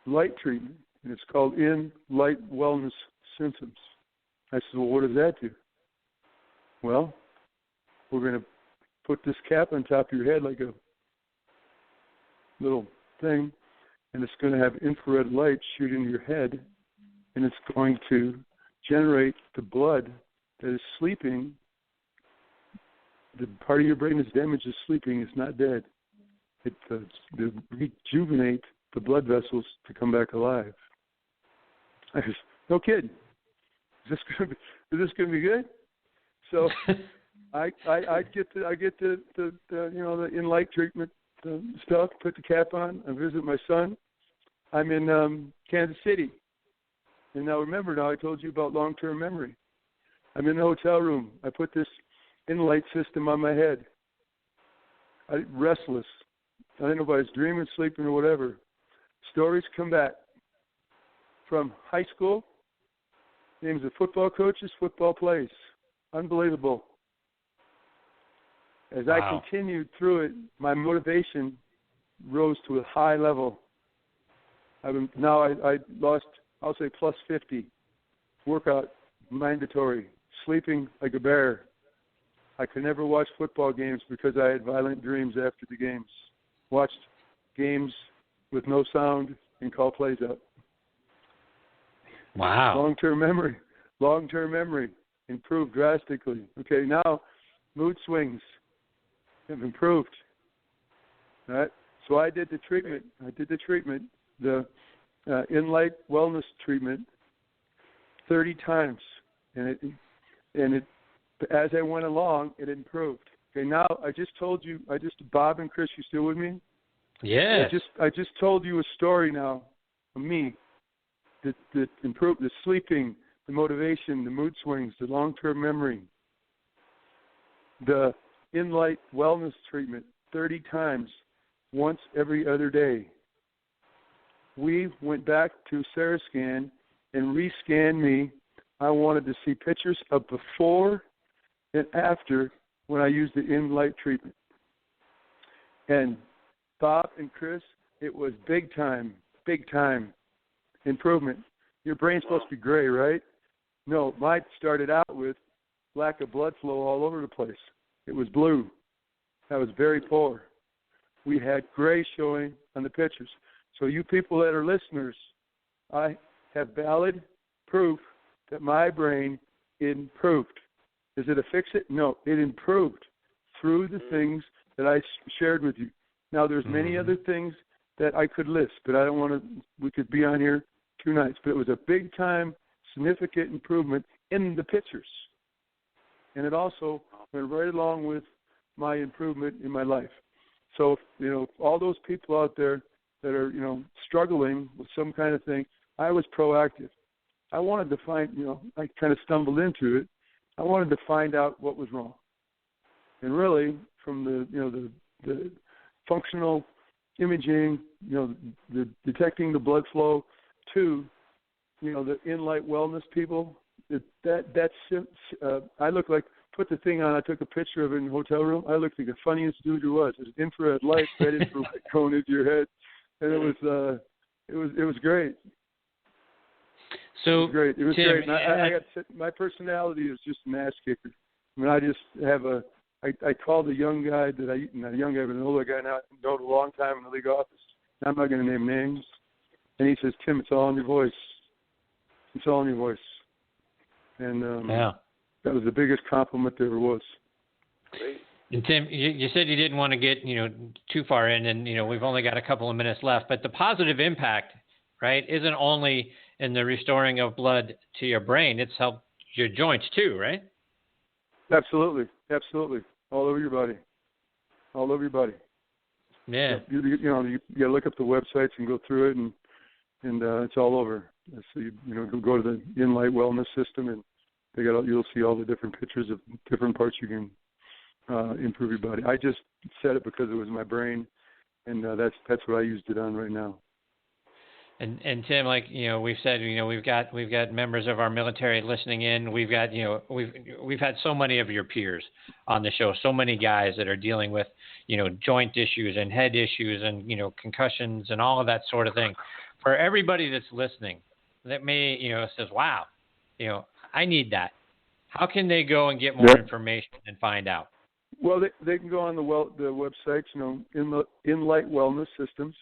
light treatment, and it's called In-Light Wellness Symptoms. I said, well, what does that do? Well, we're going to put this cap on top of your head like a little thing, and it's going to have infrared light shoot into your head, and it's going to generate the blood that is sleeping. The part of your brain that's damaged is sleeping. It's not dead. It rejuvenate the blood vessels to come back alive. I said, no kidding. Is this going to be good? So I get the in-light treatment stuff. Put the cap on. I visit my son. I'm in Kansas City, and now remember. Now I told you about long-term memory. I'm in the hotel room. I put this in-light system on my head. I'm restless. I don't know if I was dreaming, sleeping, or whatever. Stories come back from high school. Names of football coaches, football plays. Unbelievable. As I continued through it, my motivation rose to a high level. I lost, I'll say, plus 50. Workout, mandatory. Sleeping like a bear. I could never watch football games because I had violent dreams after the games. Watched games with no sound and call plays up. Wow. Long-term memory improved drastically. Okay, now mood swings have improved. All right. So I did the treatment. The in-light wellness treatment 30 times, and it as I went along, it improved. Okay, now I just told you. Bob and Chris, you still with me? Yeah. I just told you a story now of me. That improved the sleeping, the motivation, the mood swings, the long-term memory, the in-light wellness treatment 30 times, once every other day. We went back to Sarascan and rescanned me. I wanted to see pictures of before and after when I used the in-light treatment. And Bob and Chris, it was big time improvement. Your brain's supposed to be gray, right? No, mine started out with lack of blood flow all over the place. It was blue. That was very poor. We had gray showing on the pictures. So you people that are listeners, I have valid proof that my brain improved. Is it a fix-it? No, it improved through the things that I shared with you. Now, there's many other things that I could list, but I don't want to. We could be on here 2 nights, but it was a big-time, significant improvement in the pictures. And it also went right along with my improvement in my life. So, all those people out there that are, struggling with some kind of thing, I was proactive. I wanted to find, I kind of stumbled into it. I wanted to find out what was wrong. And really, from the functional imaging, the detecting the blood flow to, the in-light wellness people, I look like, put the thing on, I took a picture of it in the hotel room. I looked like the funniest dude there was. There's infrared light, red infrared going into your head. And it was great. So it was great. It was Tim, great. And I got, my personality is just an ass kicker. I mean, I just have a I called a young guy not a young guy, but an older guy now, known a long time in the league office. I'm not going to name names. And he says, Tim, it's all in your voice. It's all in your voice. And that was the biggest compliment there ever was. Great. And Tim, you said you didn't want to get, too far in, and, we've only got a couple of minutes left, but the positive impact, right, isn't only in the restoring of blood to your brain, it's helped your joints too, right? Absolutely. All over your body. Yeah. You got to look up the websites and go through it, and it's all over. So go to the InLight Wellness System, and you'll see all the different pictures of different parts you can improve your body. I just said it because it was my brain, and that's what I used it on right now. And Tim, like we've said, we've got members of our military listening in. We've got we've had so many of your peers on the show, so many guys that are dealing with joint issues and head issues and concussions and all of that sort of thing. For everybody that's listening, that may says, wow, I need that. How can they go and get more information and find out? Well, they can go on the websites, InLight Wellness Systems.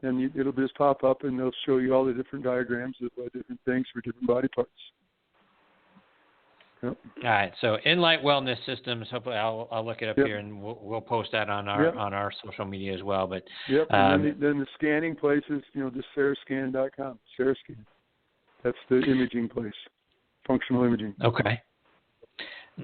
And it'll just pop up, and they'll show you all the different diagrams of different things for different body parts. Yep. All right. So InLight Wellness Systems. Hopefully, I'll look it up here, and we'll post that on our social media as well. But and then the scanning place is just sarascan.com. Sarascan. That's the imaging place. Functional imaging. Okay.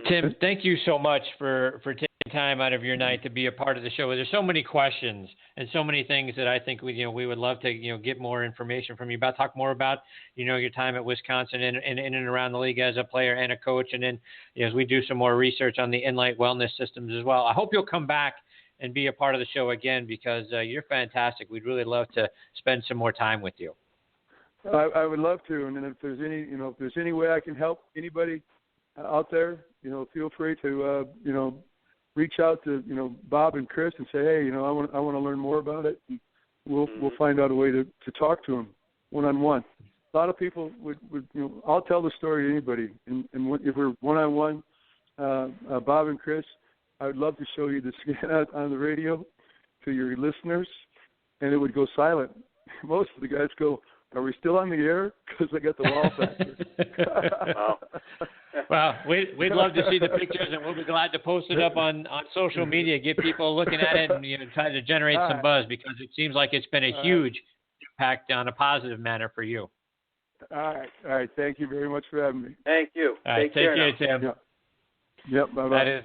Tim, thank you so much for taking time out of your night to be a part of the show. There's so many questions and so many things that I think we would love to get more information from you about. Talk more about your time at Wisconsin and in and around the league as a player and a coach, and then as we do some more research on the InLight Wellness Systems as well. I hope you'll come back and be a part of the show again because you're fantastic. We'd really love to spend some more time with you. I would love to, and then if there's any way I can help anybody out there, feel free to reach out to Bob and Chris and say, hey, I want to learn more about it. And we'll find out a way to talk to them one-on-one. A lot of people would I'll tell the story to anybody, and if we're one-on-one, Bob and Chris, I would love to show you the scan out on the radio to your listeners, and it would go silent. Most of the guys go, are we still on the air? Because I got the wow factor. Well, we'd love to see the pictures, and we'll be glad to post it up on social media, get people looking at it, and try to generate some buzz because it seems like it's been a huge impact on a positive manner for you. All right. Thank you very much for having me. Thank you. All right, take care, Tim. Yep. Bye-bye.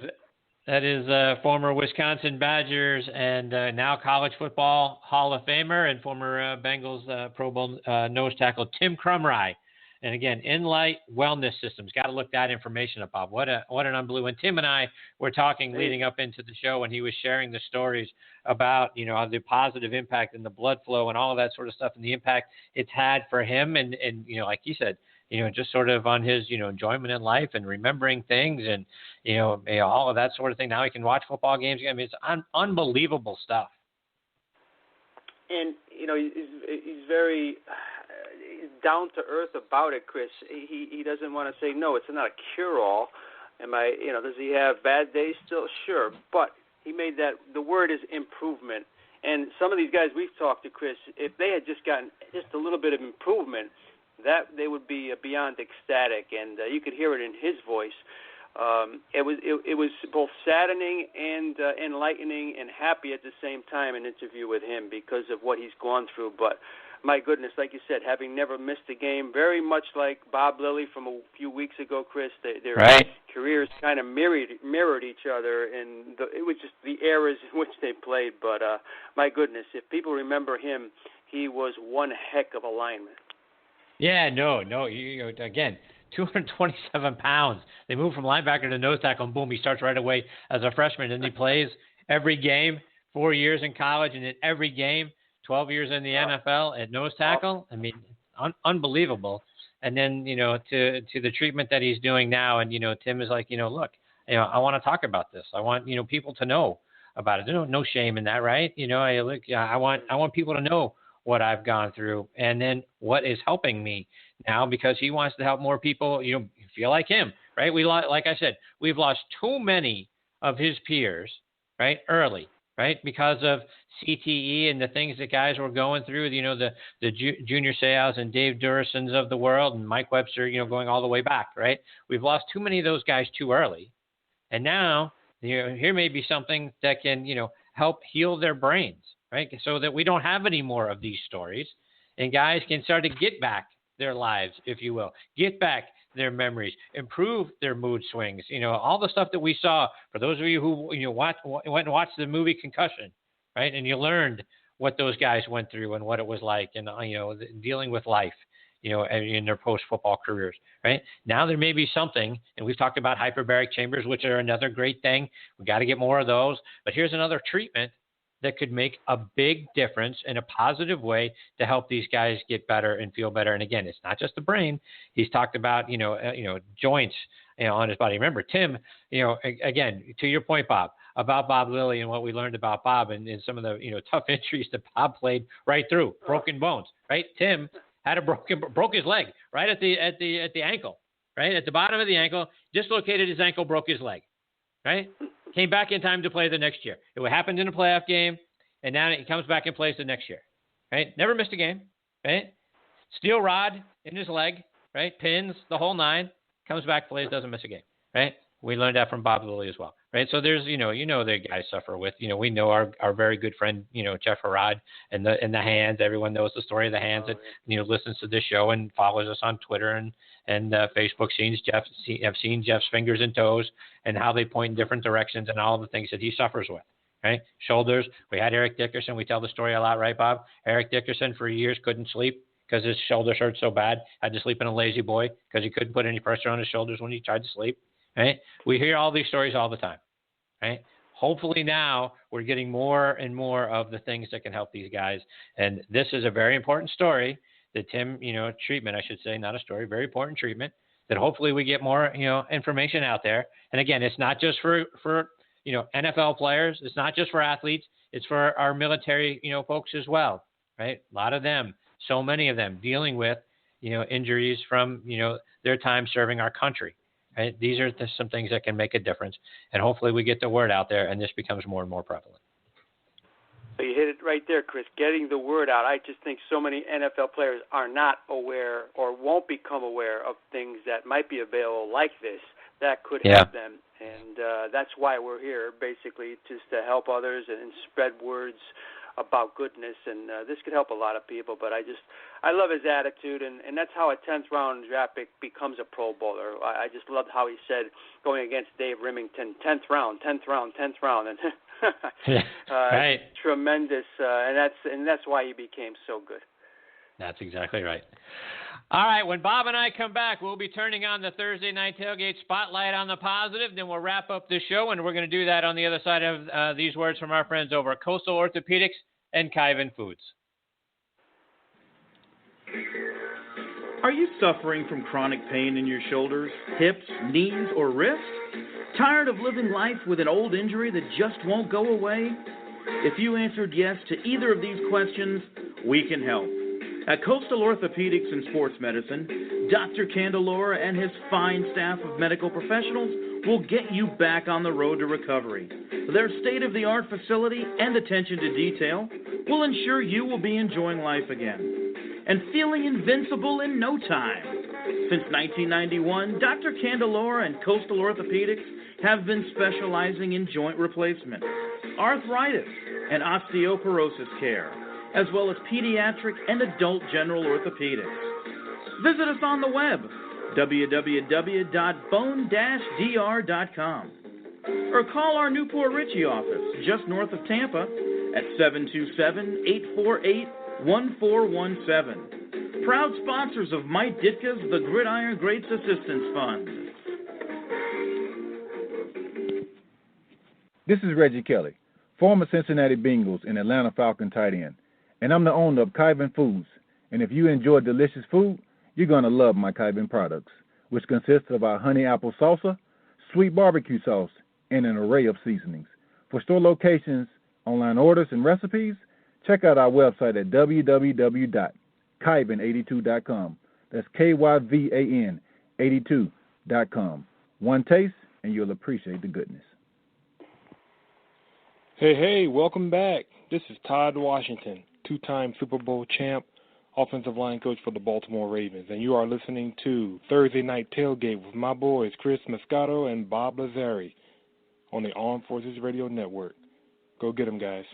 That is former Wisconsin Badgers and now college football Hall of Famer and former Bengals Pro Bowl nose tackle Tim Krumrie. And again, InLight Wellness Systems. Got to look that information up, Bob. What an unbelievable. When Tim and I were talking leading up into the show, and he was sharing the stories about the positive impact and the blood flow and all of that sort of stuff, and the impact it's had for him, and like he said, just sort of on his enjoyment in life and remembering things, and all of that sort of thing. Now he can watch football games. I mean, it's unbelievable stuff. And he's very down to earth about it, Chris. He doesn't want to say no. It's not a cure-all. Does he have bad days still? Sure, but he made that. The word is improvement. And some of these guys we've talked to, Chris, if they had just gotten just a little bit of improvement, that they would be beyond ecstatic, and you could hear it in his voice. It was both saddening and enlightening and happy at the same time, an interview with him because of what he's gone through. But my goodness, like you said, having never missed a game, very much like Bob Lilly from a few weeks ago, Chris, their careers kind of mirrored each other, and it was just the eras in which they played. But my goodness, if people remember him, he was one heck of a lineman. Yeah, no. Again, 227 pounds. They move from linebacker to nose tackle, and boom, he starts right away as a freshman, and he plays every game, 4 years in college, and in every game, 12 years in the NFL at nose tackle. I mean, unbelievable. And then, to the treatment that he's doing now, and, Tim is like, look, I want to talk about this. I want, people to know about it. There's no shame in that, right? I want people to know what I've gone through, and then what is helping me now, because he wants to help more people, feel like him, right? Like I said, we've lost too many of his peers, right, early, right, because of CTE and the things that guys were going through, the Junior Seau's and Dave Durisons of the world and Mike Webster, going all the way back, right? We've lost too many of those guys too early. And now here may be something that can, help heal their brains, right, so that we don't have any more of these stories and guys can start to get back their lives, if you will, get back their memories, improve their mood swings, all the stuff that we saw. For those of you who went and watched the movie Concussion, right, and you learned what those guys went through and what it was like, and dealing with life, in their post-football careers, right? Now there may be something, and we've talked about hyperbaric chambers, which are another great thing. We got to get more of those. But here's another treatment that could make a big difference in a positive way to help these guys get better and feel better. And again, it's not just the brain. He's talked about, joints, on his body. Remember, Tim, again, to your point, Bob, about Bob Lilly and what we learned about Bob and some of the, tough injuries that Bob played right through, broken bones, right? Tim had broke his leg right at the ankle, right? At the bottom of the ankle, dislocated his ankle, broke his leg, right? Came back in time to play the next year. It happened in a playoff game, and now he comes back and plays the next year, right? Never missed a game, right? Steel rod in his leg, right? Pins, the whole nine. Comes back, plays, doesn't miss a game, right? We learned that from Bob Lilly as well, right? So there's, the guys suffer with, we know our very good friend, Jeff Harrod and the hands. Everyone knows the story of the hands that, listens to this show and follows us on Twitter and Facebook. Have seen Jeff's fingers and toes and how they point in different directions and all the things that he suffers with, right? Shoulders. We had Eric Dickerson. We tell the story a lot, right, Bob? Eric Dickerson for years couldn't sleep because his shoulders hurt so bad. Had to sleep in a lazy boy because he couldn't put any pressure on his shoulders when he tried to sleep. Right? We hear all these stories all the time, right? Hopefully now we're getting more and more of the things that can help these guys. And this is a very important story, the Tim, treatment, I should say, not a story, very important treatment that hopefully we get more, information out there. And again, it's not just for NFL players. It's not just for athletes. It's for our military, folks as well, right? A lot of them, so many of them dealing with, injuries from, their time serving our country. Right? These are some things that can make a difference, and hopefully we get the word out there, and this becomes more and more prevalent. So you hit it right there, Chris, getting the word out. I just think so many NFL players are not aware or won't become aware of things that might be available like this that could help them, and that's why we're here, basically, just to help others and spread words about goodness, and this could help a lot of people. But I love his attitude, and that's how a 10th round draft pick becomes a Pro Bowler. I just loved how he said, going against Dave Remington, 10th round, and right, tremendous, and that's why he became so good. That's exactly right. All right, when Bob and I come back, we'll be turning on the Thursday Night Tailgate Spotlight on the Positive. Then we'll wrap up this show, and we're going to do that on the other side of these words from our friends over at Coastal Orthopedics and Kyvan Foods. Are you suffering from chronic pain in your shoulders, hips, knees, or wrists? Tired of living life with an old injury that just won't go away? If you answered yes to either of these questions, we can help. At Coastal Orthopedics and Sports Medicine, Dr. Candelora and his fine staff of medical professionals will get you back on the road to recovery. Their state-of-the-art facility and attention to detail will ensure you will be enjoying life again and feeling invincible in no time. Since 1991, Dr. Candelora and Coastal Orthopedics have been specializing in joint replacement, arthritis, and osteoporosis care, as well as pediatric and adult general orthopedics. Visit us on the web, www.bone-dr.com, or call our Newport Richey office just north of Tampa at 727-848-1417. Proud sponsors of Mike Ditka's The Gridiron Greats Assistance Fund. This is Reggie Kelly, former Cincinnati Bengals and Atlanta Falcon tight end, and I'm the owner of Kyvan Foods. And if you enjoy delicious food, you're going to love my Kyvan products, which consist of our honey apple salsa, sweet barbecue sauce, and an array of seasonings. For store locations, online orders, and recipes, check out our website at www.kyvan82.com. That's KYVAN 82.com. One taste, and you'll appreciate the goodness. Hey, welcome back. This is Todd Washington, two-time Super Bowl champ, offensive line coach for the Baltimore Ravens, and you are listening to Thursday Night Tailgate with my boys Chris-Mascaro and Bob-Lazzari on the Armed Forces Radio Network. Go get them, guys.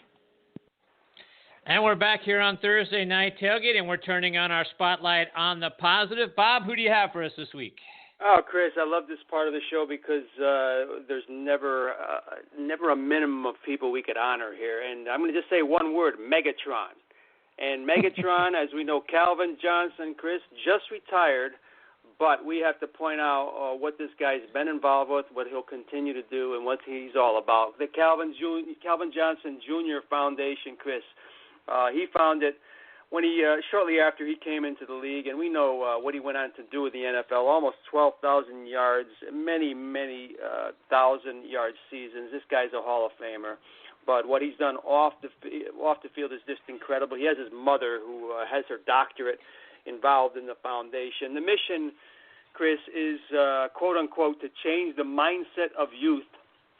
And we're back here on Thursday Night Tailgate, and we're turning on our spotlight on the positive. Bob, who do you have for us this week? Oh, Chris, I love this part of the show because there's never a minimum of people we could honor here. And I'm going to just say one word, Megatron. And Megatron, as we know, Calvin Johnson, Chris, just retired, but we have to point out what this guy's been involved with, what he'll continue to do, and what he's all about. The Calvin Johnson Jr. Foundation, Chris, he founded when he shortly after he came into the league, and we know what he went on to do with the NFL, almost 12,000 yards, many 1,000-yard seasons. This guy's a Hall of Famer. But what he's done off the field is just incredible. He has his mother, who has her doctorate, involved in the foundation. The mission, Chris, is, quote-unquote, to change the mindset of youth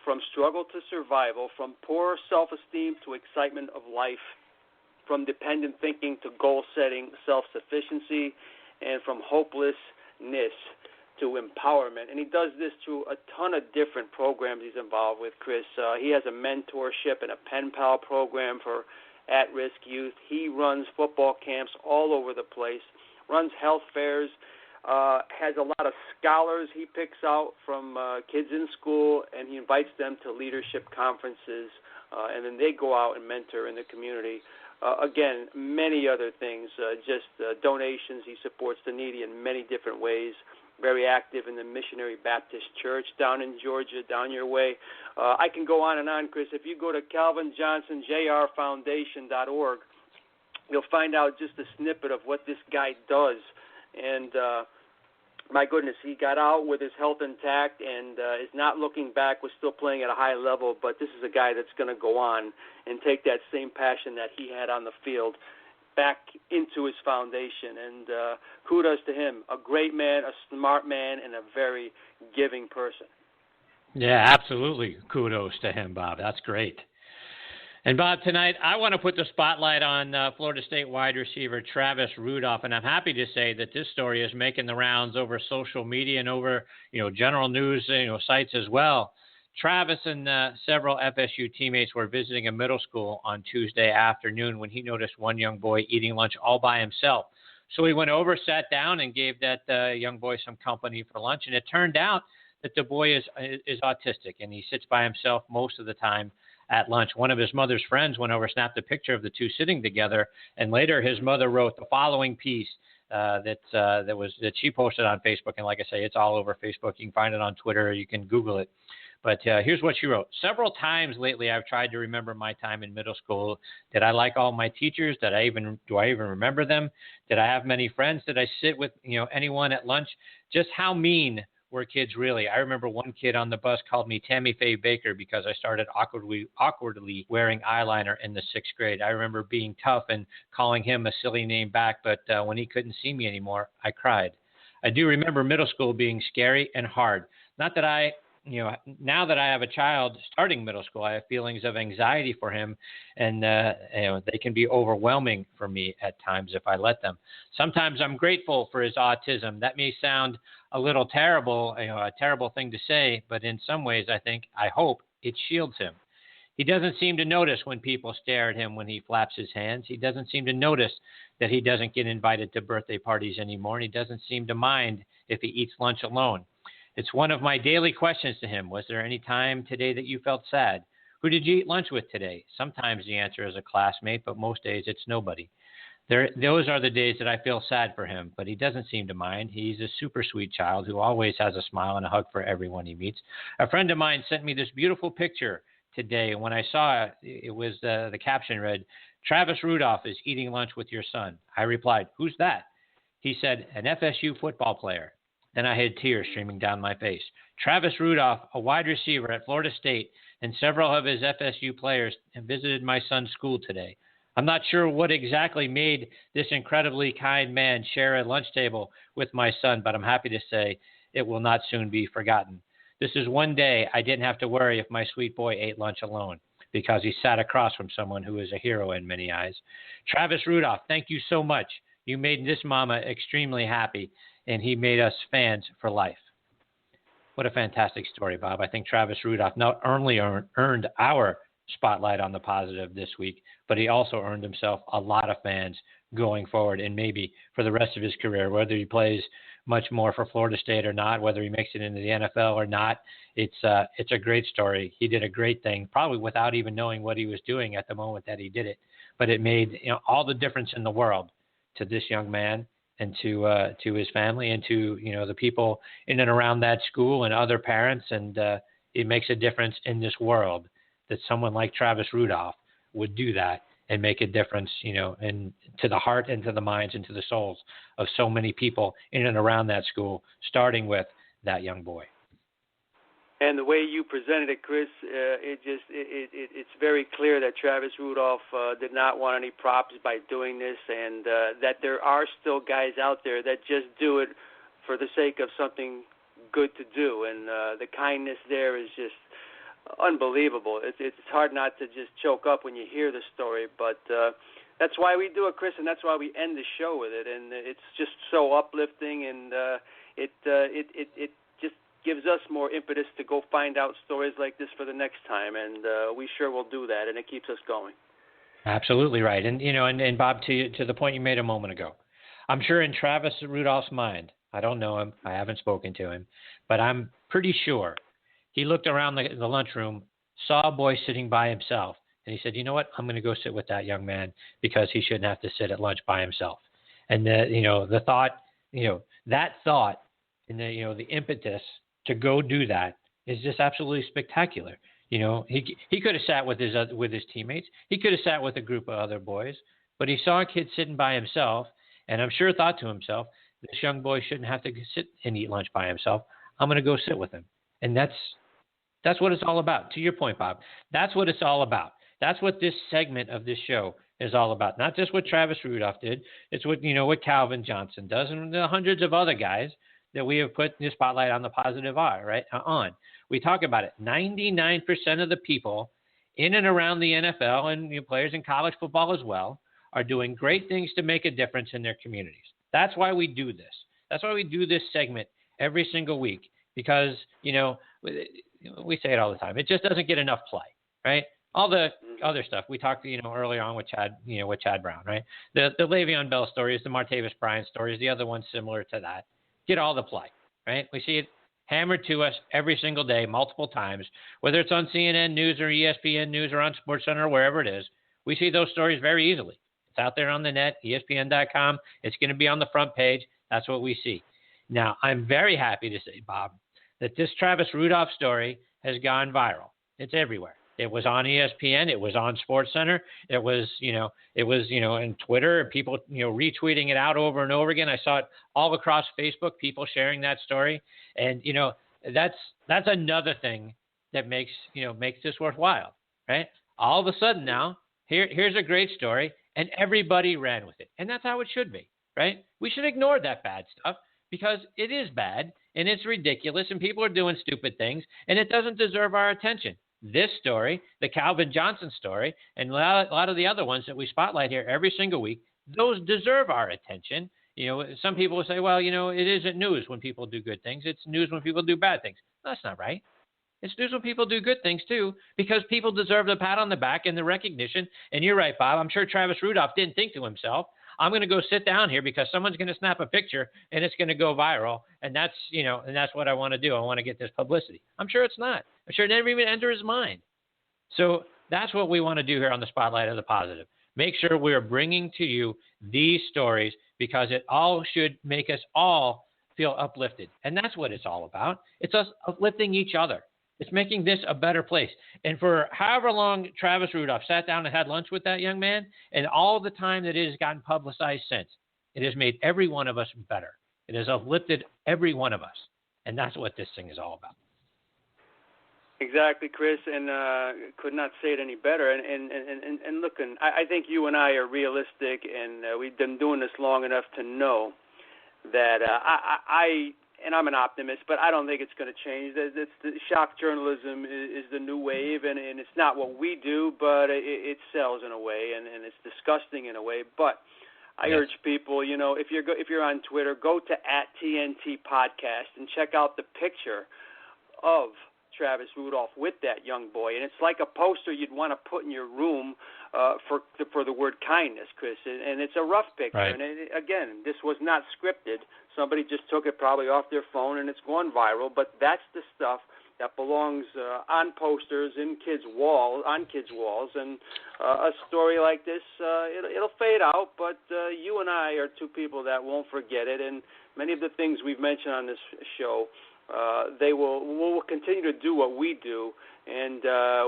from struggle to survival, from poor self-esteem to excitement of life, from dependent thinking to goal-setting self-sufficiency, and from hopelessness to empowerment. And he does this through a ton of different programs he's involved with, Chris. He has a mentorship and a pen pal program for at-risk youth. He runs football camps all over the place, runs health fairs, has a lot of scholars he picks out from kids in school, and he invites them to leadership conferences, and then they go out and mentor in the community. Again, many other things, just donations. He supports the needy in many different ways. Very active in the Missionary Baptist Church down in Georgia, down your way. I can go on and on, Chris. If you go to calvinjohnsonjrfoundation.org, you'll find out just a snippet of what this guy does. And my goodness, he got out with his health intact and is not looking back. Was still playing at a high level, but this is a guy that's going to go on and take that same passion that he had on the field back into his foundation. And kudos to him. A great man, a smart man, and a very giving person. Yeah, absolutely. Kudos to him, Bob. That's great. And, Bob, tonight I want to put the spotlight on Florida State wide receiver Travis Rudolph, and I'm happy to say that this story is making the rounds over social media and over, general news, sites as well. Travis and several FSU teammates were visiting a middle school on Tuesday afternoon when he noticed one young boy eating lunch all by himself. So he went over, sat down, and gave that young boy some company for lunch, and it turned out that the boy is autistic, and he sits by himself most of the time at lunch. One of his mother's friends went over, snapped a picture of the two sitting together, and later his mother wrote the following piece that she posted on Facebook. And like I say, it's all over Facebook. You can find it on Twitter. You can Google it. But here's what she wrote. Several times lately, I've tried to remember my time in middle school. Did I like all my teachers? Do I even remember them? Did I have many friends? Did I sit with anyone at lunch? Just how mean were kids really? I remember one kid on the bus called me Tammy Faye Baker because I started awkwardly wearing eyeliner in the 6th grade. I remember being tough and calling him a silly name back, but when he couldn't see me anymore, I cried. I do remember middle school being scary and hard. Not that now that I have a child starting middle school, I have feelings of anxiety for him, and they can be overwhelming for me at times if I let them. Sometimes I'm grateful for his autism. That may sound a little terrible, a terrible thing to say, but in some ways I hope it shields him. He doesn't seem to notice when people stare at him when he flaps his hands. He doesn't seem to notice that he doesn't get invited to birthday parties anymore, and he doesn't seem to mind if he eats lunch alone. It's one of my daily questions to him. Was there any time today that you felt sad? Who did you eat lunch with today? Sometimes the answer is a classmate, but most days it's nobody. Those are the days that I feel sad for him, but he doesn't seem to mind. He's a super sweet child who always has a smile and a hug for everyone he meets. A friend of mine sent me this beautiful picture today. When I saw it, it was the caption read, "Travis Rudolph is eating lunch with your son." I replied, "Who's that?" He said, "An FSU football player." Then I had tears streaming down my face. Travis Rudolph, a wide receiver at Florida State, and several of his FSU players visited my son's school today. I'm not sure what exactly made this incredibly kind man share a lunch table with my son, but I'm happy to say it will not soon be forgotten. This is one day I didn't have to worry if my sweet boy ate lunch alone. because he sat across from someone who is a hero in many eyes. Travis Rudolph, thank you so much. You made this mama extremely happy, and he made us fans for life. What a fantastic story, Bob. I think Travis Rudolph not only earned our spotlight on the positive this week, but he also earned himself a lot of fans going forward and maybe for the rest of his career, whether he plays much more for Florida State or not, whether he makes it into the NFL or not. It's a great story. He did a great thing, probably without even knowing what he was doing at the moment that he did it. But it made all the difference in the world to this young man and to his family and to the people in and around that school and other parents. And it makes a difference in this world that someone like Travis Rudolph would do that and make a difference, and to the heart and to the minds and to the souls of so many people in and around that school, starting with that young boy. And the way you presented it, Chris, it's very clear that Travis Rudolph did not want any props by doing this, and that there are still guys out there that just do it for the sake of something good to do, and the kindness there is just unbelievable. It's hard not to just choke up when you hear the story, but that's why we do it, Chris, and that's why we end the show with it. And it's just so uplifting, and it just gives us more impetus to go find out stories like this for the next time, and we sure will do that, and it keeps us going. Absolutely right, and and Bob, to the point you made a moment ago, I'm sure in Travis Rudolph's mind, I don't know him, I haven't spoken to him, but I'm pretty sure he looked around the lunchroom, saw a boy sitting by himself, and he said, "You know what? I'm going to go sit with that young man because he shouldn't have to sit at lunch by himself." And the thought, that thought, and the impetus to go do that is just absolutely spectacular. He could have sat with his teammates. He could have sat with a group of other boys, but he saw a kid sitting by himself, and I'm sure thought to himself, "This young boy shouldn't have to sit and eat lunch by himself. I'm going to go sit with him." And that's what it's all about. To your point, Bob, that's what it's all about. That's what this segment of this show is all about. Not just what Travis Rudolph did. It's what Calvin Johnson does, and the hundreds of other guys that we have put the spotlight on the positive on. We talk about it. 99% of the people in and around the NFL and players in college football as well are doing great things to make a difference in their communities. That's why we do this. That's why we do this segment every single week, because, we say it all the time. It just doesn't get enough play, right? All the other stuff we talked, earlier on with Chad Brown, right? The Le'Veon Bell stories, the Martavis Bryant stories, the other ones similar to that, get all the play, right? We see it hammered to us every single day, multiple times, whether it's on CNN News or ESPN News or on SportsCenter or wherever it is. We see those stories very easily. It's out there on the net, ESPN.com. It's going to be on the front page. That's what we see. Now, I'm very happy to say, Bob, that this Travis Rudolph story has gone viral. It's everywhere. It was on ESPN. It was on SportsCenter. It was, in Twitter, people, retweeting it out over and over again. I saw it all across Facebook, people sharing that story. And, that's another thing that makes this worthwhile, right? All of a sudden now, here's a great story, and everybody ran with it. And that's how it should be, right? We should ignore that bad stuff because it is bad and it's ridiculous and people are doing stupid things and it doesn't deserve our attention. This story, the Calvin Johnson story, and a lot of the other ones that we spotlight here every single week, those deserve our attention. Some people will say, well, it isn't news when people do good things. It's news when people do bad things. That's not right. It's news when people do good things, too, because people deserve the pat on the back and the recognition. And you're right, Bob. I'm sure Travis Rudolph didn't think to himself, I'm going to go sit down here because someone's going to snap a picture and it's going to go viral. And that's what I want to do. I want to get this publicity. I'm sure it's not. I'm sure it never even entered his mind. So that's what we want to do here on the Spotlight of the Positive. Make sure we are bringing to you these stories because it all should make us all feel uplifted. And that's what it's all about. It's us uplifting each other. It's making this a better place. And for however long Travis Rudolph sat down and had lunch with that young man, and all the time that it has gotten publicized since, it has made every one of us better. It has uplifted every one of us. And that's what this thing is all about. Exactly, Chris, and could not say it any better. And look, I think you and I are realistic, and we've been doing this long enough to know that I and I'm an optimist, but I don't think it's going to change. It's the shock journalism is the new wave, and it's not what we do, but it sells in a way, and it's disgusting in a way. But I urge people, if you're on Twitter, go to @TNT Podcast and check out the picture of Travis Rudolph with that young boy, and it's like a poster you'd want to put in your room for the word kindness, Chris. And it's a rough picture. Right. And again, this was not scripted. Somebody just took it probably off their phone, and it's gone viral. But that's the stuff that belongs on posters on kids' walls. And a story like this, it'll fade out. But you and I are two people that won't forget it. And many of the things we've mentioned on this show, we'll continue to do what we do, and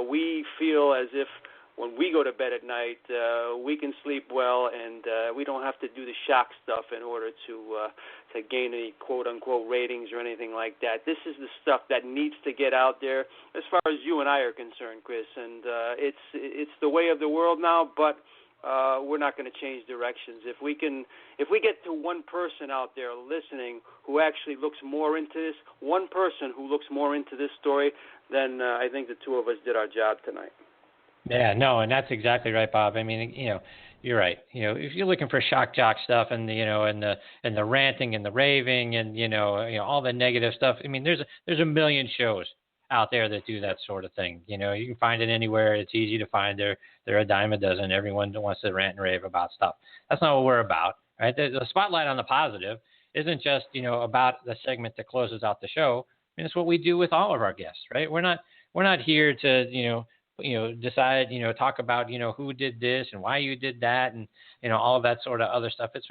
we feel as if when we go to bed at night, we can sleep well, and we don't have to do the shock stuff in order to gain any quote-unquote ratings or anything like that. This is the stuff that needs to get out there as far as you and I are concerned, Chris, and it's the way of the world now, but we're not going to change directions. If we get to one person out there listening who actually looks more into this, one person who looks more into this story, then I think the two of us did our job tonight. Yeah, no, and that's exactly right, Bob. I mean, you're right. If you're looking for shock jock stuff and the ranting and the raving and all the negative stuff, I mean, there's a million shows out there that do that sort of thing. You can find it anywhere. It's easy to find. They're a dime a dozen. Everyone wants to rant and rave about stuff. That's not what we're about, right? The spotlight on the positive isn't just about the segment that closes out the show. I mean, it's what we do with all of our guests, right? We're not here to decide, talk about, who did this and why you did that and, all of that sort of other stuff. It's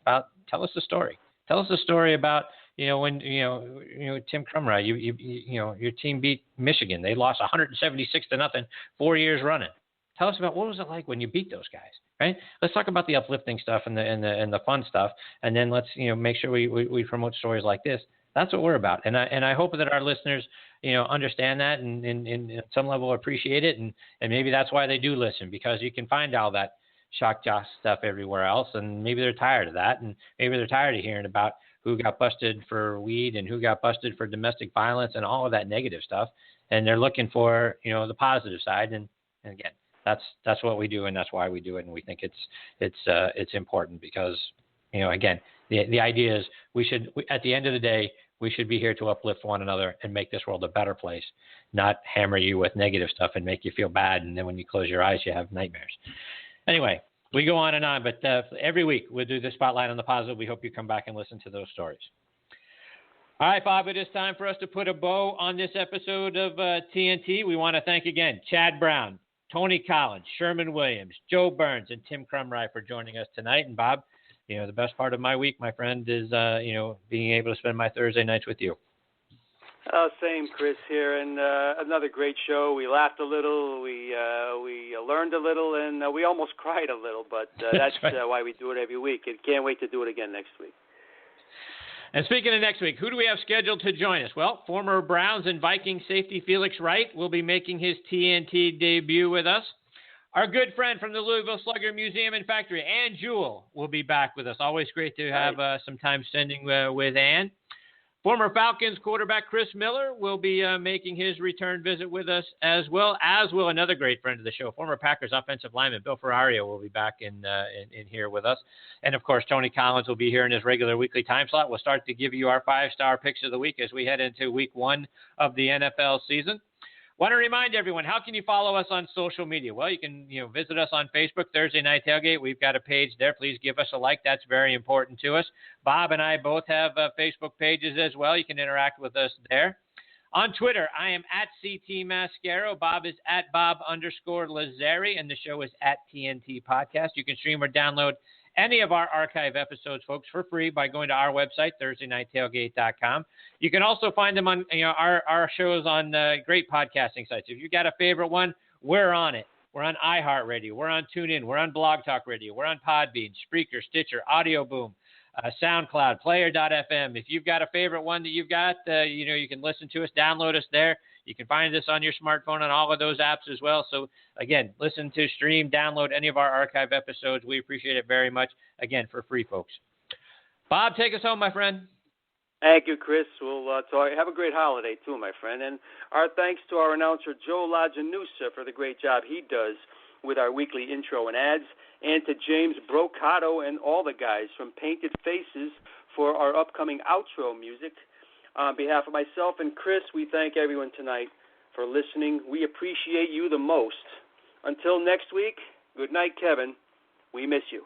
about, tell us the story. Tell us the story about, when, Tim Krumrie, your team beat Michigan. They lost 176-0 4 years running. Tell us about what was it like when you beat those guys, right? Let's talk about the uplifting stuff and the fun stuff. And then let's, make sure we promote stories like this. That's what we're about. And I hope that our listeners, understand that and at some level appreciate it. And maybe that's why they do listen, because you can find all that shock jock stuff everywhere else. And maybe they're tired of that. And maybe they're tired of hearing about who got busted for weed and who got busted for domestic violence and all of that negative stuff. And they're looking for, the positive side. And again, that's what we do. And that's why we do it. And we think it's important because, again, the idea is at the end of the day, we should be here to uplift one another and make this world a better place, not hammer you with negative stuff and make you feel bad. And then when you close your eyes, you have nightmares. Anyway, we go on and on, but every week we'll do the spotlight on the positive. We hope you come back and listen to those stories. All right, Bob, it is time for us to put a bow on this episode of TNT. We want to thank again Chad Brown, Tony Collins, Sherman Williams, Joe Burns, and Tim Krumrie for joining us tonight. And Bob, the best part of my week, my friend, is, being able to spend my Thursday nights with you. Same, Chris, here. And another great show. We laughed a little. We learned a little, and we almost cried a little. But that's right. Why we do it every week. And can't wait to do it again next week. And speaking of next week, who do we have scheduled to join us? Well, former Browns and Vikings safety Felix Wright will be making his TNT debut with us. Our good friend from the Louisville Slugger Museum and Factory, Ann Jewell, will be back with us. Always great to have some time spending with Ann. Former Falcons quarterback Chris Miller will be making his return visit with us, as will another great friend of the show, former Packers offensive lineman Bill Ferrario will be back in here with us. And, of course, Tony Collins will be here in his regular weekly time slot. We'll start to give you our 5-star picks of the week as we head into week 1 of the NFL season. Want to remind everyone, how can you follow us on social media? Well, you can visit us on Facebook, Thursday Night Tailgate. We've got a page there. Please give us a like. That's very important to us. Bob and I both have Facebook pages as well. You can interact with us there. On Twitter, I am at CT-mascaro. Bob is at bob_Lazzari, and the show is at TNT Podcast. You can stream or download any of our archive episodes, folks, for free by going to our website, thursday-night-tailgate.com. You can also find them on our shows on great podcasting sites. If you've got a favorite one, we're on it. We're on iHeartRadio. We're on TuneIn. We're on Blog Talk Radio. We're on Podbean, Spreaker, Stitcher, Audio Boom, SoundCloud, Player.fm. If you've got a favorite one that you've got, you can listen to us, download us there. You can find us on your smartphone on all of those apps as well. So, again, listen to, stream, download any of our archive episodes. We appreciate it very much. Again, for free, folks. Bob, take us home, my friend. Thank you, Chris. We'll talk. Have a great holiday, too, my friend. And our thanks to our announcer, Joe LaGenusa, for the great job he does with our weekly intro and ads, and to James Brocato and all the guys from Painted Faces for our upcoming outro music. On behalf of myself and Chris, we thank everyone tonight for listening. We appreciate you the most. Until next week, good night, Kevin. We miss you.